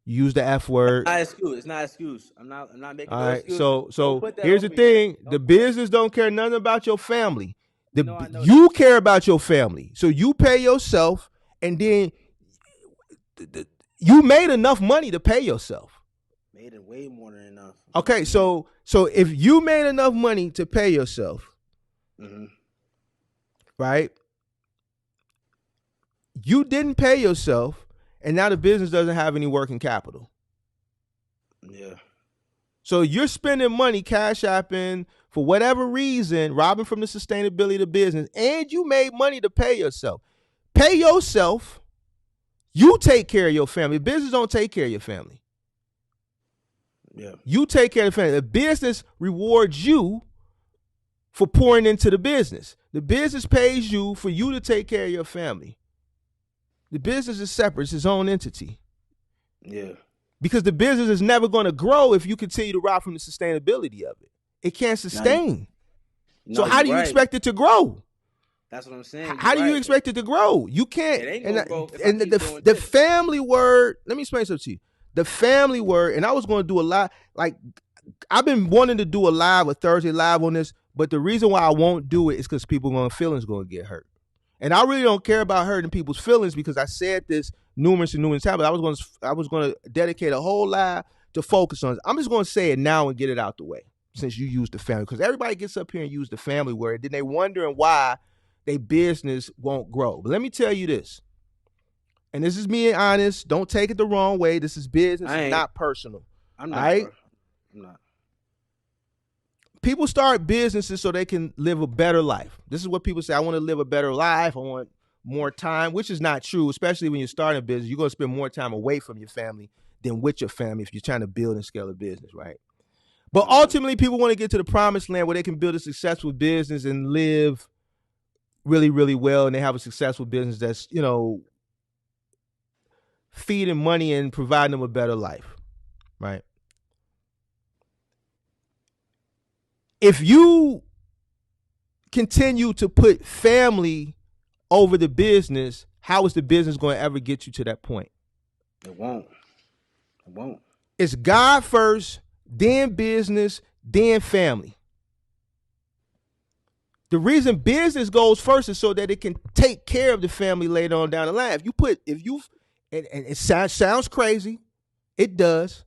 Use the F word. Not excuse. It's not excuse. I'm not making All no right. excuse. Don't So put that here's on the me, man. thing. The Don't put that. business don't care nothing about your family. No, I know that. You care about your family. So you pay yourself, and then you made enough money to pay yourself. Made it way more than enough. Okay, so if you made enough money to pay yourself, right? You didn't pay yourself, and now the business doesn't have any working capital. Yeah. So you're spending money, cash apping for whatever reason, robbing from the sustainability of the business, and you made money to pay yourself. Pay yourself. You take care of your family. The business don't take care of your family. Yeah. You take care of the family. The business rewards you for pouring into the business. The business pays you for you to take care of your family. The business is separate. It's its own entity. Yeah. Because the business is never going to grow if you continue to rob from the sustainability of it. It can't sustain. So how do you expect it to grow? That's what I'm saying. How do you expect it to grow? You can't. It ain't gonna grow if I And keep doing the this. family word, let me explain something to you. The family word, and I was going to do a lot, like I've been wanting to do a Thursday live on this, but the reason why I won't do it is because feelings going to get hurt. And I really don't care about hurting people's feelings, because I said this numerous times. But I was going to dedicate a whole live to focus on it. I'm just going to say it now and get it out the way, since you use the family, because everybody gets up here and use the family word, then they wondering why their business won't grow. But let me tell you this, and this is me honest. Don't take it the wrong way. This is business, it's not personal. I'm not. Right? Bro. I'm not. People start businesses so they can live a better life. This is what people say. I want to live a better life. I want more time, which is not true, especially when you're starting a business. You're going to spend more time away from your family than with your family if you're trying to build and scale a business, right? But ultimately, people want to get to the promised land where they can build a successful business and live really, really well, and they have a successful business that's, feeding money and providing them a better life, right? If you continue to put family over the business, how is the business going to ever get you to that point? It won't. It won't. It's God first, then business, then family. The reason business goes first is so that it can take care of the family later on down the line. And it sounds crazy, it does.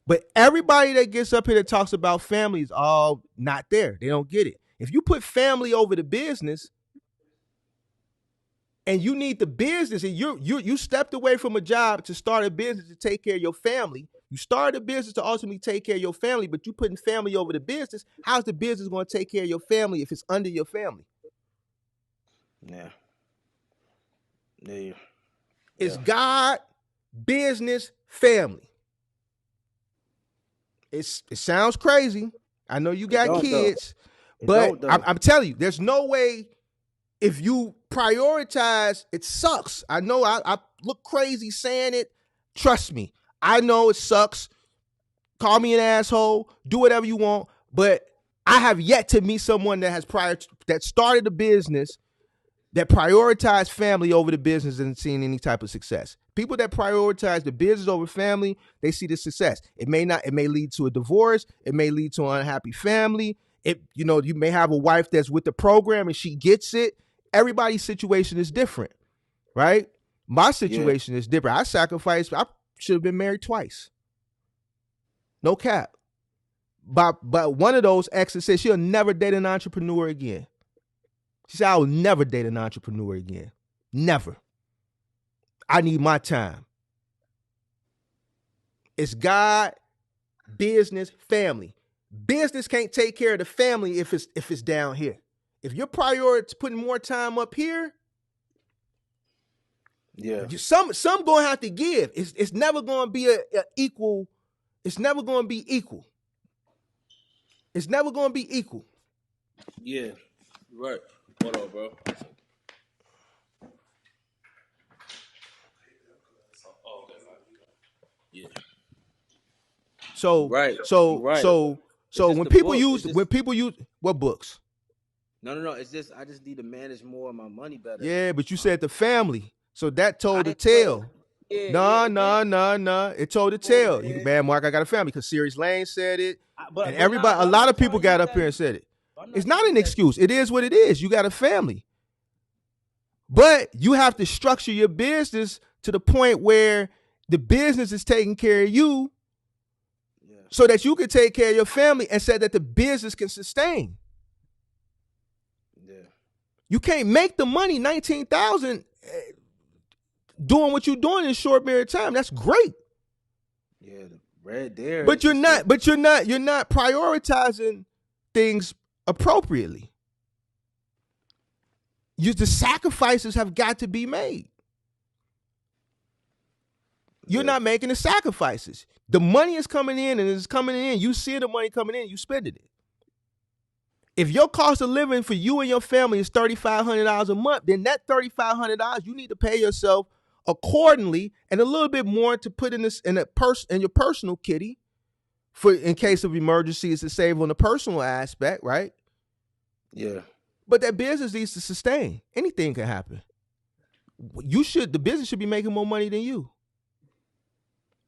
But everybody that gets up here that talks about family is all not there. They don't get it. If you put family over the business, and you need the business, and you stepped away from a job to start a business to take care of your family. You started a business to ultimately take care of your family, but you putting family over the business. How's the business going to take care of your family if it's under your family? Yeah. Yeah. It's God, business, family. It sounds crazy. I know you got kids, but I'm telling you, there's no way. If you prioritize, it sucks. I know I look crazy saying it. Trust me. I know it sucks. Call me an asshole. Do whatever you want. But I have yet to meet someone that started a business that prioritized family over the business and seen any type of success. People that prioritize the business over family, they see the success. It may lead to a divorce. It may lead to an unhappy family. You may have a wife that's with the program and she gets it. Everybody's situation is different, right? My situation is different. I should have been married twice. No cap. But one of those exes said she'll never date an entrepreneur again. She said, I will never date an entrepreneur again. Never. I need my time. It's God, business, family. Business can't take care of the family if it's down here. If your priority is putting more time up here, some gonna have to give. It's never gonna be a equal. It's never gonna be equal. It's never gonna be equal. Yeah, right. Hold on, bro. Yeah. So when people use what books? No. It's just I just need to manage more of my money better. Yeah, but you said the family, so that told the tale. No. It told the tale. Man, Mark, I got a family because Sirius Lane said it, and a lot of people got up here and said it. It's not an excuse. It is what it is. You got a family, but you have to structure your business to the point where the business is taking care of you, so that you can take care of your family, and so that the business can sustain. Yeah, you can't make the money 19,000 doing what you're doing in a short period of time. That's great. Yeah, the red there. But you're not prioritizing things appropriately. The sacrifices have got to be made. You're not making the sacrifices. The money is coming in and it's coming in. You see the money coming in, you spending it. If your cost of living for you and your family is $3,500 a month, then that $3,500 you need to pay yourself accordingly, and a little bit more to put in your personal kitty for in case of emergencies to save on the personal aspect, right? Yeah. But that business needs to sustain. Anything can happen. The business should be making more money than you.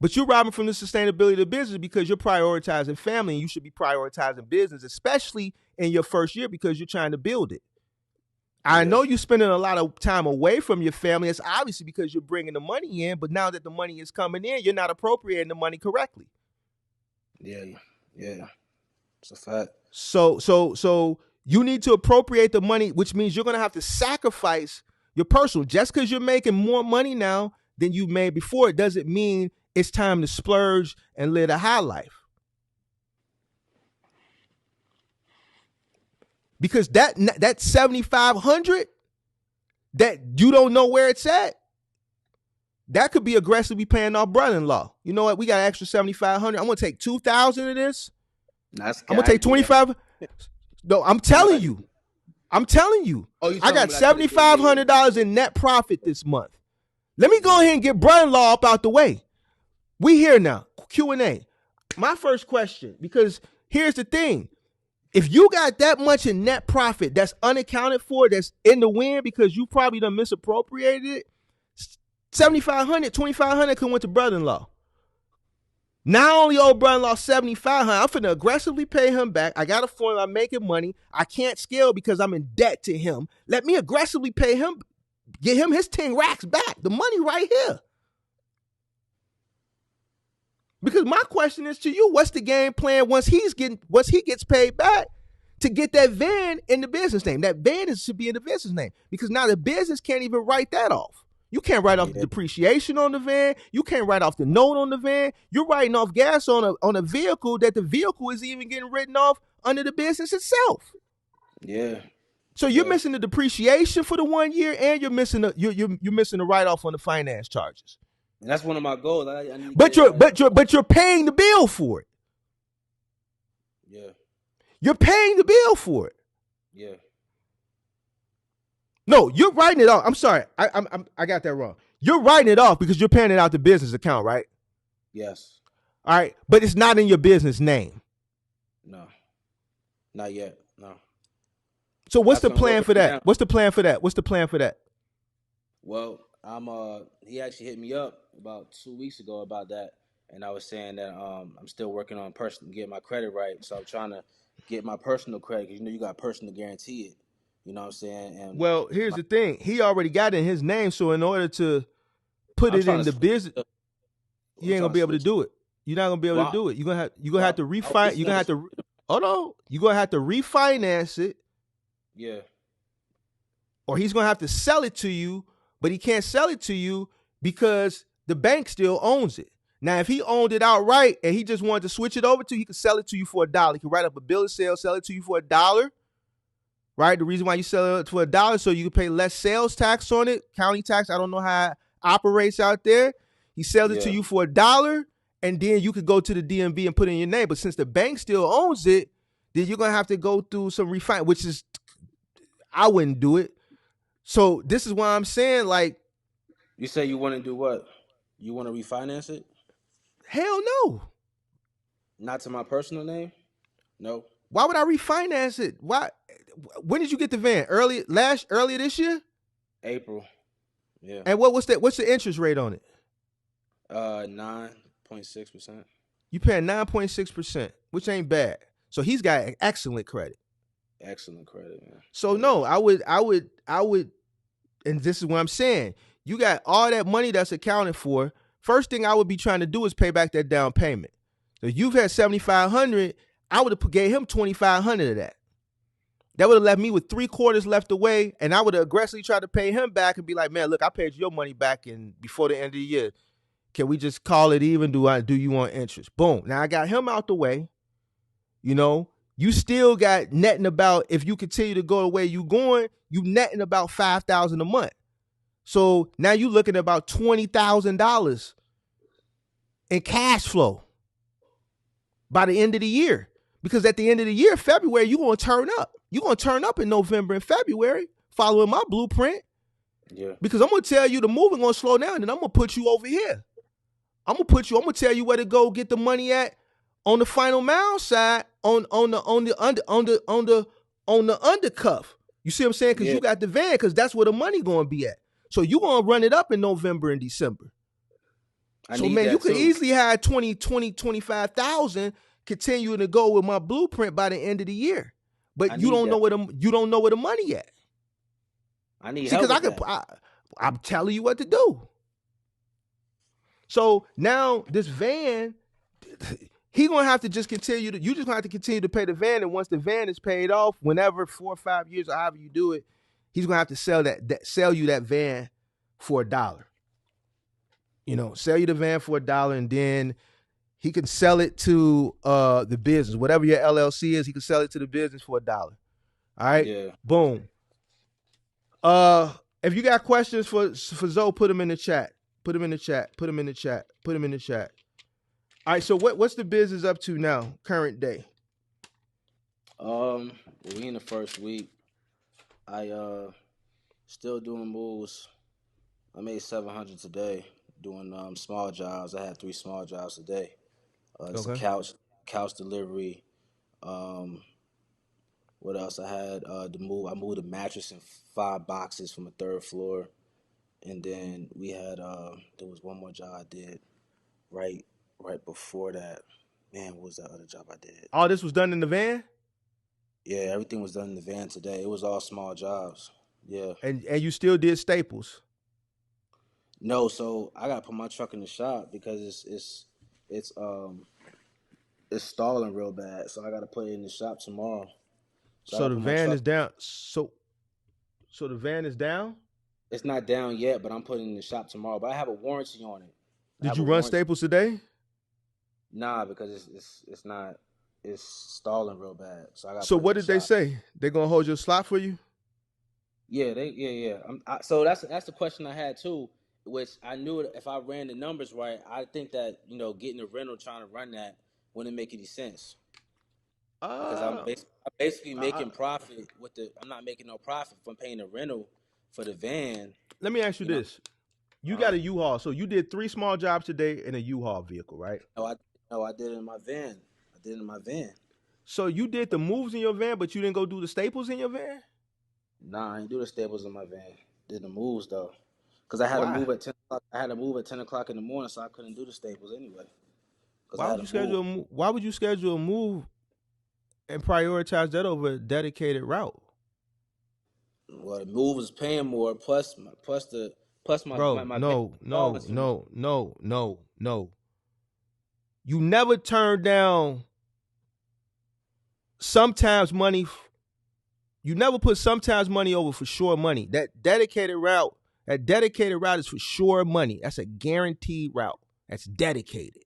But you're robbing from the sustainability of the business because you're prioritizing family, and you should be prioritizing business, especially in your first year, because you're trying to build it. I know you're spending a lot of time away from your family. It's obviously because you're bringing the money in, but now that the money is coming in, you're not appropriating the money correctly. Yeah. It's a fact. So you need to appropriate the money, which means you're going to have to sacrifice your personal. Just because you're making more money now than you made before, it doesn't mean it's time to splurge and live a high life. Because that $7,500 that you don't know where it's at, that could be aggressively paying off brother-in-law. You know what? We got an extra $7,500. I'm gonna take $2,000 of this. I'm gonna take $2,500. No, I'm telling you. I got $7,500 in net profit this month. Let me go ahead and get brother-in-law up out the way. We here now. Q&A. My first question, because here's the thing. If you got that much in net profit that's unaccounted for, that's in the wind because you probably done misappropriated it, $7,500, $2,500 can went to brother-in-law. Not only owe brother-in-law $7,500, I'm finna aggressively pay him back. I got a formula, I'm making money. I can't scale because I'm in debt to him. Let me aggressively pay him, get him his 10 racks back. The money right here. Because my question is to you, what's the game plan once he gets paid back to get that van in the business name? That van should be in the business name because now the business can't even write that off. You can't write off the depreciation on the van. You can't write off the note on the van. You're writing off gas on a vehicle that the vehicle is even getting written off under the business itself. Yeah. So you're missing the depreciation for the 1 year, and you're missing the write off on the finance charges. And that's one of my goals. But you're paying the bill for it. Yeah. You're paying the bill for it. Yeah. No, you're writing it off. I'm sorry. I got that wrong. You're writing it off because you're paying it out the business account, right? Yes. All right. But it's not in your business name. No. Not yet. No. So what's the plan for that? What's the plan for that? Well, He actually hit me up about 2 weeks ago about that, and I was saying that I'm still working on getting my credit right. So I'm trying to get my personal credit because you got personal guarantee it. You know what I'm saying? And Well, here's my, the thing. He already got it in his name, so in order to put I'm it trying in to the switch. business, you I'm ain't gonna trying to be able to switch. do it. You're not gonna be able to Well, do it. You're gonna have to I was refinance. You're gonna have to hold on. You're gonna have to refinance it, yeah. or he's gonna have to sell it to you, but he can't sell it to you because the bank still owns it. Now, if he owned it outright and he just wanted to switch it over to, he could sell it to you for $1. He could write up a bill of sale, sell it to you for $1. Right? The reason why you sell it for $1 so you can pay less sales tax on it, county tax. I don't know how it operates out there. He sells it to Yeah. you for $1, and then you could go to the DMV and put in your name. But since the bank still owns it, then you're gonna have to go through some refine, which is I wouldn't do it. So this is why I'm saying, like, You say you want to do what? You want to refinance it? hell no. Not to my personal name? No. Why would I refinance it? Why? When did you get the van? Earlier this year? April. Yeah. And what's the interest rate on it? 9.6%. You paying 9.6%, which ain't bad. So he's got excellent credit. Excellent credit, man. So Yeah. no, I would, and this is what I'm saying. You got all that money that's accounted for. First thing I would be trying to do is pay back that down payment. So you've had 7,500. I would have gave him 2,500 of that. That would have left me with 3/4 left away, and I would have aggressively tried to pay him back and be like, man, look, I paid your money back in before the end of the year. Can we just call it even? Do you want interest? Boom. Now I got him out the way. You know, you still got netting about, if you continue to go the way you going, you netting about $5,000 a month. So now you looking at about $20,000 in cash flow by the end of the year. Because at the end of the year, February, you're going to turn up. You're going to turn up in November and February, following my blueprint. Yeah. Because I'm going to tell you the moving going to slow down, and I'm going to put you over here. I'm going to tell you where to go get the money at on the final mile side, on the undercuff. You see what I'm saying? Because Yeah. you got the van, because that's where the money going to be at. So you're going to run it up in November and December. So man, you could easily have 25,000 continuing to go with my blueprint by the end of the year. But you don't know where the money at. I need help with that. I'm telling you what to do. So now this van, he gonna have to just continue to. You just gonna have to continue to pay the van, and once the van is paid off, whenever 4 or 5 years or however you do it, he's gonna have to sell you that van for $1. You know, sell you the van for $1, and then he can sell it to the business, whatever your LLC is. He can sell it to the business for $1. All right. Yeah. Boom. If you got questions for Zoe, put them in the chat. Put them in the chat. All right. So what's the business up to now, current day? We in the first week. I still doing moves. I made 700 today doing small jobs. I had 3 small jobs today. It's a couch delivery. What else? I had the move. I moved a mattress in 5 boxes from a 3rd floor, and then we had there was one more job I did right before that. Man, what was that other job I did? All this was done in the van? Yeah, everything was done in the van today. It was all small jobs. Yeah. And you still did staples? No, so I gotta put my truck in the shop because it's stalling real bad. So I gotta put it in the shop tomorrow. So the van is down. So the van is down? It's not down yet, but I'm putting it in the shop tomorrow. But I have a warranty on it. Did you run staples today? Nah, because it's not. It's stalling real bad. So I got. So what did they say? They're gonna hold your slot for you? Yeah, so that's the question I had too, which I knew if I ran the numbers right, I think that getting a rental trying to run that wouldn't make any sense. Because I'm basically making profit with the. I'm not making no profit from paying the rental for the van. Let me ask you this: you got a U-Haul, so you did 3 small jobs today in a U-Haul vehicle, right? No, I did it in my van. So you did the moves in your van, but you didn't go do the staples in your van? Nah, I didn't do the staples in my van. Did the moves though. because I had to Why? move at 10 o'clock. I had to move at 10 o'clock in the morning, so I couldn't do the Staples anyway. Because Why I would had you to move. schedule a move? Why would you schedule a move and prioritize that over a dedicated route? Well, the move was paying more, plus Bro, my van no, no, installments were more. no, no, no, no. You never turn down sometimes money. You never put sometimes money over for sure money. That dedicated route is for sure money. That's a guaranteed route. That's dedicated.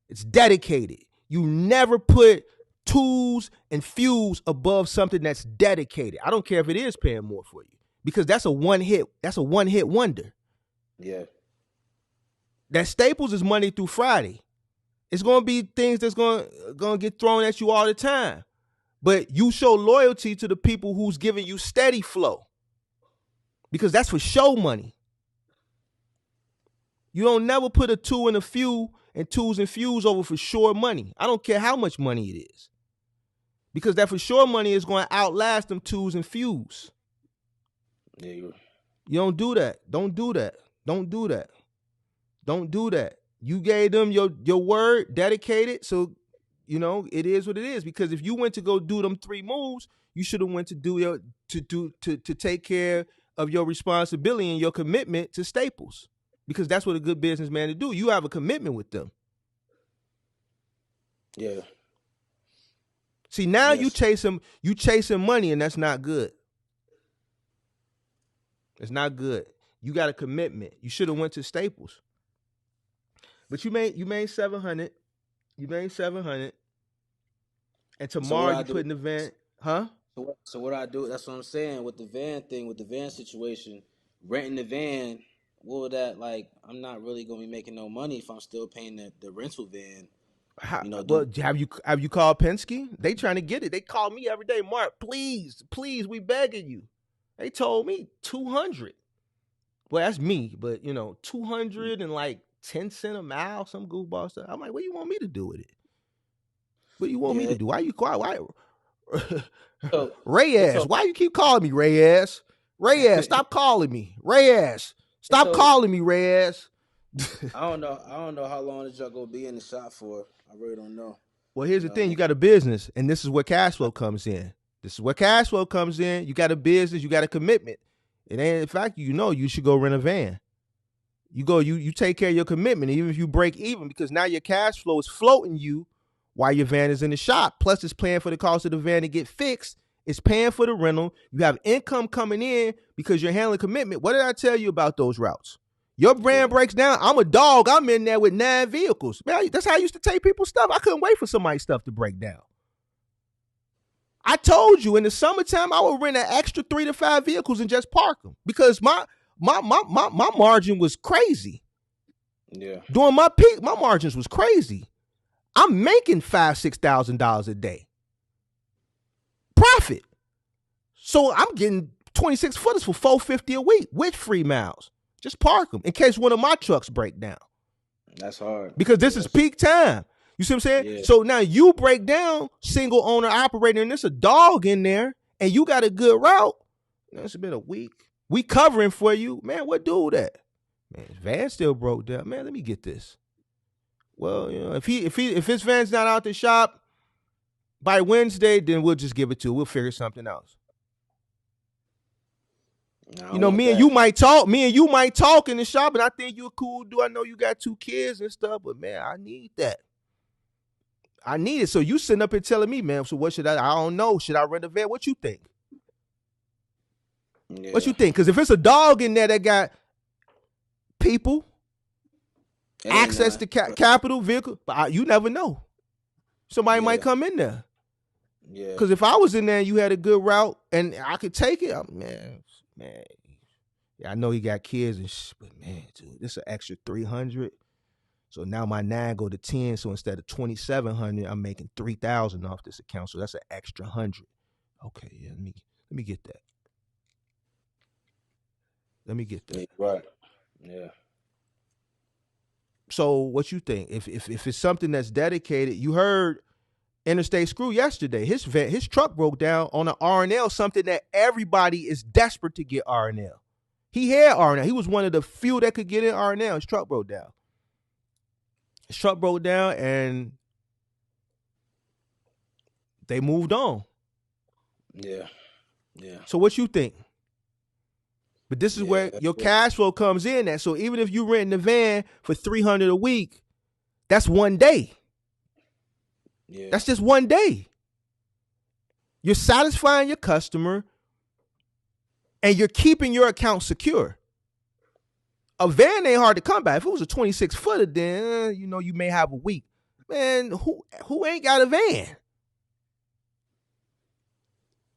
It's dedicated. You never put tools and fuels above something that's dedicated. I don't care if it is paying more for you, because that's a one hit wonder. Yeah, That Staples is Monday through Friday. It's gonna be things that's gonna get thrown at you all the time. But you show loyalty to the people who's giving you steady flow, because that's for show money. You don't never put a two and a few and tools and fuels over for sure money. I don't care how much money it is, because that for sure money is going to outlast them tools and fuels. yeah, You don't do that. Don't do that. Don't do that. Don't do that. You gave them your word, dedicated. So, it is what it is. Because if you went to go do them 3 moves, you should have went to do to take care of your responsibility and your commitment to Staples. Because that's what a good businessman to do. You have a commitment with them. yeah. See, now you Yes. chasing money, and that's not good. It's not good. You got a commitment. You should have went to Staples. But you made 700. You made 700. And So tomorrow what I you do? put in the van, huh? So what I do? That's what I'm saying with the van thing, with the van situation, renting the van. What would that like? I'm not really gonna be making no money if I'm still paying the rental van. Well, Do have you called Penske? They trying to get it. They call me every day. Mark, please, please, we begging you. They told me 200. Well, that's me, but 200 and like 10 cents a mile, some goofball stuff. I'm like, what do you want me to do with it? What do you want me yeah. to do? Why you quiet? Why So it's Reyes? so Why you keep calling me Reyes? Reyes, stop calling me. Reyes, stop so calling me Reyes. I don't know how long this job gonna be in the shop for. I really don't know. Well, here's You the know what I thing. mean? You got a business, and this is where cash flow comes in. This is where cash flow comes in. You got a business. You got a commitment. It ain't, in fact, you should go rent a van. You take care of your commitment, even if you break even, because now your cash flow is floating you while your van is in the shop. Plus, it's paying for the cost of the van to get fixed. It's paying for the rental. You have income coming in because you're handling commitment. What did I tell you about those routes? Your brand Yeah. breaks down. I'm a dog. I'm in there with 9 vehicles. Man, that's how I used to take people's stuff. I couldn't wait for somebody's stuff to break down. I told you in the summertime I would rent an extra 3 to 5 vehicles and just park them, because my margin was crazy. Yeah. During my peak, my margins was crazy. I'm making $5,000-$6,000 a day profit. So I'm getting 26 footers for $450 a week with free miles. Just park them in case one of my trucks break down. That's hard. Because this is peak time. You see what I'm saying? Yeah. So now you break down single owner operator, and there's a dog in there, and you got a good route. It's been a week. We covering for you. Man, what do that? Man, his van still broke down. Man, let me get this. Well, if his van's not out the shop by Wednesday, then we'll just give it to him. We'll figure something else. I don't want Me and that. you might talk. Me and you might talk in the shop, and I think you're a cool dude. I know you got 2 kids and stuff, but man, I need that. I need it. So you sitting up here telling me, man, so what should I don't know. Should I rent a van? What you think? Yeah. What you think? Because if it's a dog in there that got people, access to capital, vehicle, but you never know. Somebody might come in there. Yeah. Because if I was in there and you had a good route and I could take it, man. Yeah, I know he got kids and but man, dude, this is an extra 300. So now my 9 go to 10. So instead of 2,700, I'm making 3,000 off this account. So that's an extra 100. Okay, yeah, let me get that. Let me get that. Yeah, right. Yeah. So what you think? If it's something that's dedicated, you heard Interstate Screw yesterday. His truck broke down on an R&L, something that everybody is desperate to get R&L. He had R&L. He was one of the few that could get in R&L. His truck broke down. And they moved on. Yeah. Yeah. So what you think? But this is where your cash flow comes in at. So even if you rent the van for $300 a week, that's one day. Yeah. That's just one day. You're satisfying your customer and you're keeping your account secure. A van ain't hard to come by. If it was a 26-footer, then you may have a week. Man, who ain't got a van?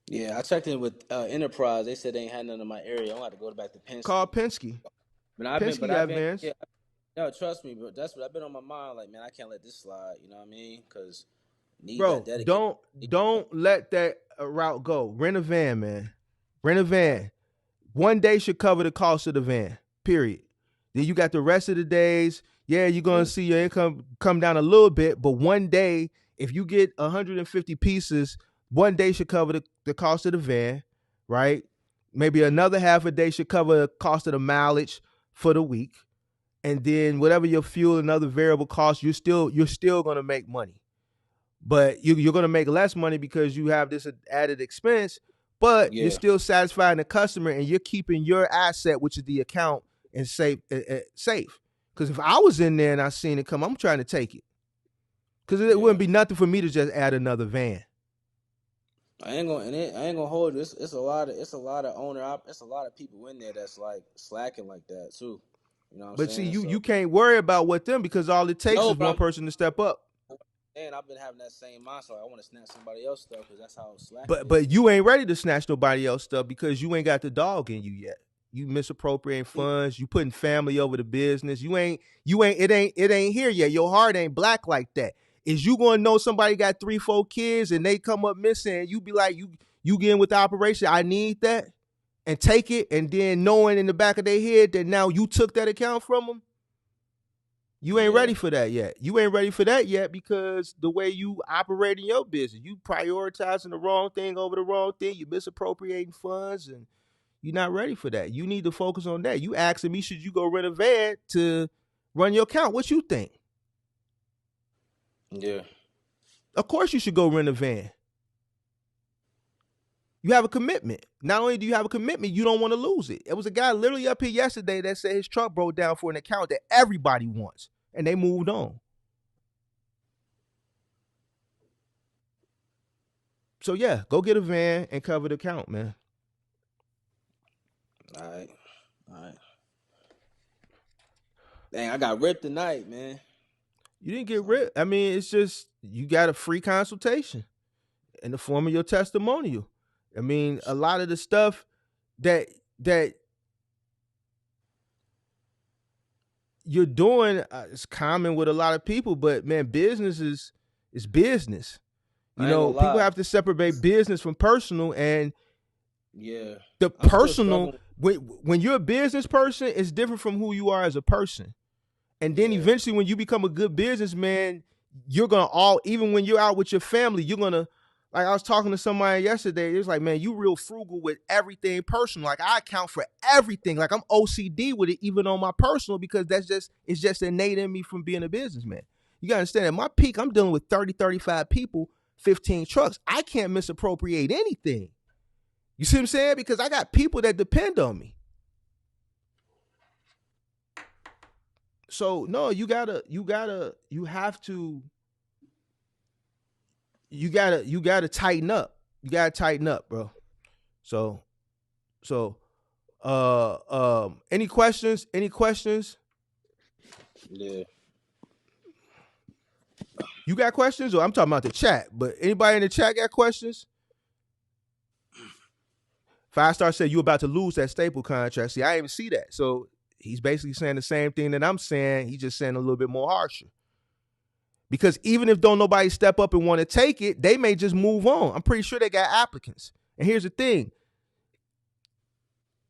Yeah, I checked in with Enterprise. They said they ain't had none in my area. I'm gonna have to go back to Penske. Call Penske. Penske got vans. Yeah, no, trust me, bro. That's what I've been on my mind. Like, man, I can't let this slide. You know what I mean? Because don't let that route go. Rent a van, man. Rent a van. One day should cover the cost of the van. Period. Then you got the rest of the days. Yeah, you're gonna see your income come down a little bit, but one day, if you get 150 pieces, one day should cover the cost of the van, right? Maybe another half a day should cover the cost of the mileage for the week. And then whatever your fuel and other variable costs, you're still gonna make money. But you're gonna make less money because you have this added expense, but you're still satisfying the customer and you're keeping your asset, which is the account, and safe. Because if I was in there and I seen it come, I'm trying to take it. Because it wouldn't be nothing for me to just add another van. I ain't gonna hold you. It's a lot of it's a lot of people in there that's like slacking like that too. You know what I'm saying? But see, you can't worry about what them, because all it takes is one person to step up. And I've been having that same mindset. I want to snatch somebody else's stuff because that's how slack. But you ain't ready to snatch nobody else's stuff because you ain't got the dog in you yet. You misappropriating funds. You putting family over the business. It ain't here yet. Your heart ain't black like that. Is you gonna know somebody got 3-4 kids and they come up missing and you be like, you get in with the operation, I need that, and take it, and then knowing in the back of their head that now you took that account from them? You ain't ready for that yet. You ain't ready for that yet because the way you operate in your business, you prioritizing the wrong thing over the wrong thing. You misappropriating funds, and you're not ready for that. You need to focus on that. You asking me, should you go rent a van to run your account? What you think? Yeah. Of course you should go rent a van. You have a commitment. Not only do you have a commitment, you don't want to lose it. It was a guy literally up here yesterday that said his truck broke down for an account that everybody wants, and they moved on. So yeah, go get a van and cover the account, man. All right. Dang, I got ripped tonight, man. You didn't get ripped. I mean, it's just you got a free consultation in the form of your testimonial. I mean, a lot of the stuff that you're doing is common with a lot of people, but man, business is business. People have to separate business from personal, and the personal, when you're a business person, it's different from who you are as a person. And then eventually when you become a good businessman, you're going to even when you're out with your family, you're going to, like I was talking to somebody yesterday, it was like, man, you real frugal with everything personal. Like I account for everything. Like I'm OCD with it, even on my personal, because it's just innate in me from being a businessman. You got to understand, at my peak, I'm dealing with 30, 35 people, 15 trucks. I can't misappropriate anything. You see what I'm saying? Because I got people that depend on me. So no, you gotta tighten up. You gotta tighten up, bro. So any questions? Yeah. You got questions? Or I'm talking about the chat, but anybody in the chat got questions? 5-Star said you about to lose that staple contract. See, I didn't even see that. So he's basically saying the same thing that I'm saying. He's just saying a little bit more harsher. Because even if don't nobody step up and want to take it, they may just move on. I'm pretty sure they got applicants. And here's the thing.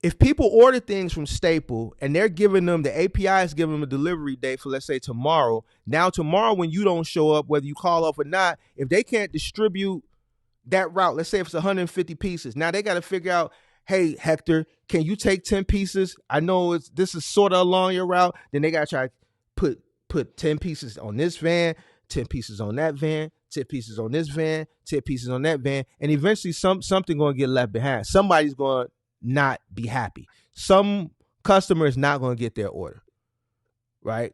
If people order things from Staple and they're giving them, the API is giving them a delivery date for, let's say, tomorrow. Now, tomorrow when you don't show up, whether you call off or not, if they can't distribute that route, let's say if it's 150 pieces, now they got to figure out, hey, Hector, can you take 10 pieces? I know this is sort of along your route. Then they got to try to put 10 pieces on this van, 10 pieces on that van, 10 pieces on this van, 10 pieces on that van. And eventually something going to get left behind. Somebody's going to not be happy. Some customer is not going to get their order, right?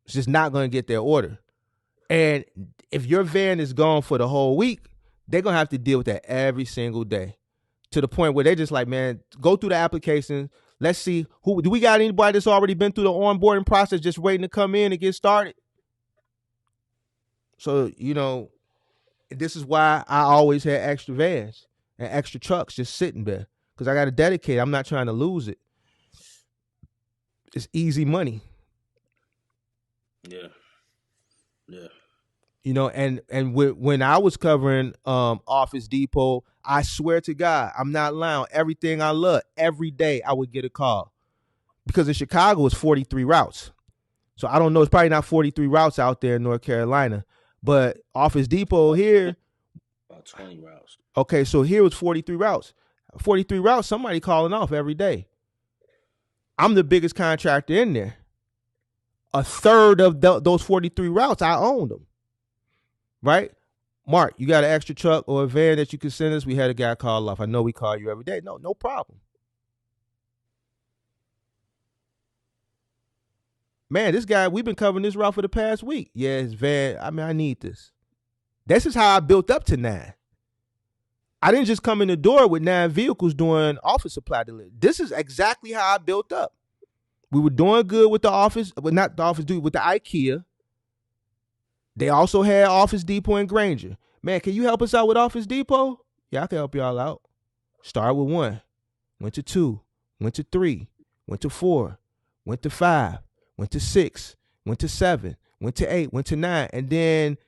It's just not going to get their order. And if your van is gone for the whole week, they're going to have to deal with that every single day, to the point where they're just like, man, go through the application. Let's see, do we got anybody that's already been through the onboarding process just waiting to come in and get started? So, this is why I always had extra vans and extra trucks just sitting there, because I got to dedicate. I'm not trying to lose it. It's easy money. Yeah. And when I was covering Office Depot, I swear to God, I'm not lying. Everything I love, every day I would get a call, because in Chicago it's 43 routes. So I don't know, it's probably not 43 routes out there in North Carolina, but Office Depot here, about 20 routes. Okay, so here was 43 routes. 43 routes, somebody calling off every day. I'm the biggest contractor in there. A third of those 43 routes, I own them. Right? Mark, you got an extra truck or a van that you can send us? We had a guy call off. I know we call you every day. No problem. Man, this guy, we've been covering this route for the past week. Yeah, his van, I need this. This is how I built up to 9. I didn't just come in the door with 9 vehicles doing office supply delivery. This is exactly how I built up. We were doing good with the office, but not the Office Depot, with the IKEA. They also had Office Depot in Granger. Man, can you help us out with Office Depot? Yeah, I can help y'all out. Start with 1, went to 2, went to 3, went to 4, went to 5, went to 6, went to 7, went to 8, went to 9, and then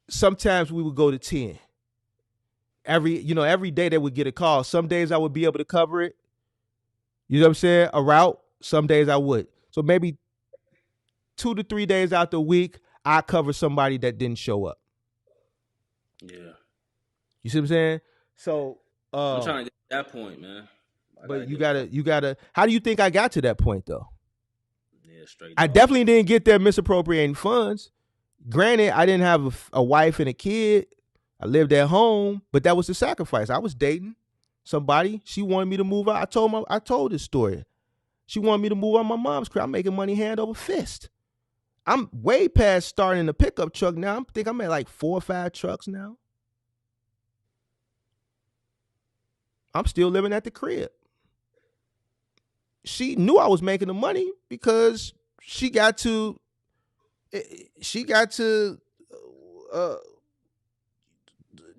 sometimes we would go to 10. Every day they would get a call. Some days I would be able to cover it. You know what I'm saying? A route. Some days I would. So maybe 2 to 3 days out the week, I cover somebody that didn't show up. Yeah. You see what I'm saying? So I'm trying to get to that point, man. But you gotta. How do you think I got to that point though? Yeah, straight. I definitely didn't get there misappropriating funds. Granted, I didn't have a wife and a kid. I lived at home, but that was the sacrifice. I was dating somebody. She wanted me to move out. I told this story. She wanted me to move out of my mom's crib. I'm making money hand over fist. I'm way past starting a pickup truck now. I think I'm at like 4 or 5 trucks now. I'm still living at the crib. She knew I was making the money because she got to the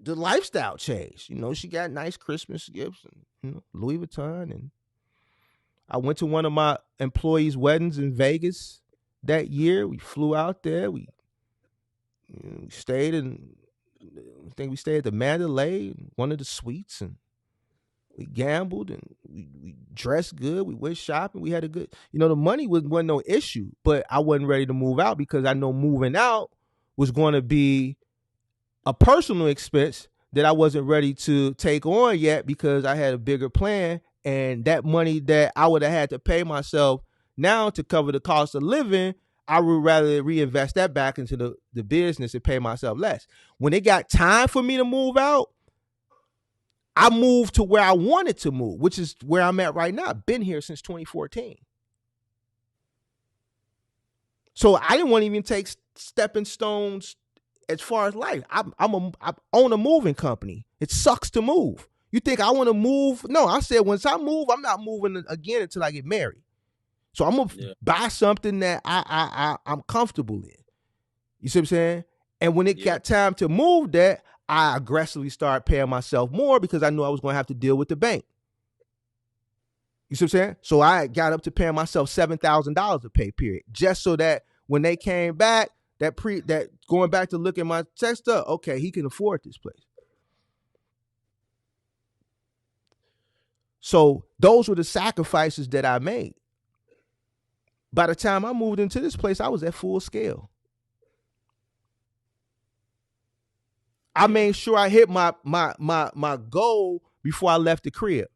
lifestyle change. She got nice Christmas gifts and Louis Vuitton, and I went to one of my employees' weddings in Vegas that year. We flew out there. We stayed I think we stayed at the Mandalay, one of the suites, and we gambled and we dressed good. We went shopping. We had a good, the money wasn't no issue, but I wasn't ready to move out because I know moving out was going to be a personal expense that I wasn't ready to take on yet, because I had a bigger plan, and that money that I would have had to pay myself now to cover the cost of living, I would rather reinvest that back into the business and pay myself less. When it got time for me to move out, I moved to where I wanted to move, which is where I'm at right now. I've been here since 2014. So I didn't want to even take stepping stones as far as life. I own a moving company. It sucks to move. You think I want to move? No, I said once I move, I'm not moving again until I get married. So I'm gonna buy something that I'm comfortable in. You see what I'm saying? And when it got time to move that, I aggressively started paying myself more because I knew I was going to have to deal with the bank. You see what I'm saying? So I got up to paying myself $7,000 a pay period, just so that when they came back, that going back to look at my check stuff, okay, he can afford this place. So those were the sacrifices that I made. By the time I moved into this place, I was at full scale. I made sure I hit my goal before I left the crib.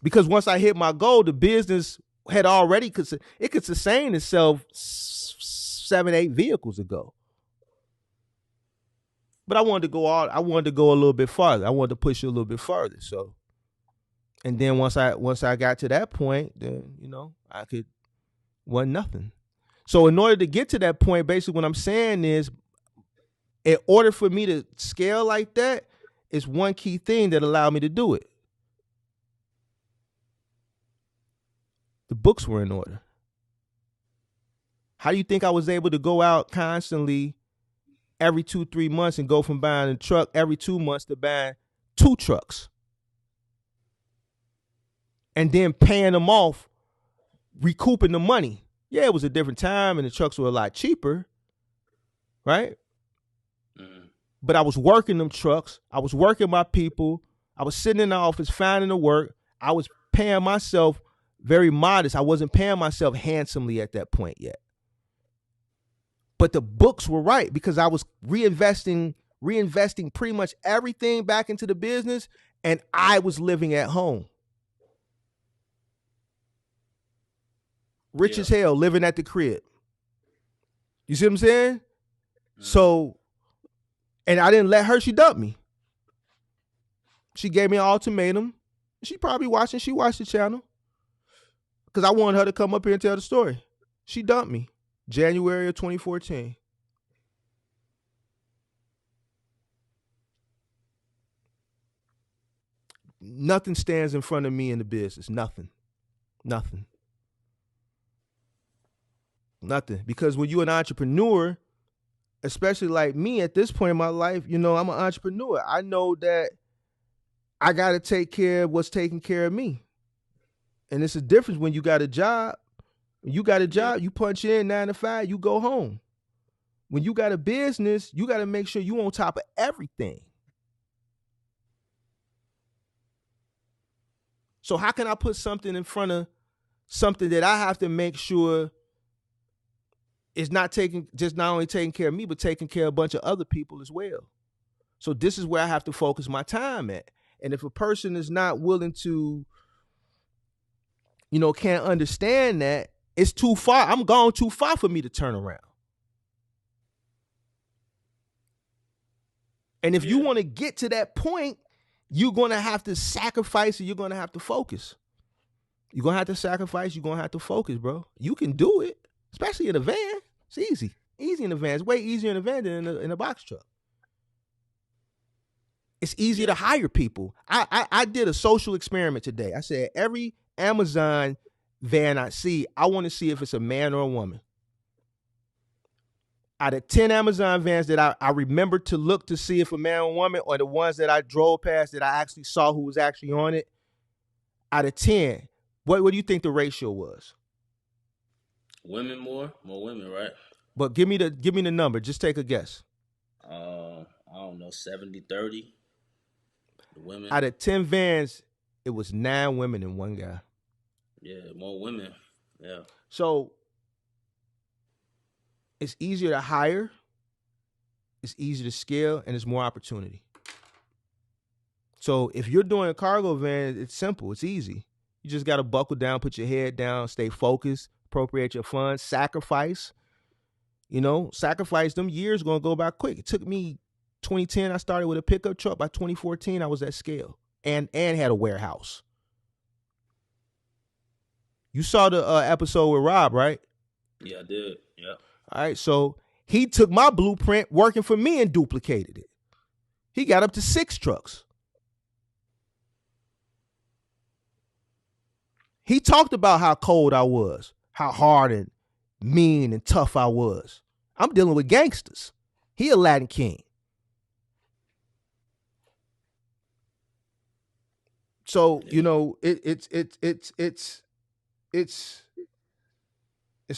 Because once I hit my goal, the business had already it could sustain itself 7-8 vehicles ago. But I wanted to go a little bit farther. I wanted to push it a little bit farther. So, and then once I got to that point, then I could wasn't nothing. So in order to get to that point, basically what I'm saying is, in order for me to scale like that, is one key thing that allowed me to do it. The books were in order. How do you think I was able to go out constantly every 2-3 months and go from buying a truck every 2 months to buying 2 trucks? And then paying them off, recouping the money. Yeah, it was a different time and the trucks were a lot cheaper, right? Mm-hmm. But I was working them trucks. I was working my people. I was sitting in the office finding the work. I was paying myself very modest. I wasn't paying myself handsomely at that point yet. But the books were right, because I was reinvesting pretty much everything back into the business, and I was living at home. Rich as hell, living at the crib. You see what I'm saying? Mm-hmm. So, and I didn't let her, she dumped me. She gave me an ultimatum. She probably watching, she watched the channel. Because I wanted her to come up here and tell the story. She dumped me. January of 2014. Nothing stands in front of me in the business. Nothing. Because when you're an entrepreneur, especially like me at this point in my life, I'm an entrepreneur. I know that I got to take care of what's taking care of me. And it's a difference when you got a job. When you got a job, you punch in 9 to 5, you go home. When you got a business, you got to make sure you on top of everything. So how can I put something in front of something that I have to make sure is not only taking care of me, but taking care of a bunch of other people as well? So this is where I have to focus my time at. And if a person is not willing to, can't understand that, it's too far. I'm gone too far for me to turn around. And if you want to get to that point, you're going to have to sacrifice and you're going to have to focus. You're going to have to sacrifice. You're going to have to focus, bro. You can do it, especially in a van. It's easy. Easy in a van. It's way easier in a van than in a box truck. It's easier to hire people. I did a social experiment today. I said, every Amazon van I see, I want to see if it's a man or a woman. Out of 10 Amazon vans that I remember to look to see if a man or woman, or the ones that I drove past that I actually saw who was actually on it, out of 10, what do you think the ratio was? Women more women, right? But give me the number. Just take a guess. I don't know, 70-30. The women. Out of 10 vans, it was 9 women and 1 guy. Yeah, more women. Yeah. So it's easier to hire, it's easier to scale, and there's more opportunity. So if you're doing a cargo van, it's simple, it's easy. You just got to buckle down, put your head down, stay focused, appropriate your funds, sacrifice. Sacrifice. Them years going to go by quick. It took me 2010, I started with a pickup truck. By 2014, I was at scale and had a warehouse. You saw the episode with Rob, right? Yeah, I did. Yeah. All right. So he took my blueprint working for me and duplicated it. He got up to 6 trucks. He talked about how cold I was, how hard and mean and tough I was. I'm dealing with gangsters. He a Latin king. So, it's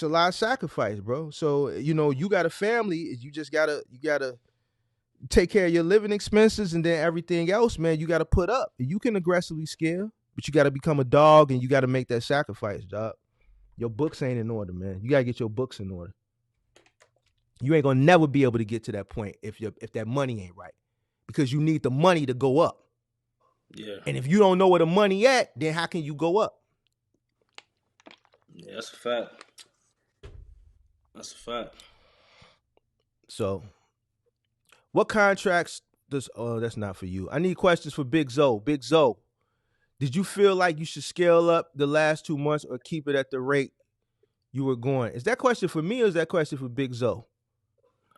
a lot of sacrifice, bro. So, you got a family, you gotta take care of your living expenses, and then everything else, man, you gotta put up. You can aggressively scale, but you gotta become a dog and you gotta make that sacrifice, dog. Your books ain't in order, man. You gotta get your books in order. You ain't gonna never be able to get to that point if that money ain't right, because you need the money to go up. Yeah. And if you don't know where the money at, then how can you go up? Yeah, that's a fact. That's a fact. So, what contracts does? Oh, that's not for you. I need questions for Big Zoe. Big Zoe, did you feel like you should scale up the last 2 months or keep it at the rate you were going? Is that question for me or is that question for Big Zoe?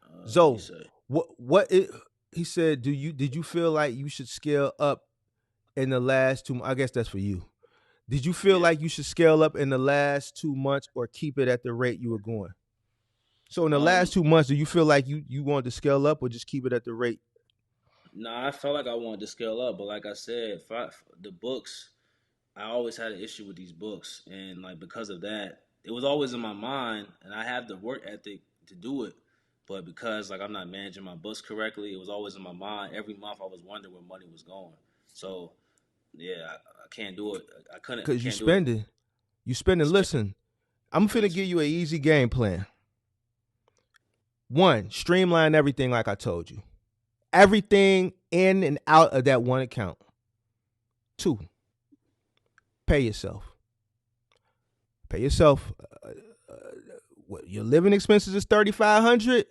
What you Zoe, say? what it, he said? Did you feel like you should scale up in the last 2? I guess that's for you. Did you feel Yeah. like you should scale up in the last 2 months or keep it at the rate you were going? So in the last 2 months, do you feel like you wanted to scale up or just keep it at the rate? Nah, I felt like I wanted to scale up, but like I said, the books, I always had an issue with these books, and like because of that, it was always in my mind, and I have the work ethic to do it, but because like I'm not managing my books correctly, it was always in my mind. Every month, I was wondering where money was going. So yeah, I can't do it. I Because can't do it. you spending. Spend Listen, I'm finna this. give you an easy game plan. One, streamline everything like I told you. Everything in and out of that one account. Two, pay yourself. Pay yourself. What your living expenses is $3,500.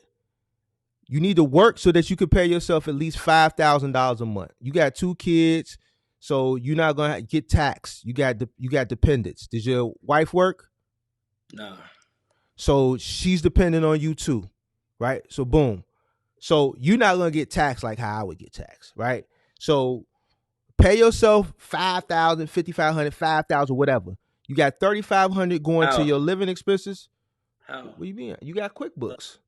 You need to work so that you can pay yourself at least $5,000 a month. You got 2 kids, so you're not gonna get taxed. You got dependents. Does your wife work? Nah. So she's dependent on you too, right? So boom. So you're not gonna get taxed like how I would get taxed, right? So pay yourself 5,000, 5,500, 5,000, whatever. You got 3,500 going to How? your living expenses. How? What do you mean? You got QuickBooks.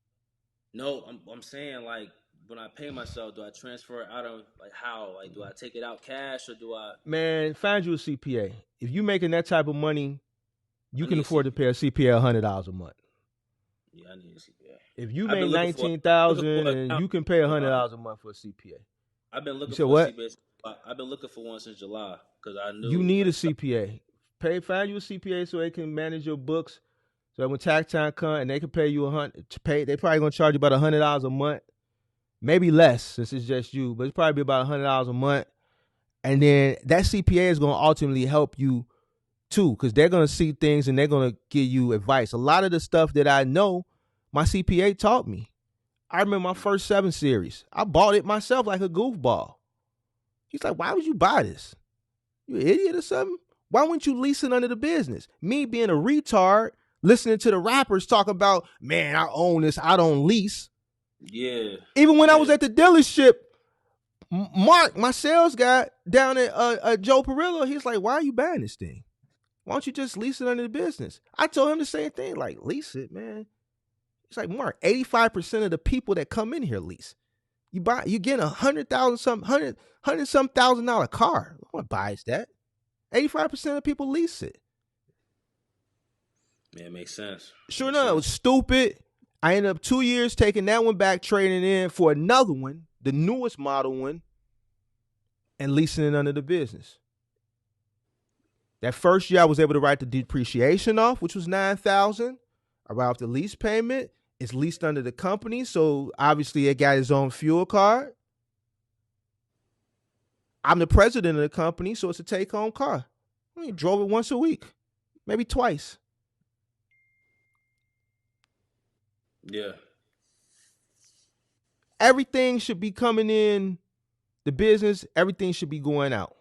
No, I'm saying like when I pay myself, do I transfer it out of like how? Like do I take it out cash or do I? Man, find you a CPA. If you making that type of money, you I can need a afford to CPA. pay a CPA $100 a month. Yeah, I need a CPA. If you I've make been looking for 19,000, an and account you can pay since July. $100 a month for a CPA. I've been You looking said for a what? CPA. I've been looking for one since July because I You knew need a like CPA. Find you a CPA so they can manage your books. So that when tax time comes and they can pay you they probably gonna charge you about $100 a month, maybe less since it's just you, but it's probably about $100 a month. And then that CPA is gonna ultimately help you too, because they're gonna see things and they're gonna give you advice. A lot of the stuff that I know, my CPA taught me. I remember my first 7 series. I bought it myself like a goofball. He's like, "Why would you buy this? You an idiot or something? Why wouldn't you lease it under the business?" Me being a retard, listening to the rappers talk about, "Man, I own this, I don't lease." yeah, Even when I was yeah, at the dealership, Mark, my sales guy down at Joe Perillo, he's like, "Why are you buying this thing? Why don't you just lease it under the business?" I told him the same thing, like, lease it, man. He's like, "Mark, 85% of the people that come in here lease. You get $100 some $1,000 car. What buys that? 85% of people lease it." yeah. It makes sense. Sure Makes enough, it was sense. stupid. I ended up 2 years taking that one back, trading in for another one, the newest model one, and leasing it under the business. That first year, I was able to write the depreciation off, which was $9,000. I write off the lease payment. It's leased under the company, so obviously it got its own fuel card. I'm the president of the company, so it's a take-home car. I drove it once a week, maybe twice. Yeah, Everything should be coming in the business. Everything should be going out.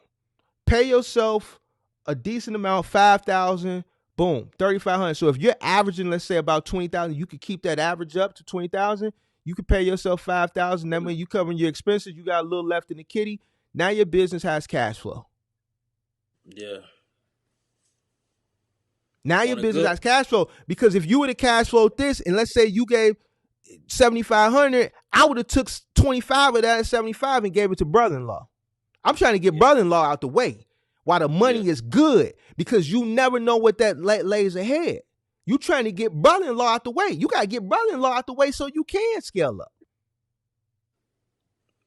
Pay yourself a decent amount, 5,000. Boom, 3,500. So if you're averaging, let's say about 20,000, you could keep that average up to 20,000. You could pay yourself 5,000. That means you covering your expenses. You got a little left in the kitty. Now your business has cash flow. yeah. Now your On a business good. has cash flow, because if you would have cash flowed this, and let's say you gave 7,500, I would have took 25 of that 75 and gave it to brother-in-law. I'm trying to get Yeah, brother-in-law out the way while the yeah, money is good, because you never know what that lays ahead. You trying to get brother-in-law out the way. You got to get brother-in-law out the way so you can scale up.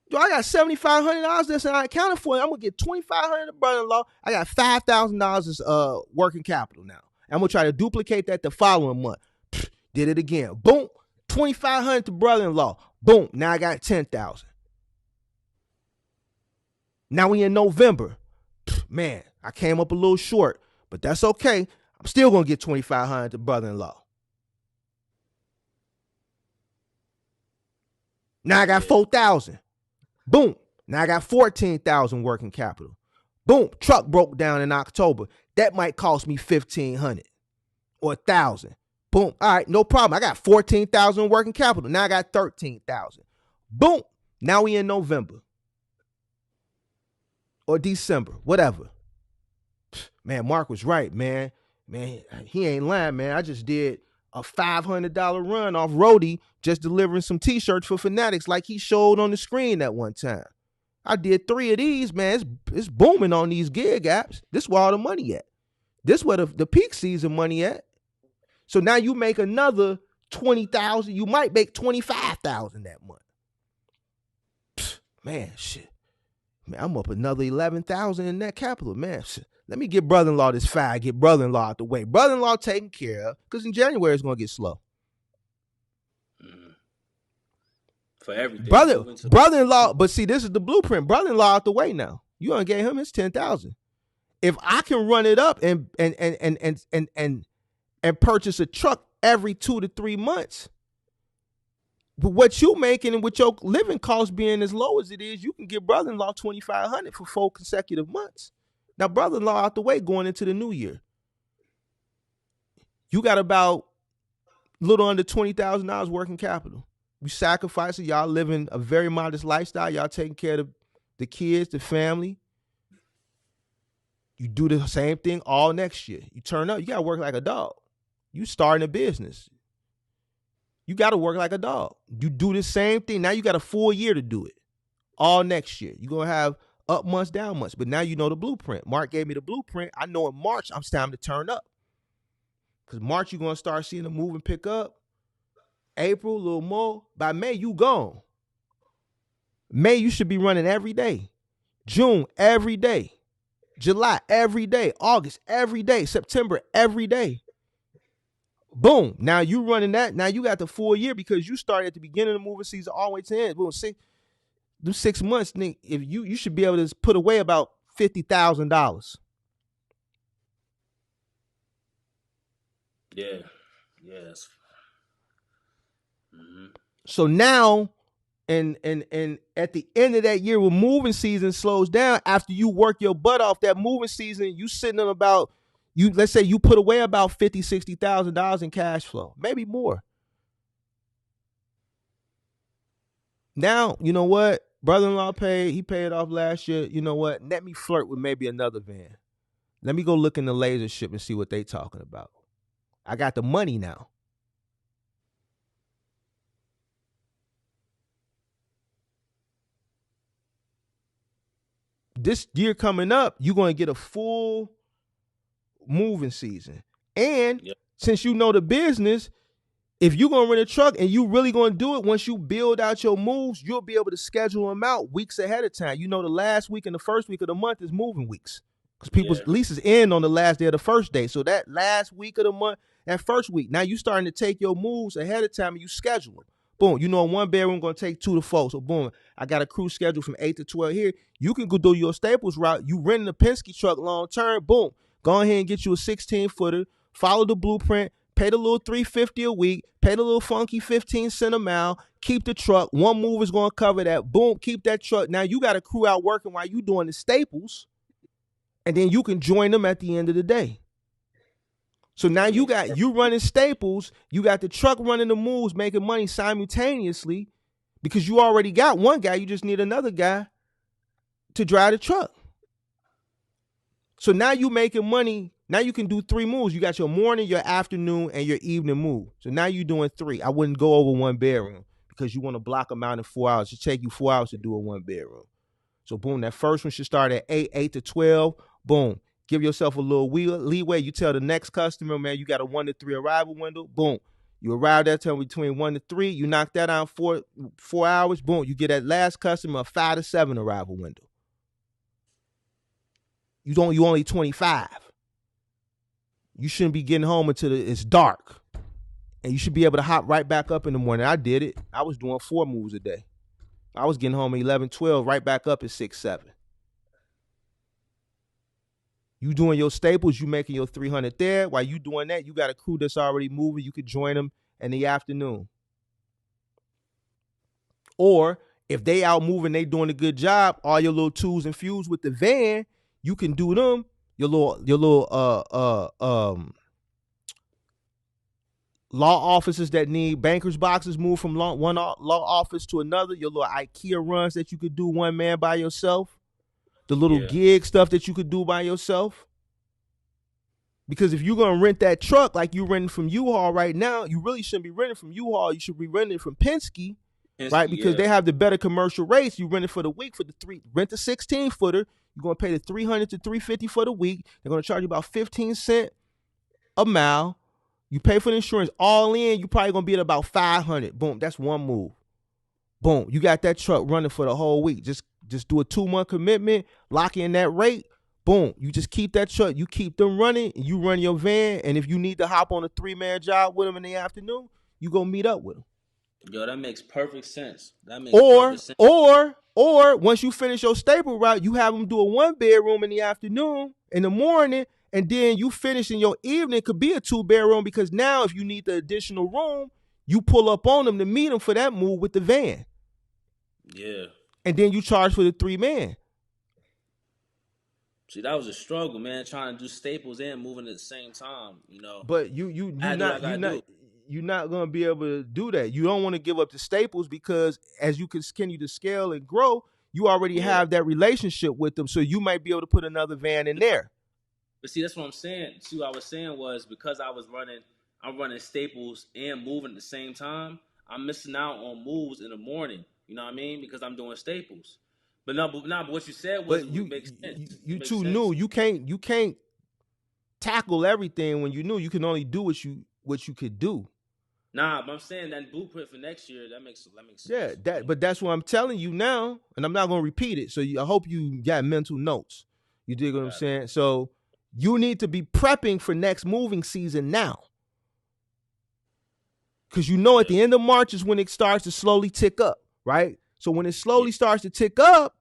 Yo, I got $7,500 that's not accounted for. I'm gonna get $2,500 to brother-in-law. I got $5,000 as working capital now. I'm gonna try to duplicate that the following month. Did it again. Boom. $2,500 to brother-in-law. Boom. Now I got $10,000. Now we in November. Man, I came up a little short, but that's okay. I'm still gonna get $2,500 to brother-in-law. Now I got 4,000. Boom. Now I got 14,000 working capital. Boom. Truck broke down in October. That might cost me 1,500 or 1,000. Boom. All right, no problem. I got 14,000 working capital. Now I got 13,000. Boom. Now we in November or December, whatever. Man, Mark was right, man. Man, he ain't lying, man. I just did a $500 run off Roadie just delivering some t-shirts for Fanatics like he showed on the screen that one time. I did 3 of these, man. It's booming on these gig apps. This where all the money at. This where the peak season money at. So now you make another 20,000. You might make 25,000 that month. Man, shit. Man, I'm up another 11,000 in net capital, man. Shit. Let me get brother-in-law this fire, get brother-in-law out the way. Brother-in-law taken care of, because in January it's going to get slow. For everything. Brother-in-law, but see, this is the blueprint. Brother-in-law out the way now. You done gave him his 10,000. If I can run it up and purchase a truck every 2 to 3 months, but what you making and with your living costs being as low as it is, you can give brother-in-law $2,500 for 4 consecutive months. Now, brother-in-law out the way going into the new year. You got about a little under $20,000 working capital. You sacrifice it. Y'all living a very modest lifestyle. Y'all taking care of the kids, the family. You do the same thing all next year. You turn up. You got to work like a dog. You starting a business. You got to work like a dog. You do the same thing. Now you got a full year to do it. All next year. You're going to have up months, down months. But now you know the blueprint. Mark gave me the blueprint. I know in March, it's time to turn up. Because March, you're going to start seeing the move and pick up. April, a little more. By May, you gone. May, you should be running every day. June, every day. July, every day. August, every day. September, every day. Boom. Now you running that. Now you got the full year because you started at the beginning of the moving season all the way to the end. Boom. 6 months, if you should be able to put away about $50,000. Yeah. Yes. Mm-hmm. So now, and at the end of that year, when moving season slows down, after you work your butt off, that moving season, you sitting on about let's say you put away about $50,000, $60,000 in cash flow, maybe more. Now, you know what? Brother-in-law he paid off last year. You know what? Let me flirt with maybe another van. Let me go look in the laser ship and see what they talking about. I got the money now. This year coming up, you're going to get a full moving season. And since you know the business, if you're going to rent a truck and you really going to do it, once you build out your moves, you'll be able to schedule them out weeks ahead of time. You know, the last week and the first week of the month is moving weeks because people's leases end on the last day of the first day. So that last week of the month, that first week, now you starting to take your moves ahead of time and you schedule them. Boom, you know, one bedroom going to take 2 to 4. So boom, I got a crew schedule from 8 to 12 here. You can go do your Staples route. You renting a Penske truck long term. Boom, go ahead and get you a 16-footer. Follow the blueprint. Pay the little $350 a week. Pay the little funky 15 cents a mile. Keep the truck. One move is going to cover that. Boom, keep that truck. Now you got a crew out working while you doing the Staples. And then you can join them at the end of the day. So now you running Staples, you got the truck running the moves, making money simultaneously because you already got one guy. You just need another guy to drive the truck. So now you making money. Now you can do 3 moves. You got your morning, your afternoon, and your evening move. So now you're doing 3. I wouldn't go over 1 bedroom because you want to block them out in 4 hours. It take you 4 hours to do a 1 bedroom. So boom, that first one should start at 8 to 12. Boom. Give yourself a little leeway. You tell the next customer, man, you got a 1 to 3 arrival window. Boom. You arrive that time between 1 to 3. You knock that out 4 hours. Boom. You get that last customer a 5 to 7 arrival window. You only 25. You shouldn't be getting home until it's dark. And you should be able to hop right back up in the morning. I did it. I was doing 4 moves a day. I was getting home at 11, 12, right back up at 6, 7. You doing your staples, you making your 300 there. While you doing that, you got a crew that's already moving. You could join them in the afternoon. Or if they out moving, they doing a good job, all your little twos and fews with the van, you can do them. Your little law offices that need bankers boxes move from one law office to another. Your little IKEA runs that you could do one man by yourself. The little Yeah. gig stuff that you could do by yourself. Because if you're gonna rent that truck like you're renting from U-Haul right now, you really shouldn't be renting from U-Haul. You should be renting from Penske, right? Because Yeah. they have the better commercial rates. You rent it for the week for the rent the 16 footer. You're gonna pay the 300 to 350 for the week. They're gonna charge you about 15 cents a mile. You pay for the insurance all in. You probably gonna be at about 500. Boom, that's one move. Boom, you got that truck running for the whole week. Just do a 2-month commitment, lock in that rate. Boom, you just keep that truck, you keep them running, and you run your van. And if you need to hop on a 3-man job with them in the afternoon, you go meet up with them. Yo, that makes perfect sense. That makes Or perfect sense. once you finish your staple route, you have them do a 1-bedroom in the afternoon, in the morning, and then you finish in your evening. Could be a 2-bedroom because now if you need the additional room, you pull up on them to meet them for that move with the van. Yeah. And then you charge for the 3-man. See, that was a struggle, man, trying to do staples and moving at the same time. But I do what I gotta do. you're not gonna be able to do that. You don't want to give up the staples because as you continue to scale and grow, you already Yeah. have that relationship with them. So you might be able to put another van in there. But see, that's what I'm saying. See, what I was saying was because I'm running staples and moving at the same time. I'm missing out on moves in the morning. You know what I mean? Because I'm doing staples. But what you said was But it makes sense. It you makes too sense. new. You can't tackle everything when you new. You can only do what you could do. Nah, but I'm saying that blueprint for next year that makes Yeah, sense. but that's what I'm telling you now, and I'm not gonna repeat it. So I hope you got mental notes. You dig what I'm Got it. saying? So you need to be prepping for next moving season now, because you know at Yeah, the end of March is when it starts to slowly tick up, right? So when it slowly starts to tick up,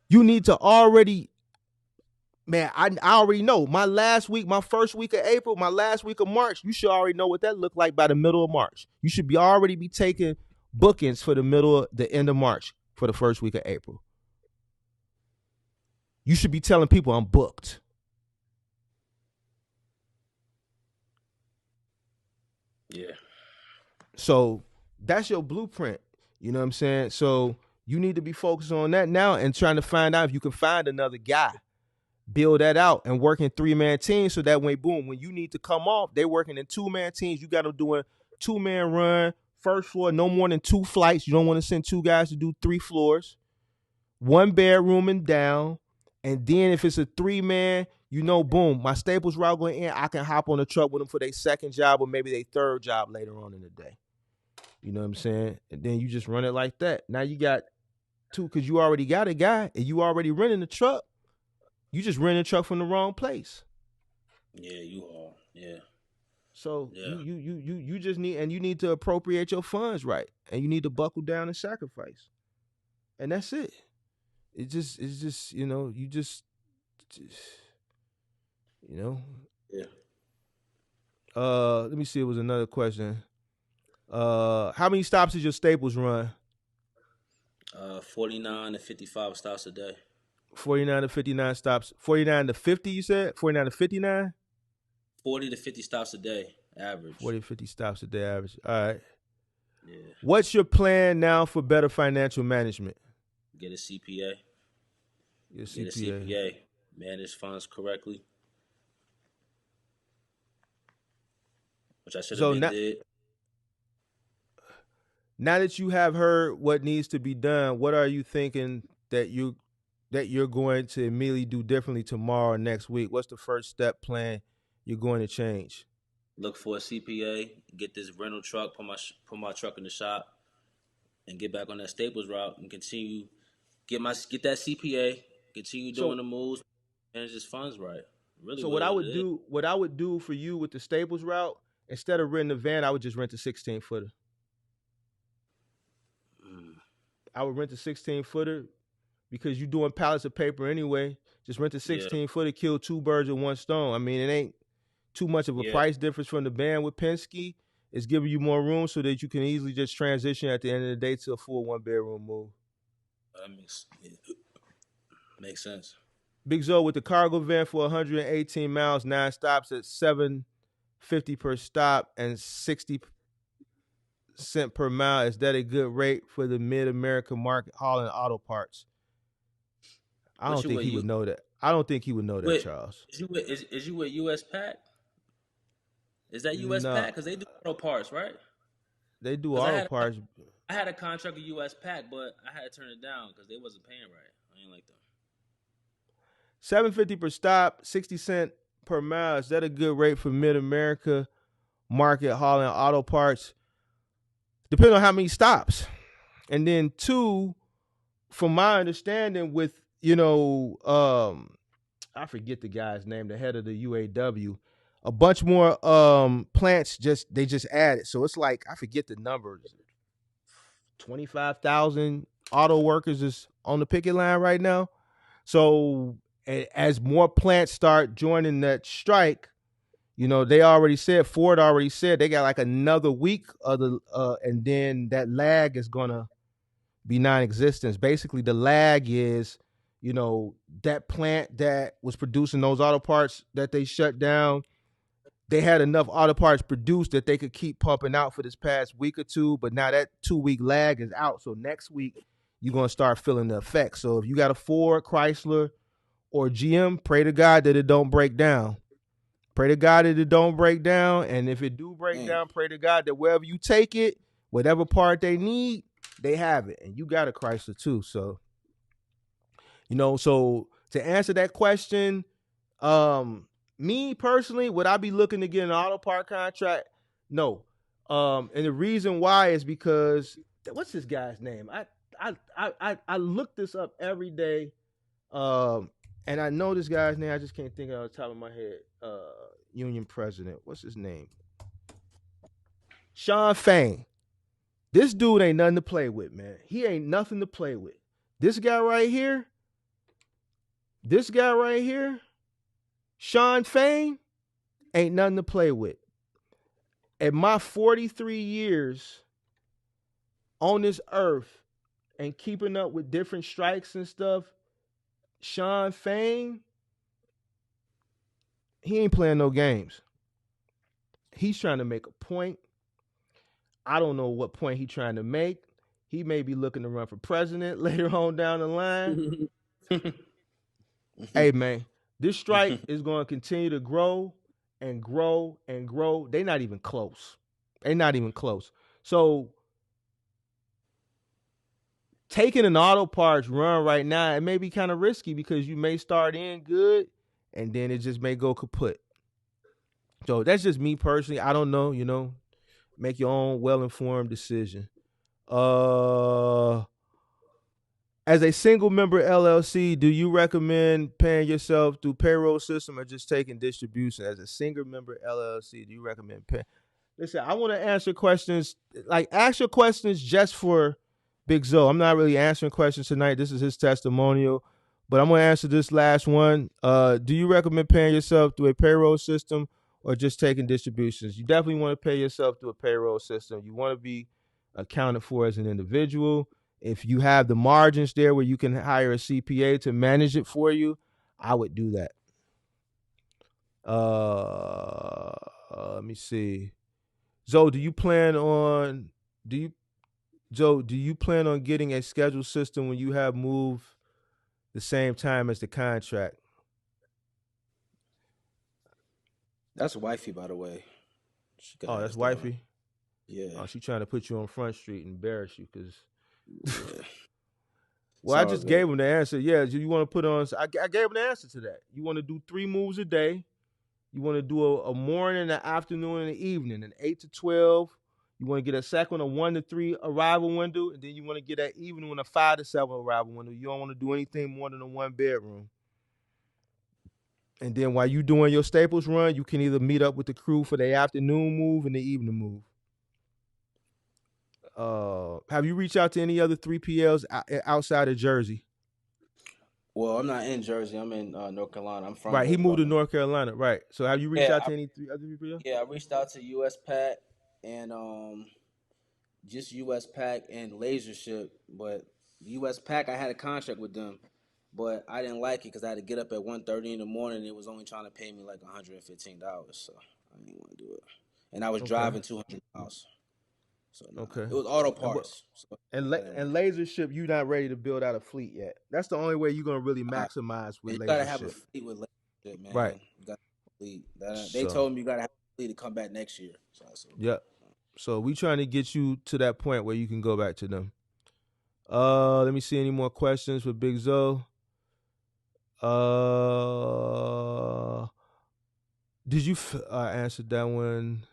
you need to already, man, I already know my first week of April, my last week of March, you should already know what that looked like by the middle of March. You should be already be taking bookings for the end of March for the first week of April. You should be telling people I'm booked. yeah, So that's your blueprint. You know what I'm saying? So you need to be focused on that now and trying to find out if you can find another guy. Build that out and work in 3-man teams so that way, boom, when you need to come off, they're working in 2-man teams. You got them doing 2-man run, first floor, no more than 2 flights. You don't want to send 2 guys to do 3 floors, 1 bedroom and down. And then if it's a 3-man, boom, my staples route going in, I can hop on the truck with them for their second job or maybe their third job later on in the day. You know what I'm saying? And then you just run it like that. Now you got 2 because you already got a guy and you already renting the truck. You just rent a truck from the wrong place. yeah. You are, yeah. So Yeah. you just need to appropriate your funds right, and you need to buckle down and sacrifice, and that's it. It's just you just you know. Yeah. Let me see. It was another question. How many stops does your Staples run? 49 to 55 stops a day. 49 to 59 stops. 49 to 50. You said 49 to 59. 40 to 50 stops a day, average. 40 to 50 stops a day average. All right. Yeah. What's your plan now for better financial management? Get a CPA. Your Get a CPA. CPA. Manage funds correctly. Which I should have did. Now that you have heard what needs to be done, what are you thinking that you're going to immediately do differently tomorrow or next week? What's the first step plan you're going to change? Look for a CPA. Get this rental truck. Put my truck in the shop, and get back on that Staples route and continue get that CPA. Continue doing the moves. Manage his funds right. Really. So what I would do for you with the Staples route, instead of renting a van, I would just rent a 16-footer. I would rent a 16-footer, because you're doing pallets of paper anyway. Just rent a Yeah. 16-footer, kill two birds with one stone. I mean, it ain't too much of a Yeah. price difference from the band with Penske. It's giving you more room so that you can easily just transition at the end of the day to a full 1 bedroom move. That makes sense. Big Zo with the cargo van for 118 miles, 9 stops at $7.50 per stop and 60 cents per mile. Is that a good rate for the mid-America market hauling auto parts? I What don't you think with he you? would know that. I don't think he would know that, Wait, Charles. is you with US Pack? Is that US Pack? No, Because they do auto parts, right? they do Because auto parts. I had a contract with US Pack, but I had to turn it down because they wasn't paying right. I ain't like them. $7.50 per stop, 60 cents per mile. Is that a good rate for mid-America market hauling auto parts? Depending on how many stops. And then two, from my understanding, with I forget the guy's name, the head of the UAW, a bunch more plants just added. So it's like I forget the numbers. 25,000 auto workers is on the picket line right now. So as more plants start joining that strike, they already said, Ford already said they got like another week of the and then that lag is gonna be non-existent. Basically, the lag is, that plant that was producing those auto parts that they shut down, they had enough auto parts produced that they could keep pumping out for this past week or two. But now that 2 week lag is out. So next week, you're going to start feeling the effects. So if you got a Ford, Chrysler, or GM, pray to God that it don't break down. Pray to God that it don't break down. And if it do break Dang. down, pray to God that wherever you take it, whatever part they need, they have it. And you got a Chrysler too. So, so to answer that question, me personally, would I be looking to get an auto part contract? No. And the reason why is because what's this guy's name? I look this up every day. And I know this guy's name. I just can't think of it on the top of my head. Union president. What's his name? Sean Fain. This dude ain't nothing to play with, man. He ain't nothing to play with. This guy right here, Sean Fain, ain't nothing to play with. At my 43 years on this earth and keeping up with different strikes and stuff, Sean Fain, he ain't playing no games. He's trying to make a point. I don't know what point he's trying to make. He may be looking to run for president later on down the line. Hey, man, this strike is going to continue to grow and grow and grow. They're not even close. So taking an auto parts run right now, it may be kind of risky because you may start in good and then it just may go kaput. So that's just me personally. I don't know, make your own well-informed decision. As a single member LLC, do you recommend paying yourself through payroll system or just taking distribution? As a single member LLC, do you recommend paying? Listen, I want to answer questions. Like, ask your questions just for Big Zo. I'm not really answering questions tonight. This is his testimonial. But I'm going to answer this last one. Do you recommend paying yourself through a payroll system or just taking distributions? You definitely want to pay yourself through a payroll system. You want to be accounted for as an individual. If you have the margins there where you can hire a CPA to manage it for you, I would do that. Let me see. Zoe, do you plan on getting a scheduled system when you have moved the same time as the contract? That's wifey, by the way. Oh, that's wifey. Yeah. Oh, she trying to put you on Front Street and embarrass you because. Yeah. Well, I just gave him the answer. Yeah, you want to put on. I gave him the answer to that. You want to do 3 moves a day. You want to do a morning, an afternoon, and an evening, an 8 to 12. You want to get a second, a 1 to 3 arrival window, and then you want to get that evening one, a 5 to 7 arrival window. You don't want to do anything more than a 1 bedroom. And then while you doing your Staples run, you can either meet up with the crew for the afternoon move and the evening move. Have you reached out to any other 3PLs outside of Jersey? Well, I'm not in Jersey. I'm in North Carolina. I'm from Right. He there, moved but to North Carolina. Right. So have you reached yeah, out to any three other people? Yeah? yeah, I reached out to US Pack and just US Pack and Lasership, but US Pack I had a contract with them, but I didn't like it because I had to get up at 1:30 in the morning. And it was only trying to pay me like $115, so I didn't want to do it. And I was Okay. driving 200 miles, so nah, Okay. it was auto And what? parts, so And I didn't want and to do Lasership, you not ready to build out a fleet yet. That's the only way you're gonna really it. maximize with And you gotta have a Lasership. fleet with Lasership, Right. man. You got a fleet. They So told me you gotta have a fleet to come back next year. So I said, okay. yep. So we trying to get you to that point where you can go back to them. Let me see any more questions for Big Zo. Uh, did you answer that one?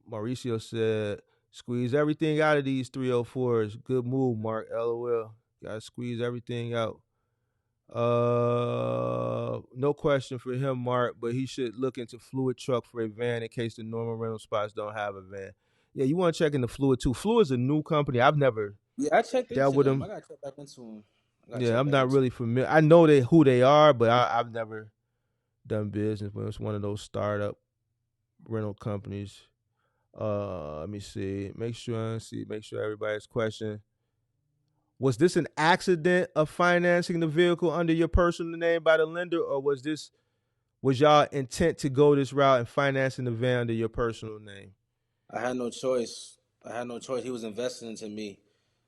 Mauricio said, "Squeeze everything out of these 304s. Good move, Mark. LOL. Got to squeeze everything out." No question for him, Mark, but he should look into Fluid Truck for a van in case the normal rental spots don't have a van. Yeah, you want to check into Fluid too. Fluid's a new company. I've never Yeah, I checked dealt into with them. I them. gotta check back into them. I gotta Yeah, check I'm back not into really familiar. I know who they are, but I've never done business with. It's one of those startup rental companies. Let me see. Make sure everybody's question. Was this an accident of financing the vehicle under your personal name by the lender, or was y'all intent to go this route and financing the van under your personal name? I had no choice. I had no choice. He was investing into me,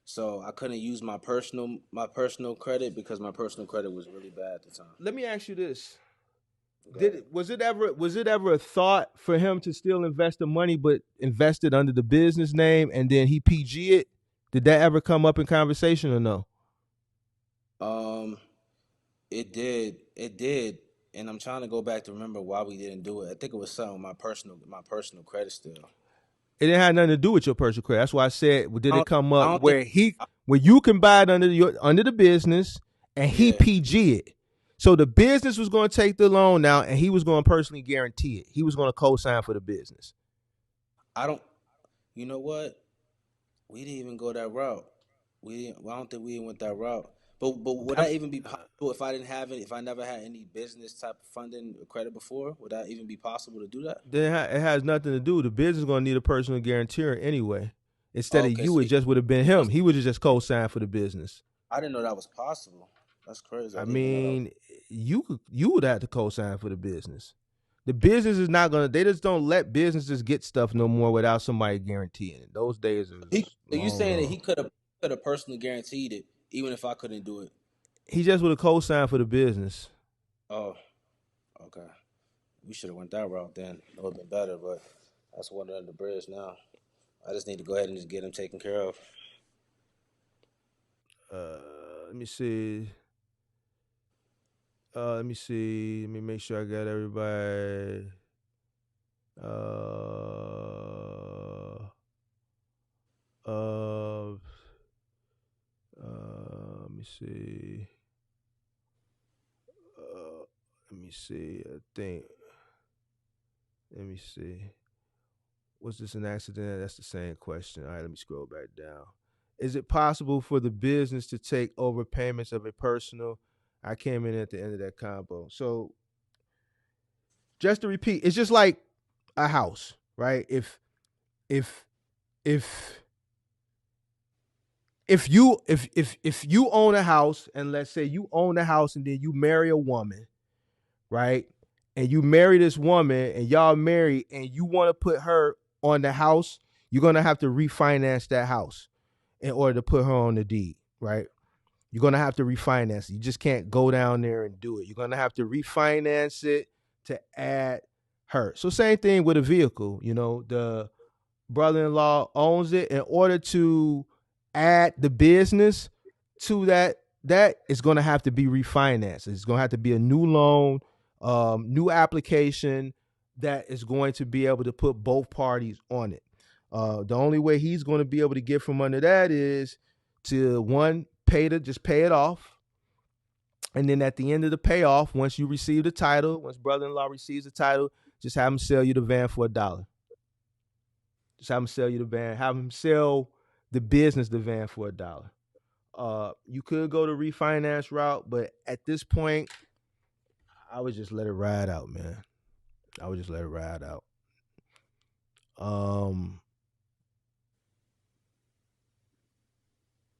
so I couldn't use my personal credit because my personal credit was really bad at the time. Let me ask you this: Go ahead. was it ever a thought for him to still invest the money, but invest it under the business name and then he PG it? Did that ever come up in conversation or no? Um, it did. It did. And I'm trying to go back to remember why we didn't do it. I think it was something with my personal credit still. It didn't have nothing to do with your personal credit. That's why I said, did I it don't. come I up don't think. where you can buy it under the business and he Yeah. PG it? So the business was going to take the loan now, and he was going to personally guarantee it. He was going to co-sign for the business. I don't. You know what? We didn't even go that route. We didn't. I don't think we even went that route. But would I'm, that even be possible if I didn't have it? If I never had any business type of funding or credit before, would that even be possible to do that? then it has nothing to do. The business is going to need a personal guarantor anyway. Instead Oh, of okay, you, so it just would have been he him. was. He would have just co-signed for the business. I didn't know that was possible. That's crazy. I I didn't even know that was. mean, you would have to co-sign for the business. The business is not gonna. They just don't let businesses get stuff no more without somebody guaranteeing it. Those days are So you long saying that he gone. could have personally guaranteed it even if I couldn't do it? He just would have co-signed for the business. Oh, okay. We should have went that route then. It would have been better, but that's water under the bridge now. I just need to go ahead and just get him taken care of. Let me see. Let me see. Let me make sure I got everybody. Uh, uh, let me see. Let me see. I think. Let me see. Was this an accident? That's the same question. All right, let me scroll back down. Is it possible for the business to take over payments of a personal? I came in at the end of that combo. So just to repeat, it's just like a house, right? If if if you own a house, and let's say you own a house and then you marry a woman, right? And you marry this woman and y'all married and you want to put her on the house, you're gonna have to refinance that house in order to put her on the deed, right? You're gonna have to refinance it. You just can't go down there and do it. You're gonna have to refinance it to add her. So same thing with a vehicle. The brother-in-law owns it. In order to add the business to that is going to have to be refinanced. It's going to have to be a new loan, new application that is going to be able to put both parties on it. The only way he's going to be able to get from under that is to one just pay it off, and then at the end of the payoff, once you receive the title, once brother-in-law receives the title, just have him sell you the van for $1. Just have him sell you the van. Have him sell the business the van for $1. You could go the refinance route, but at this point, I would just let it ride out, man. I would just let it ride out.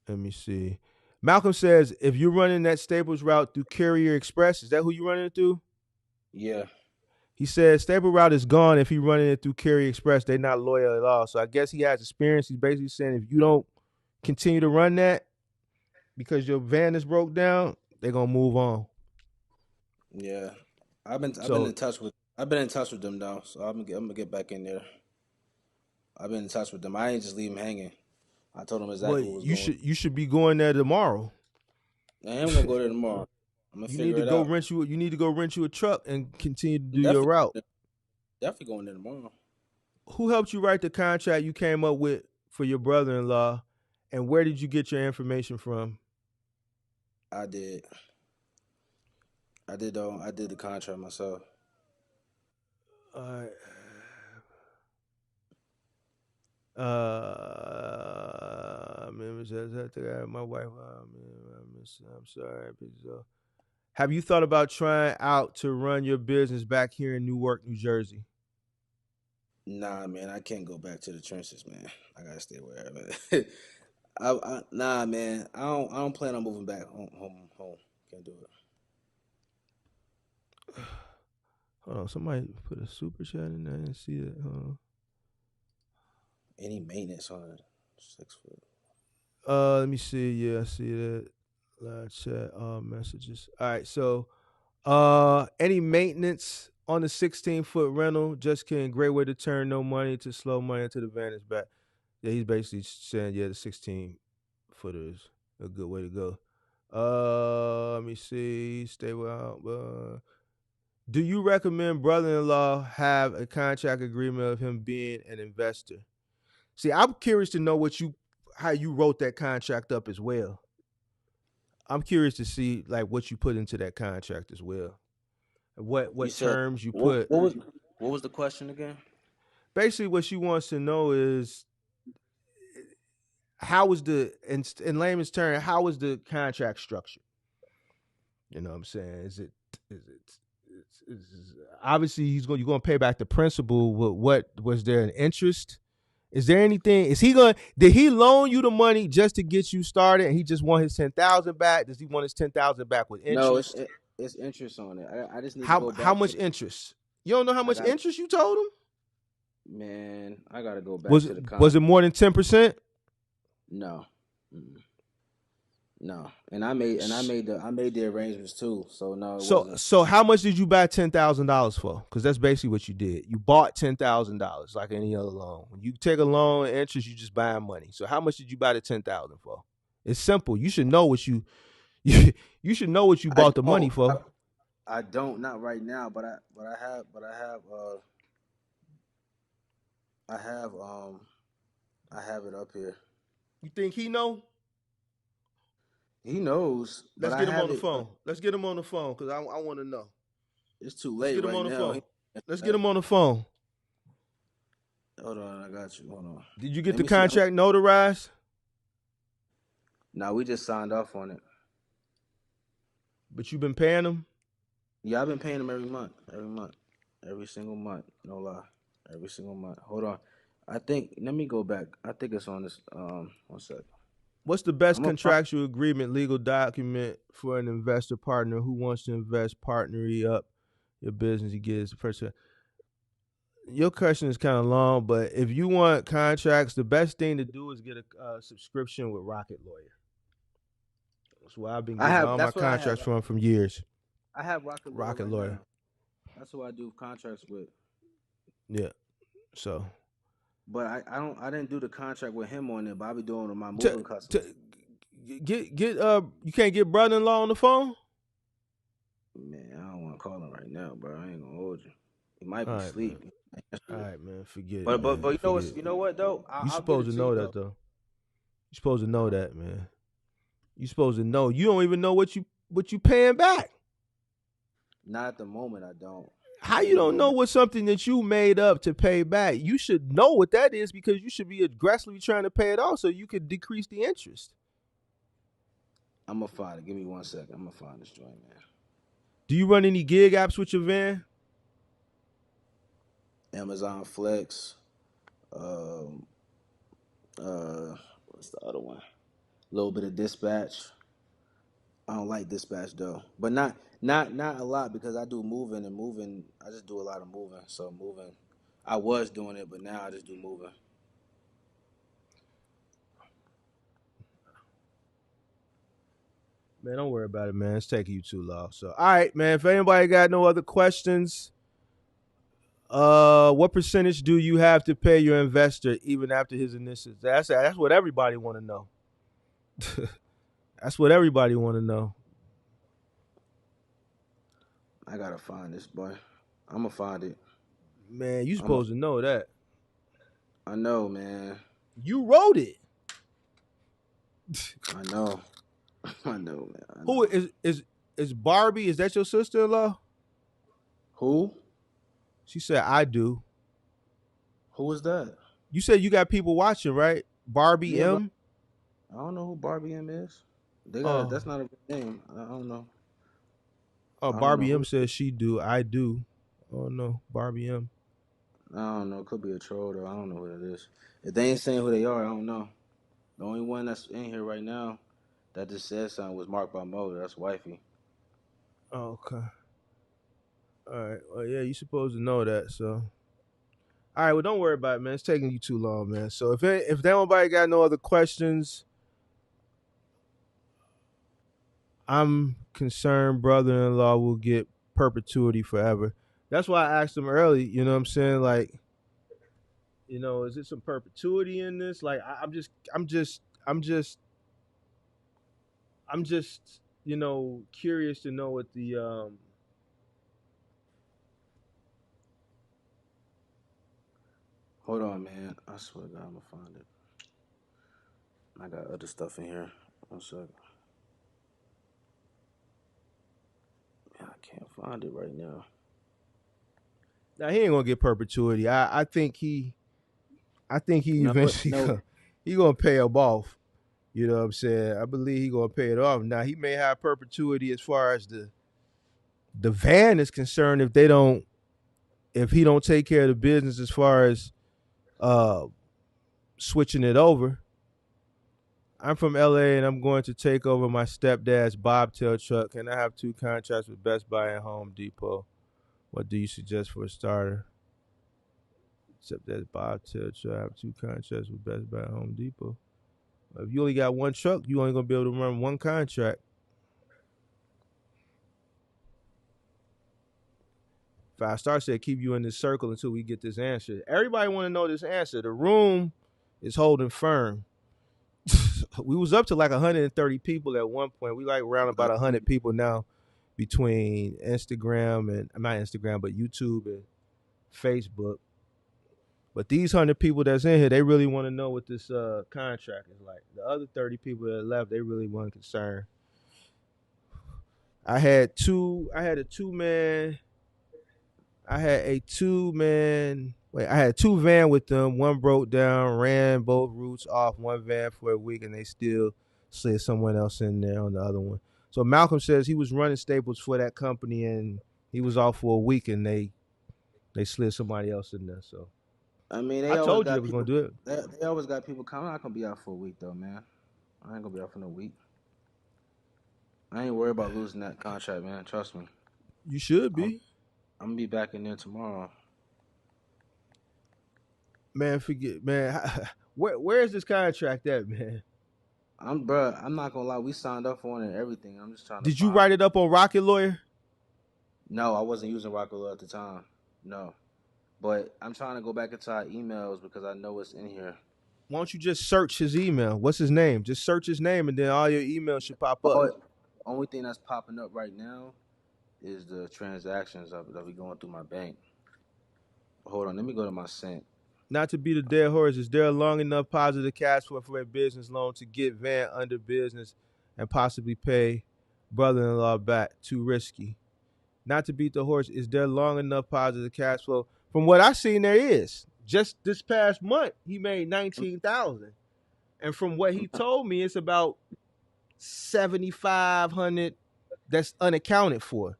Let me see. Malcolm says, if you're running that Staples route through Carrier Express, is that who you're running it through? Yeah. He says Staple route is gone if he's running it through Carrier Express. They're not loyal at all. So I guess he has experience. He's basically saying if you don't continue to run that because your van is broke down, they're gonna move on. Yeah. I've been in touch with them though, so I'm gonna get back in there. I've been in touch with them. I ain't just leave them hanging. I told them exactly what was going on. You should be going there tomorrow. I am gonna go there tomorrow. I'm gonna figure it out. You need to go rent you a truck and continue to do your route. Definitely going there tomorrow. Who helped you write the contract you came up with for your brother-in-law, and where did you get your information from? I did the contract myself. My wife. I'm sorry. Have you thought about trying out to run your business back here in Newark, New Jersey? Nah, man, I can't go back to the trenches, man. I gotta stay where I'm at. Nah, man, I don't plan on moving back home. Can't do it. Hold on, somebody put a super chat in there. I didn't see it. Any maintenance on it? 6 foot. Let me see. Yeah, I see that. Live chat, messages. All right, so any maintenance on the 16-foot rental? Just kidding. Great way to turn no money to slow money into the van is back. Yeah, he's basically saying, yeah, the 16-footer is a good way to go. Let me see. Stay well. Do you recommend brother-in-law have a contract agreement of him being an investor? See, I'm curious to know how you wrote that contract up as well. I'm curious to see like what you put into that contract as well. What terms you put. What was the question again? Basically, what she wants to know is how was in layman's term, how was the contract structured? You know what I'm saying? Is it obviously you're going to pay back the principal. What was there an interest? Is there anything? Did he loan you the money just to get you started, and he just want his $10,000 back? Does he want his $10,000 back with interest? No, it's interest on it. I just need to go back. How much interest? You don't know how much interest you told him? Man, I gotta go back to the contract. Was it more than 10%? No. No, and I made the arrangements too. So no. So how much did you buy $10,000 for? Because that's basically what you did. You bought $10,000 like any other loan. When you take a loan, interest, you just buying money. So how much did you buy the $10,000 for? It's simple. You should know what you should know what you bought the money for. I don't, not right now, but I have it up here. You think he know? He knows. Let's get him on the phone. Let's get him on the phone because I want to know. It's too late. Let's get him on the phone. Let's get him on the phone. Hold on, I got you. Hold on. Did you get the contract notarized? No, we just signed off on it. But you've been paying him? Yeah, I've been paying him every single month. No lie, every single month. Hold on, let me go back. I think it's on this. 1 second. What's the best contractual agreement, legal document for an investor partner who wants to invest, partner up your business? He gets the first. Your question is kind of long, but if you want contracts, the best thing to do is get a subscription with Rocket Lawyer. That's why I've been getting all my contracts from years. I have Rocket Lawyer. That's who I do contracts with. Yeah. So. But I didn't do the contract with him on it, but I be doing it with my moving customers. You can't get brother-in-law on the phone? Man, I don't want to call him right now, bro. I ain't gonna hold you. He might be asleep. All right, man. Forget it. But you know what though? You supposed to know that though. You supposed to know that, man. You supposed to know. You don't even know what you paying back. Not at the moment, I don't. How you don't know what's something that you made up to pay back? You should know what that is because you should be aggressively trying to pay it off so you could decrease the interest. I'm gonna find it. Give me 1 second. I'm gonna find this joint, man. Do you run any gig apps with your van? Amazon Flex. What's the other one? A little bit of Dispatch. I don't like Dispatch though, but not a lot because I do moving and moving. I just do a lot of moving. So moving, I was doing it, but now I just do moving. Man, don't worry about it, man. It's taking you too long. So, all right, man. If anybody got no other questions, what percentage do you have to pay your investor even after his initials? That's what everybody want to know. That's what everybody want to know. I gotta find this, boy. I'm gonna find it. Man, you supposed to know that. I know, man. You wrote it. I know. I know, man. I know. Who is Barbie? Is that your sister-in-law? Who? She said, I do. Who is that? You said you got people watching, right? Barbie M? I don't know who Barbie M is. They got that's not a good name. I don't know. Oh, Barbie M says she do. I do. Oh, no. Barbie M. I don't know. It could be a troll, though. I don't know who it is. If they ain't saying who they are, I don't know. The only one that's in here right now that just said something was marked by Mo. That's wifey. Oh, okay. All right. Well, yeah, you supposed to know that, so. All right, well, don't worry about it, man. It's taking you too long, man. So if nobody got no other questions, I'm concerned brother-in-law will get perpetuity forever. That's why I asked him early, you know what I'm saying? Like, you know, is it some perpetuity in this? Like, I'm just, you know, curious to know what the Hold on, man. I swear to God, I'm gonna find it. I got other stuff in here. 1 second. Man, I can't find it right now. Now he ain't gonna get perpetuity. I think he eventually he gonna pay him off. You know what I'm saying? I believe he gonna pay it off. Now he may have perpetuity as far as the van is concerned if he don't take care of the business as far as switching it over. I'm from LA and I'm going to take over my stepdad's bobtail truck, and I have 2 contracts with Best Buy and Home Depot. What do you suggest for a starter? Stepdad's bobtail truck. I have 2 contracts with Best Buy and Home Depot. If you only got 1 truck, you only gonna be able to run 1 contract. 5-star said, keep you in this circle until we get this answer. Everybody want to know this answer. The room is holding firm. We was up to like 130 people at one point. We like around about 100 people now between Instagram and, not Instagram, but YouTube and Facebook. But these 100 people that's in here, they really want to know what this contract is like. The other 30 people that left, they really weren't concerned. I had a two-man. I had 2 van with them. 1 broke down, ran both routes off 1 van for a week, and they still slid someone else in there on the other one. So Malcolm says he was running staples for that company, and he was off for a week, and they slid somebody else in there. So I mean, I told you they was gonna do it. They always got people coming. I'm not gonna be out for a week though, man. I ain't gonna be out for no week. I ain't worried about losing that contract, man. Trust me. You should be. I'm gonna be back in there tomorrow. Man, forget, man. Where is this contract at, man? I'm not gonna lie. We signed up for it and everything. I'm just trying to. Did you write it up on Rocket Lawyer? No, I wasn't using Rocket Lawyer at the time. No, but I'm trying to go back into our emails because I know it's in here. Why don't you just search his email? What's his name? Just search his name, and then all your emails should pop up. The only thing that's popping up right now is the transactions that we going through my bank. Hold on, let me go to my sent. Not to be the dead horse, is there a long enough positive cash flow for a business loan to get van under business and possibly pay brother-in-law back? Too risky. Not to beat the horse, is there long enough positive cash flow? From what I've seen, there is. Just this past month, he made $19,000, and from what he told me, it's about $7,500 that's unaccounted for.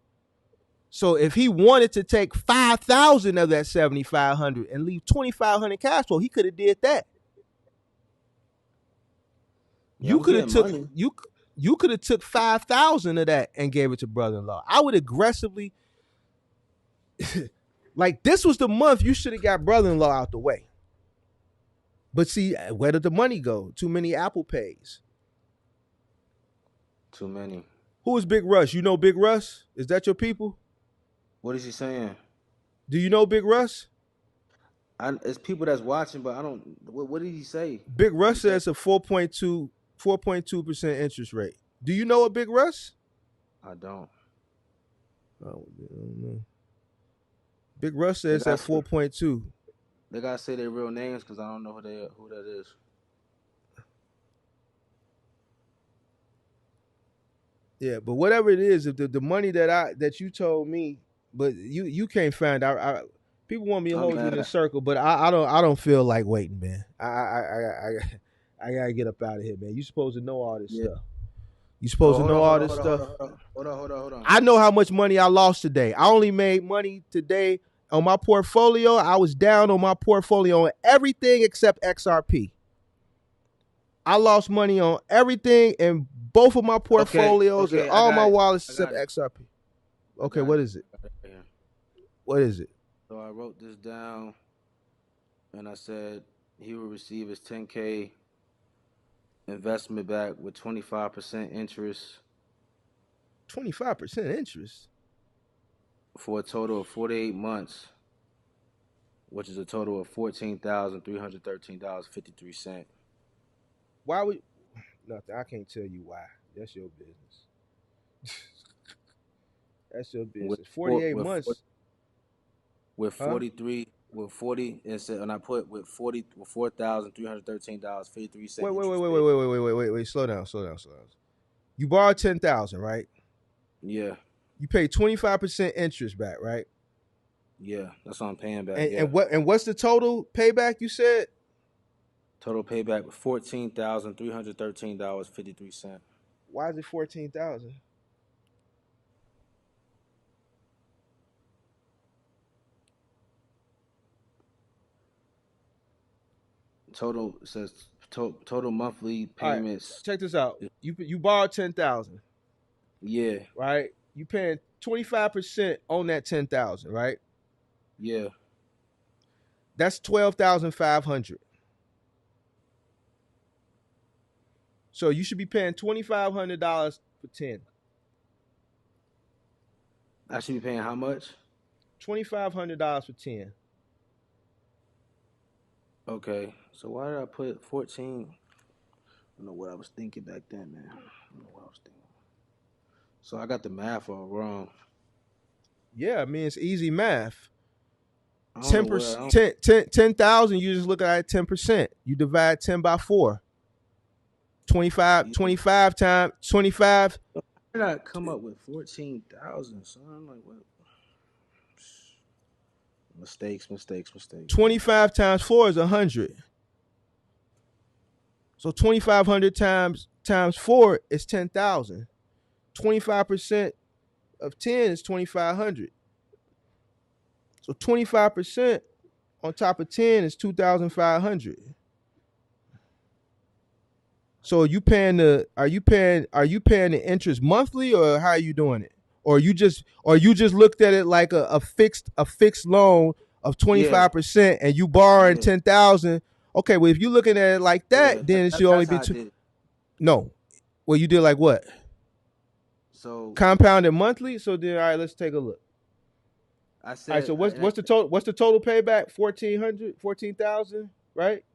So if he wanted to take 5,000 of that 7,500 and leave 2,500 cash flow, he could have did that. Yeah, you could have took 5,000 of that and gave it to brother-in-law. I would aggressively like, this was the month you should have got brother-in-law out the way. But see, where did the money go? Too many Apple Pays. Too many. Who is Big Russ? You know Big Russ? Is that your people? What is he saying? Do you know Big Russ? It's people that's watching, but I don't. What did he say? Big Russ says a 4.2% interest rate. Do you know a Big Russ? I don't. I don't know. Big Russ says at 4.2. They gotta say their real names because I don't know who that is. Yeah, but whatever it is, if the money that you told me, but you can't find out. People want me to hold you in a circle, but I don't feel like waiting, man. I gotta get up out of here, man. You supposed to know all this stuff. You supposed to know all this stuff. Hold on. I know how much money I lost today. I only made money today on my portfolio. I was down on my portfolio on everything except XRP. I lost money on everything in both of my portfolios and all my wallets except XRP. Okay, what is it? What is it? So I wrote this down, and I said he will receive his $10K investment back with 25% interest. 25% interest? For a total of 48 months, which is a total of $14,313.53. Why would... Nothing. I can't tell you why. That's your business. That's your business. 48 months. With 43, with 40, and I put with $4,313.53. Wait. Slow down. You borrowed $10,000, right? Yeah. You pay 25% interest back, right? Yeah, that's what I'm paying back. And what's the total payback you said? Total payback was $14,313.53. Why is it 14,000? Total says total monthly payments. Right, check this out. You borrowed 10,000. Yeah. Right. You paying 25% on that 10,000, right? Yeah. That's 12,500. So you should be paying $2,500 for 10. I should be paying how much? $2,500 for 10. Okay. So why did I put 14? I don't know what I was thinking back then, man. I don't know what I was thinking. So I got the math all wrong. Yeah, I mean, it's easy math. 10,000, you just look at it 10%. You divide 10 by 4. 25 times 25. How did I come up with 14,000? So I'm like, what? Mistakes. 25 times 4 is 100. So 2,500 times 4 is 10,000. 25% of 10 is 2,500. So 25% on top of 10 is 2,500. So are you paying the interest monthly, or how are you doing it? Or you just looked at it like a fixed loan of 25% and you borrowing 10,000. Okay, well, if you're looking at it like that, then it should only be two. No. Well, you did like what? So compounded monthly. So then, all right, let's take a look. I said, all right, so what's the total? What's the total payback? 14,000, right?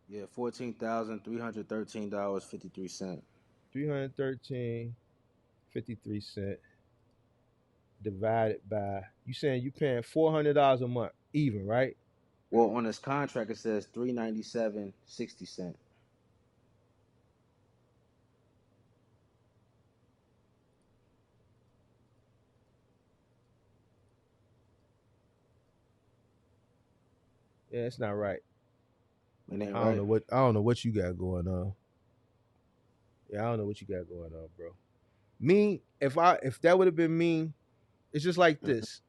Yeah, $14,313.53. $313.53 divided by, you saying you paying $400 a month, even, right? Well, on this contract it says $397.60. Yeah, it's not right. It ain't I don't know what you got going on. Yeah, I don't know what you got going on, bro. Me, if that would have been me, it's just like this.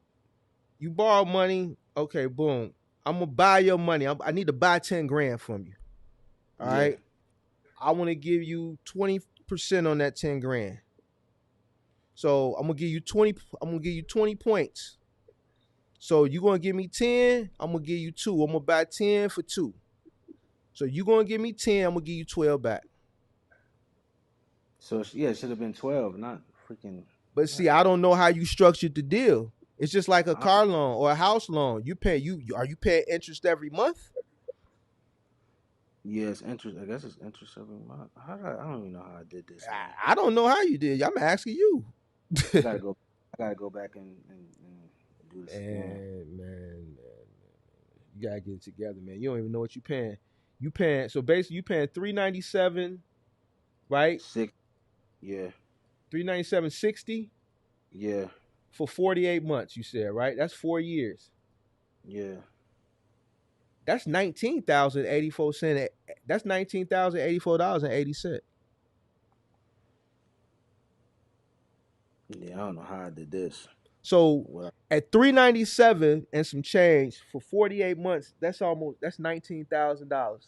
You borrow money, okay, boom. I'm gonna buy your money. I need to buy 10 grand from you. All right. I want to give you 20% on that 10 grand. So I'm gonna give you 20. I'm gonna give you 20 points. So you're gonna give me 10. I'm gonna give you 2. I'm gonna buy 10 for 2. So you're gonna give me 10. I'm gonna give you 12 back. So yeah, it should have been 12, not freaking. But see, I don't know how you structured the deal. It's just like a car loan or a house loan. Are you paying interest every month? Yes, interest. I guess it's interest every month. I don't even know how I did this. I don't know how you did. I'm asking you. I gotta go back and do this again. Man, you gotta get it together, man. You don't even know what you're paying. You paying so basically you paying $397, right? 6. Yeah. $397.60. Yeah. For 48 months, you said, right? That's 4 years. Yeah. That's $19,084. That's $19,084.80. Yeah, I don't know how I did this. So at $397 and some change for 48 months, that's $19,000.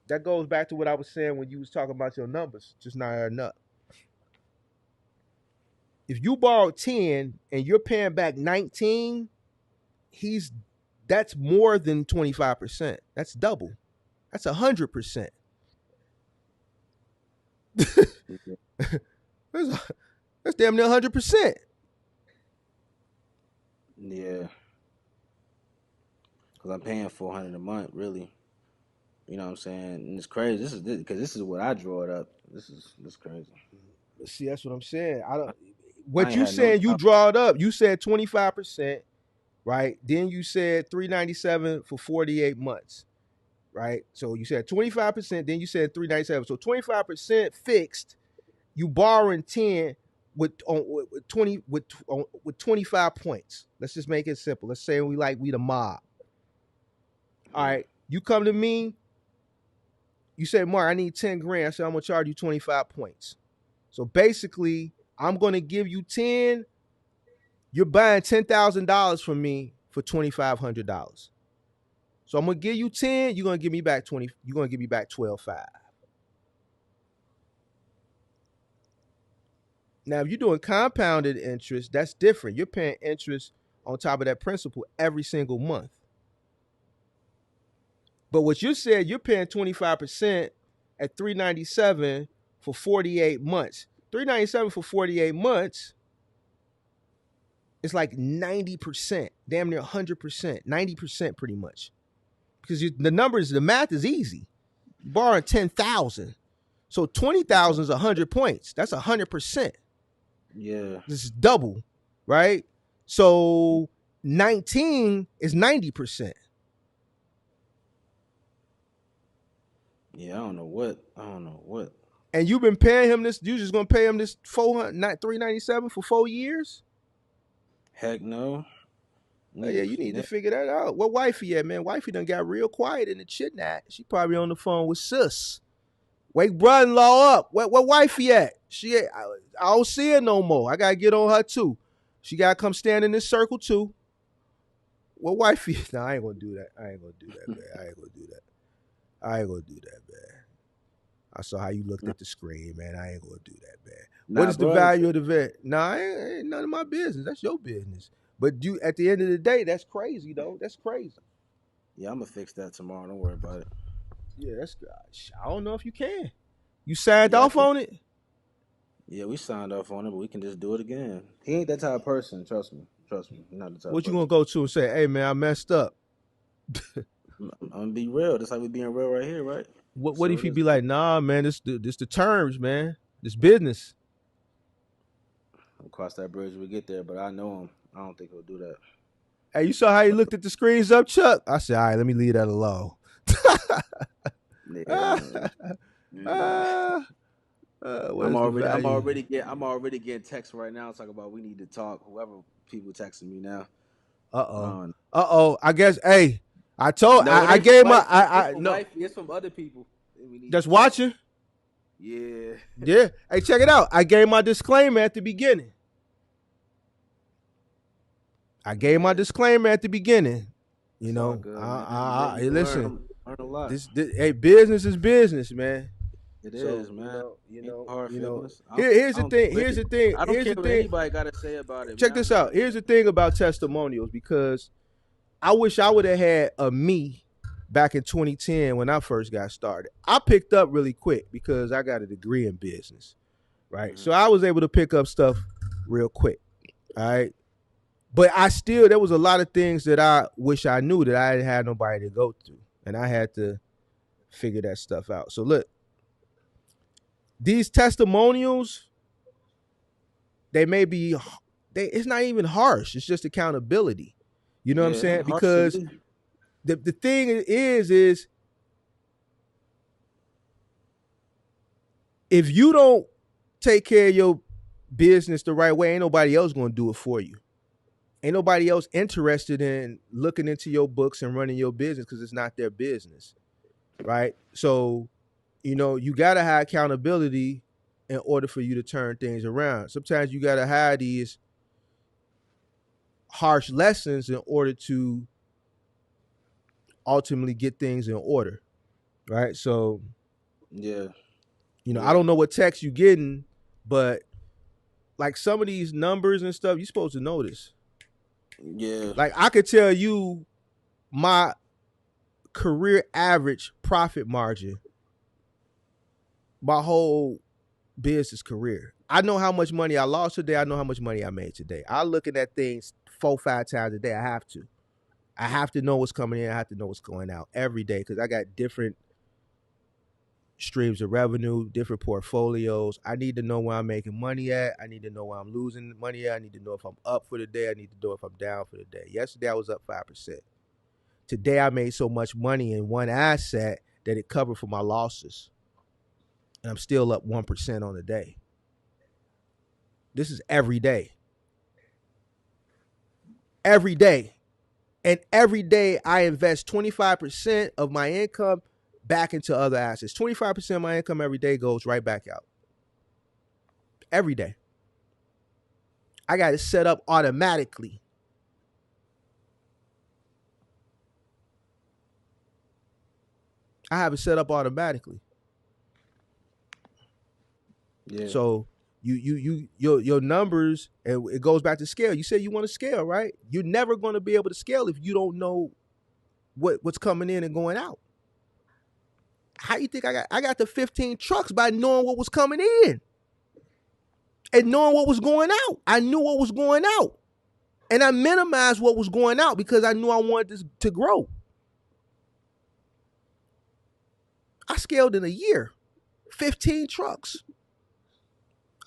That goes back to what I was saying when you was talking about your numbers, just not adding up. If you borrowed 10 and you're paying back 19, that's more than 25%. That's double. That's 100%. That's damn near 100%. Yeah. Because I'm paying $400 a month, really. You know what I'm saying? And it's crazy. This is what I draw it up. This is crazy. See, that's what I'm saying. What you saying? You draw it up. You said 25%, right? Then you said $397 for 48 months, right? So you said 25%. Then you said $397. So 25% fixed. You borrowing 10 with 25 points. Let's just make it simple. Let's say we the mob. All right, you come to me. You say, Mark, I need 10 grand. I said, I'm gonna charge you 25 points. So basically, I'm gonna give you 10. You're buying $10,000 from me for $2,500. So I'm gonna give you 10. You're gonna give me back 20. You're gonna give me back 12.5. Now, if you're doing compounded interest, that's different. You're paying interest on top of that principal every single month. But what you said, you're paying 25% at $397 for 48 months. $397 for 48 months is like 90%, damn near 100%, 90% pretty much. Because the math is easy. You're borrowing 10,000. So 20,000 is 100 points. That's 100%. Yeah. This is double, right? So 19 is 90%. Yeah, I don't know what. And you've been paying him this. You just gonna pay him this $397 for 4 years? Heck no. Yeah, you need to figure that out. What wifey at, man? Wifey done got real quiet in the chit chat. She probably on the phone with sis. Wake brother-in-law up. What wifey at? I don't see her no more. I gotta get on her too. She gotta come stand in this circle too. What wifey? No, I ain't gonna do that. Man. I ain't gonna do that, man. I saw how you looked at the screen, man. I ain't gonna do that, man. What is the value of the vet? Nah, ain't none of my business. That's your business. But at the end of the day, that's crazy, though. That's crazy. Yeah, I'm gonna fix that tomorrow. Don't worry about it. Yeah, I don't know if you can. You signed off on it? Yeah, we signed off on it, but we can just do it again. He ain't that type of person. Trust me. Not the type. What you gonna go to and say? Hey, man, I messed up. I'm gonna be real. That's like we being real right here, right? What if he be like, nah, man, this the terms, man. This business. We'll cross that bridge when we get there, but I know him. I don't think he'll do that. Hey, you saw how he looked at the screens up, Chuck? I said, all right, let me leave that alone. I'm already getting texts right now talking about we need to talk. Whoever people texting me now. I guess. Hey, I gave my. It's from other people. That's watching. Yeah. Yeah. Hey, check it out. I gave my disclaimer at the beginning. You know, good, listen. Learn a lot. Hey, business is business, man. It So is, man. Hard feelings. Here's the thing. I don't care what anybody got to say about it. Check this out. Here's the thing about testimonials, because I wish I would have had a me back in 2010 when I first got started. I picked up really quick because I got a degree in business, right? Mm-hmm. So I was able to pick up stuff real quick, all right? But there was a lot of things that I wish I knew that I didn't have nobody to go through, and I had to figure that stuff out. So look, these testimonials, it's not even harsh. It's just accountability. You know what I'm saying? Because the thing is if you don't take care of your business the right way, ain't nobody else going to do it for you. Ain't nobody else interested in looking into your books and running your business because it's not their business, right? So, you got to have accountability in order for you to turn things around. Sometimes you got to have these harsh lessons in order to ultimately get things in order, right? So, I don't know what text you getting, but like some of these numbers and stuff, you're supposed to know this. Yeah. Like I could tell you my career average profit margin, my whole business career. I know how much money I lost today. I know how much money I made today. I'm looking at things 4-5 times a day. I have to know what's coming in. I have to know what's going out every day because I got different streams of revenue, different portfolios. I need to know where I'm making money at. I need to know where I'm losing money at. I need to know if I'm up for the day. I need to know if I'm down for the day. Yesterday I was up 5%. Today I made so much money in one asset that it covered for my losses. And I'm still up 1% on the day. This is every day. Every day. And every day I invest 25% of my income back into other assets. 25% of my income every day goes right back out. Every day. I got it set up automatically. I have it set up automatically. Yeah. So your numbers, and it goes back to scale. You say you want to scale, right? You're never going to be able to scale if you don't know what's coming in and going out. How you think I got the 15 trucks by knowing what was coming in and knowing what was going out? I knew what was going out, and I minimized what was going out because I knew I wanted this to grow. I scaled in a year, 15 trucks.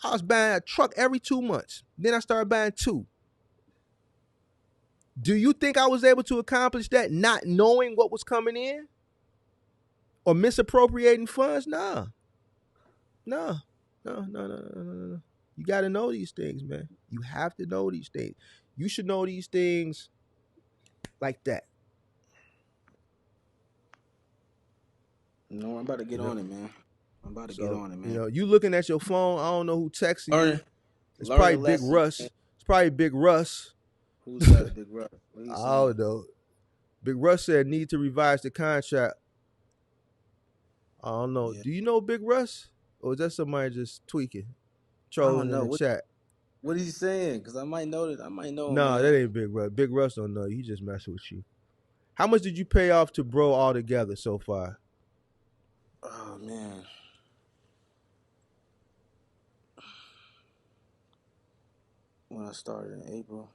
I was buying a truck every 2 months. Then I started buying 2. Do you think I was able to accomplish that not knowing what was coming in? Or misappropriating funds? Nah. No. You got to know these things, man. You have to know these things. You should know these things like that. No, I'm about to get on it, man. You looking at your phone. I don't know who texting you. It's probably Big Russ. Man. It's probably Big Russ. Who's that, Big Russ? I don't know. Big Russ said need to revise the contract. I don't know. Yeah. Do you know Big Russ? Or is that somebody just tweaking? Trolling in the chat. What is he saying? Because I might know that. I might know him. No, that ain't Big Russ. Big Russ don't know you. He just messing with you. How much did you pay off to Bro altogether so far? Oh, man. When I started in April.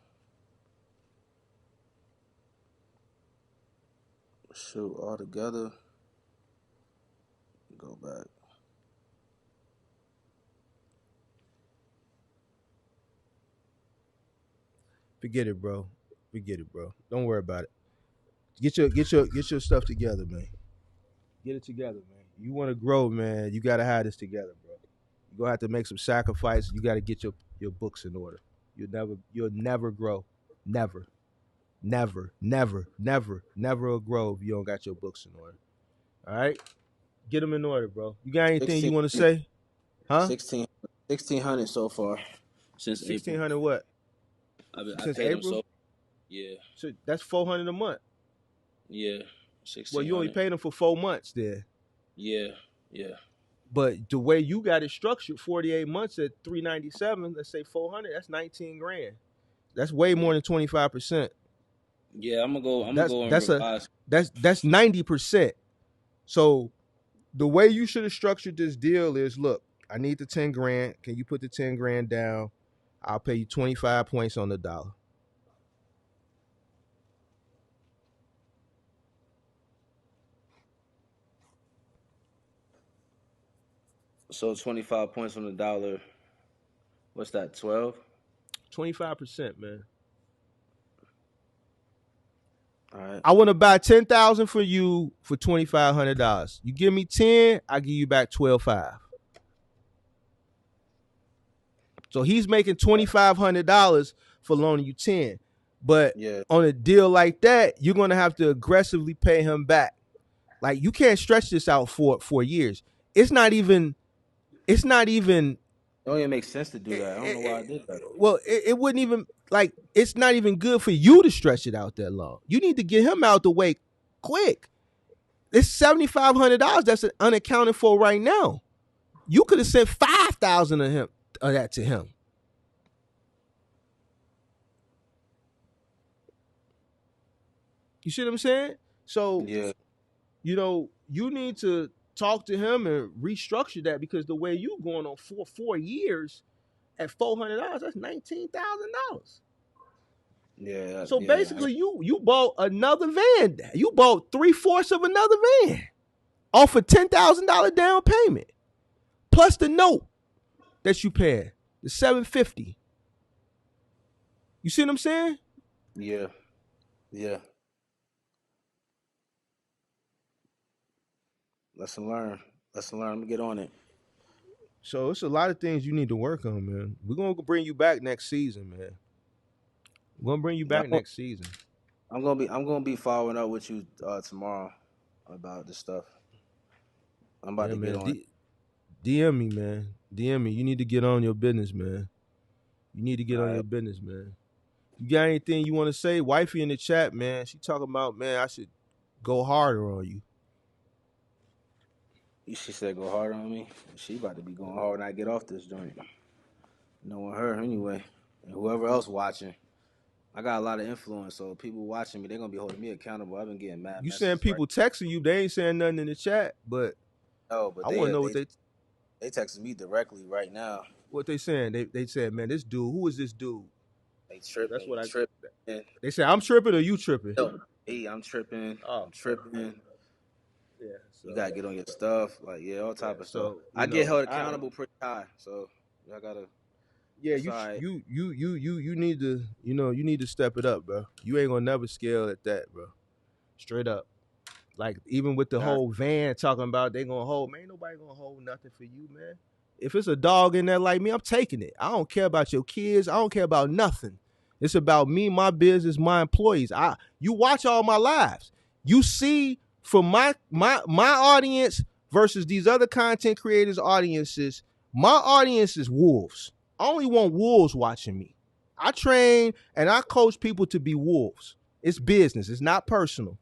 Shoot, all together. Go back. Forget it, bro. Don't worry about it. Get your stuff together, man. Get it together, man. You want to grow, man. You got to have this together, bro. You're going to have to make some sacrifices. You got to get your books in order. You'll never grow. Never will grow if you don't got your books in order. All right? Get them in order, bro. You got anything you want to say? Huh? 1,600 so far since 1,600 April. what? I Since paid them April? so. Yeah. So that's $400 a month. Yeah. Well, you only 1,600. paid them for 4 months there. Yeah. Yeah. But the way you got it structured, 48 months at $397, let's say 400, that's 19 grand. That's way more than 25%. Yeah, I'm gonna That's go and that's a revise. that's 90%. So the way you should have structured this deal is, look, I need the 10 grand. Can you put the 10 grand down? I'll pay you 25 points on the dollar. So 25 points on the dollar. What's that? 12. 25%, man. All right. I want to buy 10,000 for you for $2,500. You give me 10, I give you back 12.5. So he's making $2,500 for loaning you 10. But on a deal like that, you're gonna have to aggressively pay him back. Like, you can't stretch this out for 4 years. It's not even. It don't even make sense to do that. I don't know why I did that. Well, it wouldn't even, like, it's not even good for you to stretch it out that long. You need to get him out the way quick. It's $7,500 that's unaccounted for right now. You could have sent 5,000 of that to him. You see what I'm saying? So, you need to talk to him and restructure that, because the way you going on 4 years at $400, that's $19,000. Yeah. So basically, you bought another van. You bought 3/4 of another van off a $10,000 down payment, plus the note that you pay, the $750. You see what I'm saying? Yeah. Lesson learned. Let me get on it. So it's a lot of things you need to work on, man. We're gonna bring you back next season, man. We're gonna bring you back next season. I'm gonna be following up with you tomorrow about this stuff. I'm about to get on. DM me, man. DM me. You need to get on your business, man. You need to get on your business, man. You got anything you want to say? Wifey in the chat, man. She talking about, man, I should go harder on you. She said go harder on me. She about to be going hard when I get off this joint. Knowing her anyway, and whoever else watching. I got a lot of influence, so people watching me, they're gonna be holding me accountable. I've been getting mad. You saying people texting you, they ain't saying nothing in the chat, but I want to know what they texting me directly right now. What they saying? They said, man, this dude, who is this dude? They tripping. That's what I tripping. They say I'm tripping or you tripping? No, I'm tripping. I'm tripping. Yeah, so you gotta get on your stuff, like all type of stuff. I get held accountable pretty high, so I gotta. Yeah, you need to, you need to step it up, bro. You ain't gonna never scale at that, bro. Straight up. Like, even with the whole van talking about they gonna hold, man, ain't nobody gonna hold nothing for you, man. If it's a dog in there like me, I'm taking it. I don't care about your kids. I don't care about nothing. It's about me, my business, my employees. You watch all my lives. You see from my audience versus these other content creators' audiences, my audience is wolves. I only want wolves watching me. I train and I coach people to be wolves. It's business. It's not personal.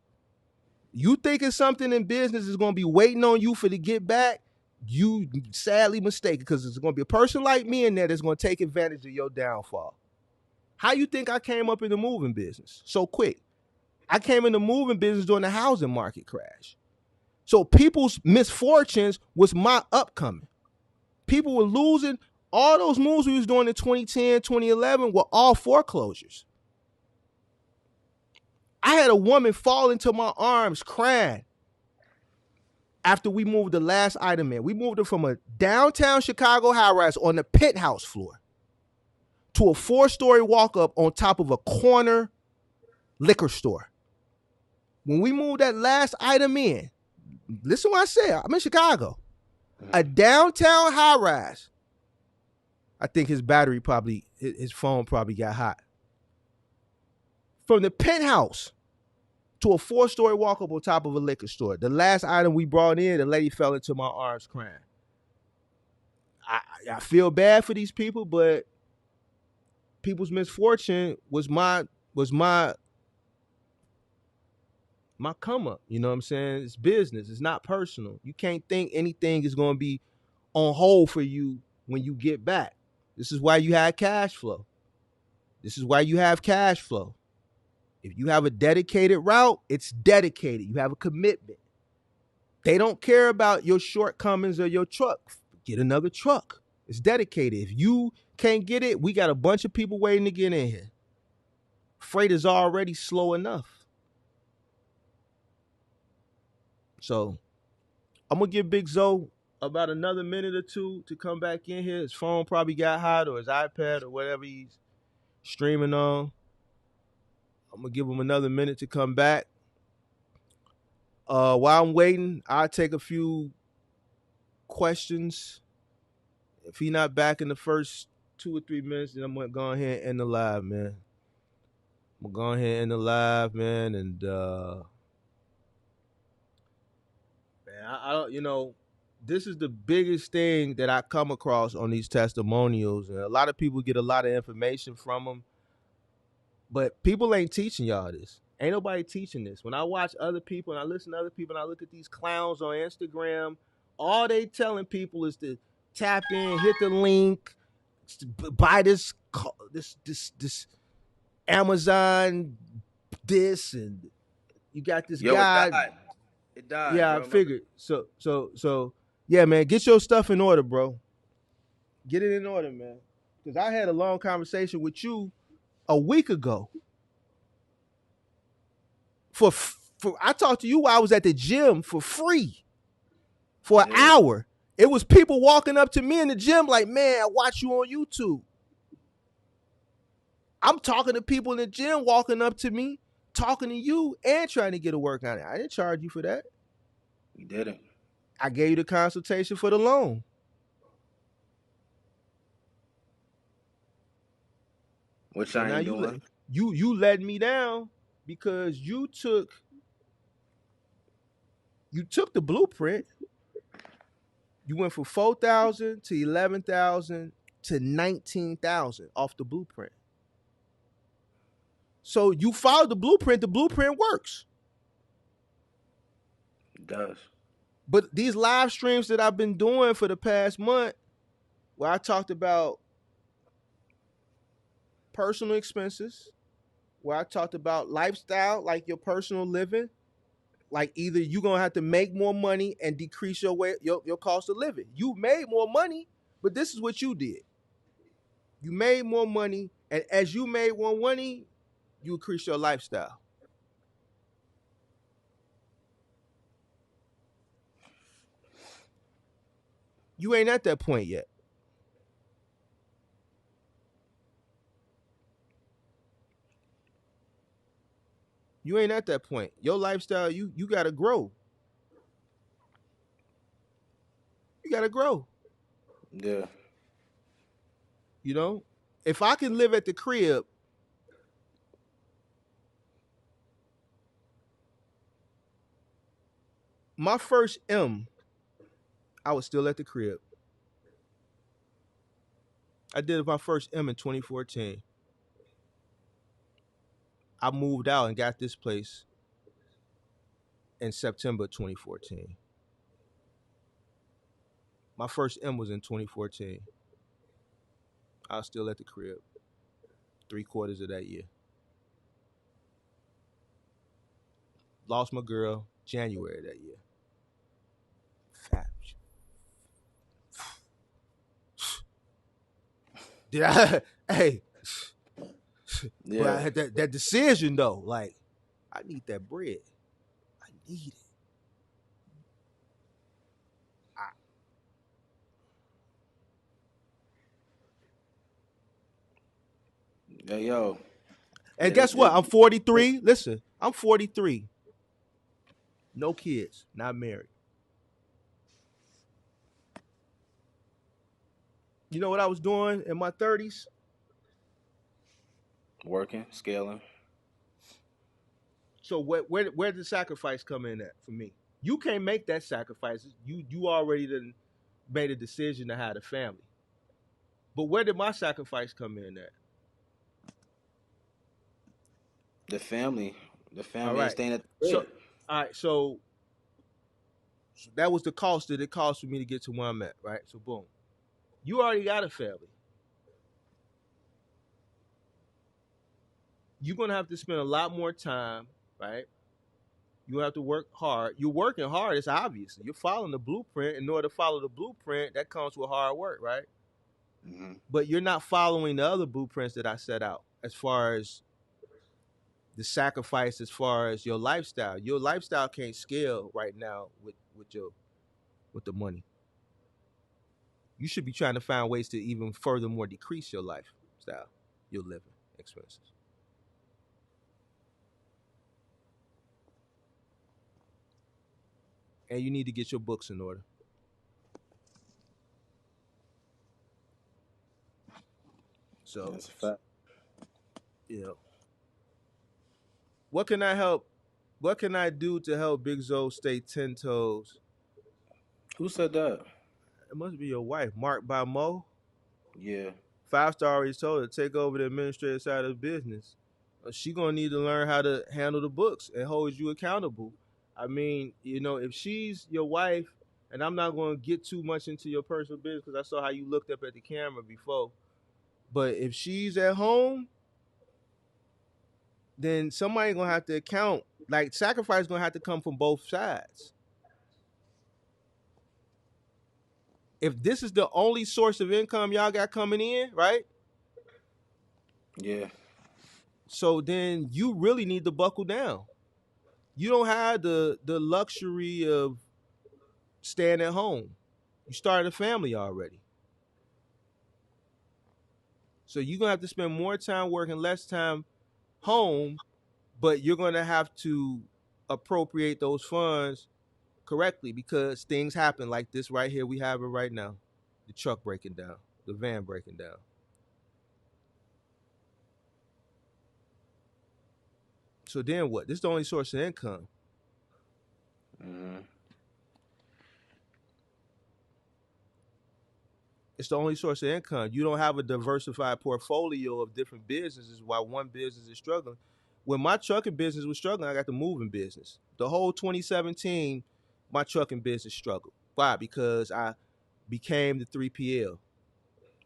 You thinking something in business is going to be waiting on you for to get back, you sadly mistaken, because there's going to be a person like me in there that's going to take advantage of your downfall. How you think I came up in the moving business so quick? I came in the moving business during the housing market crash. So people's misfortunes was my upcoming. People were losing. All those moves we was doing in 2010, 2011 were all foreclosures. I had a woman fall into my arms crying after we moved the last item in. We moved her from a downtown Chicago high-rise on the penthouse floor to a 4-story walk-up on top of a corner liquor store. When we moved that last item in, listen what I said. I'm in Chicago. A downtown high-rise. I think his phone probably got hot. From the penthouse to a 4-story walk-up on top of a liquor store. The last item we brought in, the lady fell into my arms crying. I feel bad for these people, but people's misfortune was my come up. You know what I'm saying? It's business. It's not personal. You can't think anything is going to be on hold for you when you get back. This is why you have cash flow. This is why you have cash flow. If you have a dedicated route, it's dedicated. You have a commitment. They don't care about your shortcomings or your truck. Get another truck. It's dedicated. If you can't get it, we got a bunch of people waiting to get in here. Freight is already slow enough. So I'm going to give Big Zoe about another minute or two to come back in here. His phone probably got hot, or his iPad, or whatever he's streaming on. I'm going to give him another minute to come back. While I'm waiting, I'll take a few questions. If he's not back in the first 2 or 3 minutes, then I'm going to go ahead and end the live, man. I'm going to go ahead and end the live, man. And, man, I don't, you know, this is the biggest thing that I come across on these testimonials. And a lot of people get a lot of information from them. But people ain't teaching y'all this. Ain't nobody teaching this. When I watch other people and I listen to other people and I look at these clowns on Instagram, all they telling people is to tap in, hit the link, buy this Amazon, this, and you got this guy. It died. Yeah, bro. I figured. So yeah, man, get your stuff in order, bro. Get it in order, man. Because I had a long conversation with you a week ago. For I talked to you while I was at the gym for free for an hour. It was people walking up to me in the gym like, man, I watch you on YouTube. I'm talking to people in the gym walking up to me, talking to you, and trying to get a workout. I didn't charge you for that. You didn't. I gave you the consultation for the loan. Which I ain't doing. You let me down because you took the blueprint. You went from 4,000 to 11,000 to 19,000 off the blueprint. So you followed the blueprint. The blueprint works. It does. But these live streams that I've been doing for the past month, where I talked about personal expenses, where I talked about lifestyle, like your personal living, like either you're going to have to make more money and decrease your cost of living. You made more money, but this is what you did. You made more money, and as you made more money, you increase your lifestyle. You ain't at that point yet. You ain't at that point. Your lifestyle, you got to grow. You got to grow. Yeah. You know, if I can live at the crib, my first M, I was still at the crib. I did my first M in 2014. I moved out and got this place in September 2014. My first M was in 2014. I was still at the crib 3/4 of that year. Lost my girl January of that year. Fat. Did I? Hey. Yeah. But I had that decision though. Like, I need that bread. I need it. Hey, yo. And guess what? I'm 43. Listen, I'm 43. No kids, not married. You know what I was doing in my 30s? Working, scaling. So where did the sacrifice come in at for me? You can't make that sacrifice. You already done made a decision to have a family. But where did my sacrifice come in at? The family All ain't right. staying at the So, crib. all right. So that was the cost that it cost for me to get to where I'm at, right? So boom, you already got a family. You're gonna have to spend a lot more time, right? You have to work hard. You're working hard. It's obvious. You're following the blueprint. In order to follow the blueprint, that comes with hard work, right? Mm-hmm. But you're not following the other blueprints that I set out as far as the sacrifice, as far as your lifestyle. Your lifestyle can't scale right now with the money. You should be trying to find ways to even furthermore decrease your lifestyle, your living expenses. And you need to get your books in order. So That's a fact. You know, what can I help? What can I do to help Big Zo stay 10 toes? Who said that? It must be your wife, Mark by Mo. Yeah. 5-star already told her to take over the administrative side of the business. She gonna need to learn how to handle the books and hold you accountable. I mean, if she's your wife, and I'm not gonna get too much into your personal business because I saw how you looked up at the camera before. But if she's at home, then somebody gonna have to account. Like, sacrifice gonna have to come from both sides. If this is the only source of income y'all got coming in, right? Yeah. So then you really need to buckle down. You don't have the luxury of staying at home. You started a family already. So you're going to have to spend more time working, less time home, but you're going to have to appropriate those funds correctly because things happen like this right here we have it right now. The truck breaking down, the van breaking down. So then what? This is the only source of income. Mm-hmm. It's the only source of income. You don't have a diversified portfolio of different businesses while one business is struggling. When my trucking business was struggling, I got the moving business. The whole 2017, my trucking business struggled. Why? Because I became the 3PL.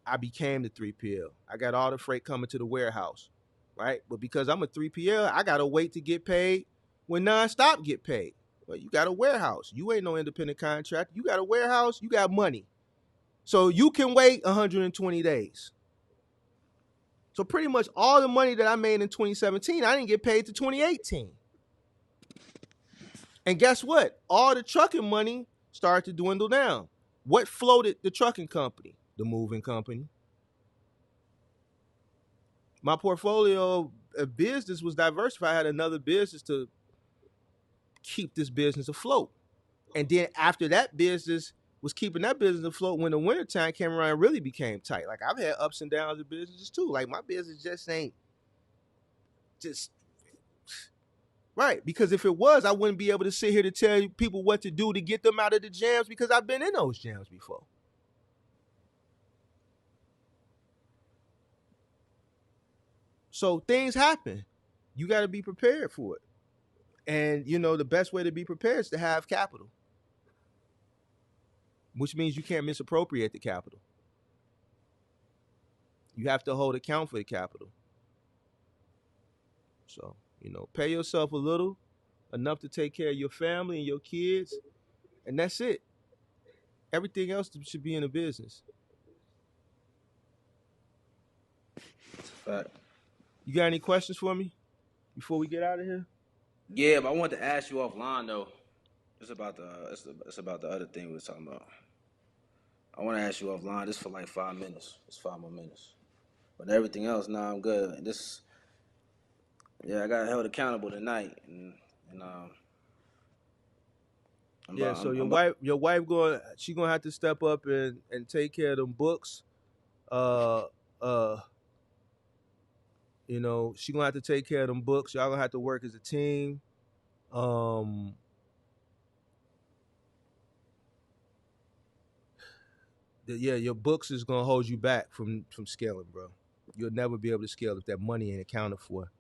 I became the 3PL. I got all the freight coming to the warehouse, right? But because I'm a 3PL, I got to wait to get paid when nonstop get paid. Well, you got a warehouse. You ain't no independent contractor. You got a warehouse. You got money. So you can wait 120 days. So pretty much all the money that I made in 2017, I didn't get paid to 2018. And guess what? All the trucking money started to dwindle down. What floated the trucking company? The moving company. My portfolio of business was diversified. I had another business to keep this business afloat. And then after that business was keeping that business afloat, when the wintertime came around, it really became tight. Like, I've had ups and downs of businesses too. Like, my business just ain't just right. Because if it was, I wouldn't be able to sit here to tell people what to do to get them out of the jams because I've been in those jams before. So things happen. You got to be prepared for it. And, the best way to be prepared is to have capital, which means you can't misappropriate the capital. You have to hold account for the capital. So, pay yourself a little, enough to take care of your family and your kids, and that's it. Everything else should be in a business. That's a fact. You got any questions for me before we get out of here? Yeah, but I wanted to ask you offline though. It's about the other thing we were talking about. I want to ask you offline. This for like 5 minutes. It's 5 more minutes. But everything else, I'm good. I got held accountable tonight, and So your wife she gonna have to step up and take care of them books. She gonna have to take care of them books. Y'all gonna have to work as a team. your books is gonna hold you back from scaling, bro. You'll never be able to scale if that money ain't accounted for.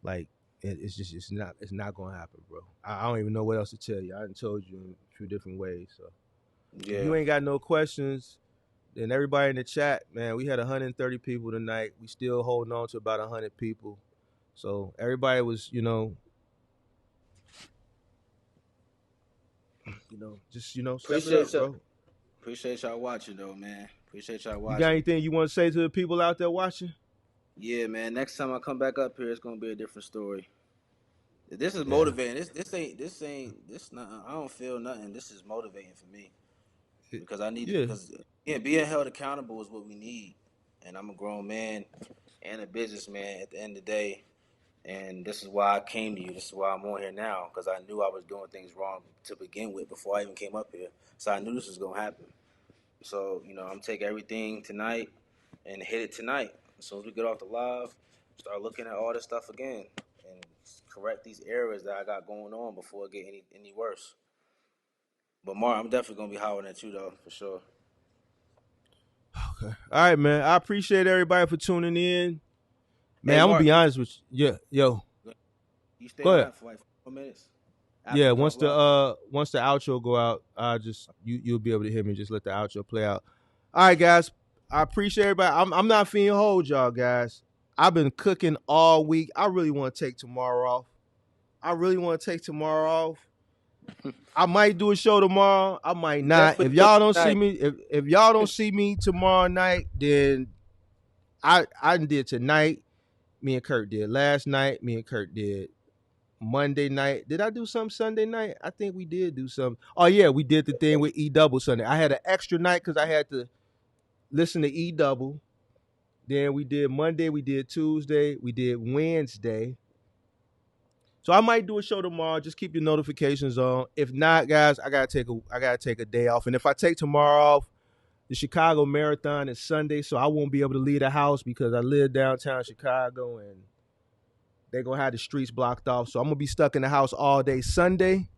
Like it's not gonna happen, bro. I don't even know what else to tell you. I done told you in a few different ways. So if you ain't got no questions, then everybody in the chat, man, we had 130 people tonight. We still holding on to about 100 people. So everybody was, just step it up, bro. Appreciate y'all watching though, man. Appreciate y'all watching. You got anything you want to say to the people out there watching? Yeah, man. Next time I come back up here, it's gonna be a different story. This is motivating. This not. I don't feel nothing. This is motivating for me because I need because being held accountable is what we need. And I'm a grown man and a businessman at the end of the day. And this is why I came to you. This is why I'm on here now because I knew I was doing things wrong to begin with before I even came up here. So I knew this was gonna happen. So I'm gonna take everything tonight and hit it tonight. As soon as we get off the live, start looking at all this stuff again and correct these errors that I got going on before it get any worse. But Mark, I'm definitely gonna be hollering at you though, for sure. Okay. All right, man. I appreciate everybody for tuning in. Man, I'm gonna be honest with you. Yeah, yo. You stay on for like 4 minutes. Yeah, once the outro go out, you'll be able to hear me. Just let the outro play out. All right, guys. I appreciate everybody. I'm not finna hold y'all, guys. I've been cooking all week. I really want to take tomorrow off. I might do a show tomorrow. I might not. If y'all don't see me, if y'all don't see me tomorrow night, then I did tonight. Me and Kurt did last night. Me and Kurt did Monday night. Did I do something Sunday night? I think we did do something. Oh yeah, we did the thing with E-Double Sunday. I had an extra night because I had to listen to E-Double. Then we did Monday, we did Tuesday, we did Wednesday. So I might do a show tomorrow. Just keep your notifications on. If not, guys, I gotta take a day off. And if I take tomorrow off, the Chicago Marathon is Sunday, so I won't be able to leave the house because I live downtown Chicago and they're gonna have the streets blocked off. So I'm gonna be stuck in the house all day Sunday.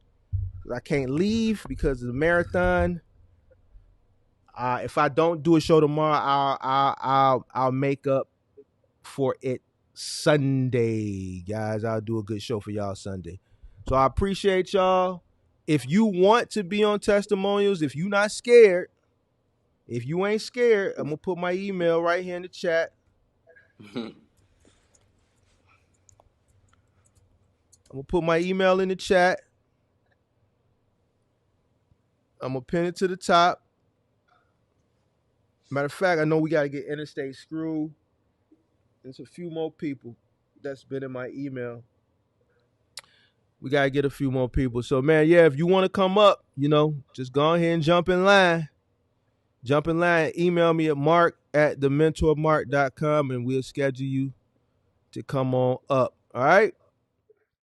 I can't leave because of the marathon. If I don't do a show tomorrow, I'll make up for it Sunday, guys. I'll do a good show for y'all Sunday. So I appreciate y'all. If you want to be on testimonials, if you're not scared, if you ain't scared, I'm gonna put my email right here in the chat. I'm gonna put my email in the chat. I'm gonna pin it to the top. Matter of fact, I know we gotta get Interstate Screw. There's a few more people that's been in my email. We gotta get a few more people. So man, yeah, if you want to come up, just go ahead and jump in line. Email me at mark@thementormark.com and we'll schedule you to come on up. All right.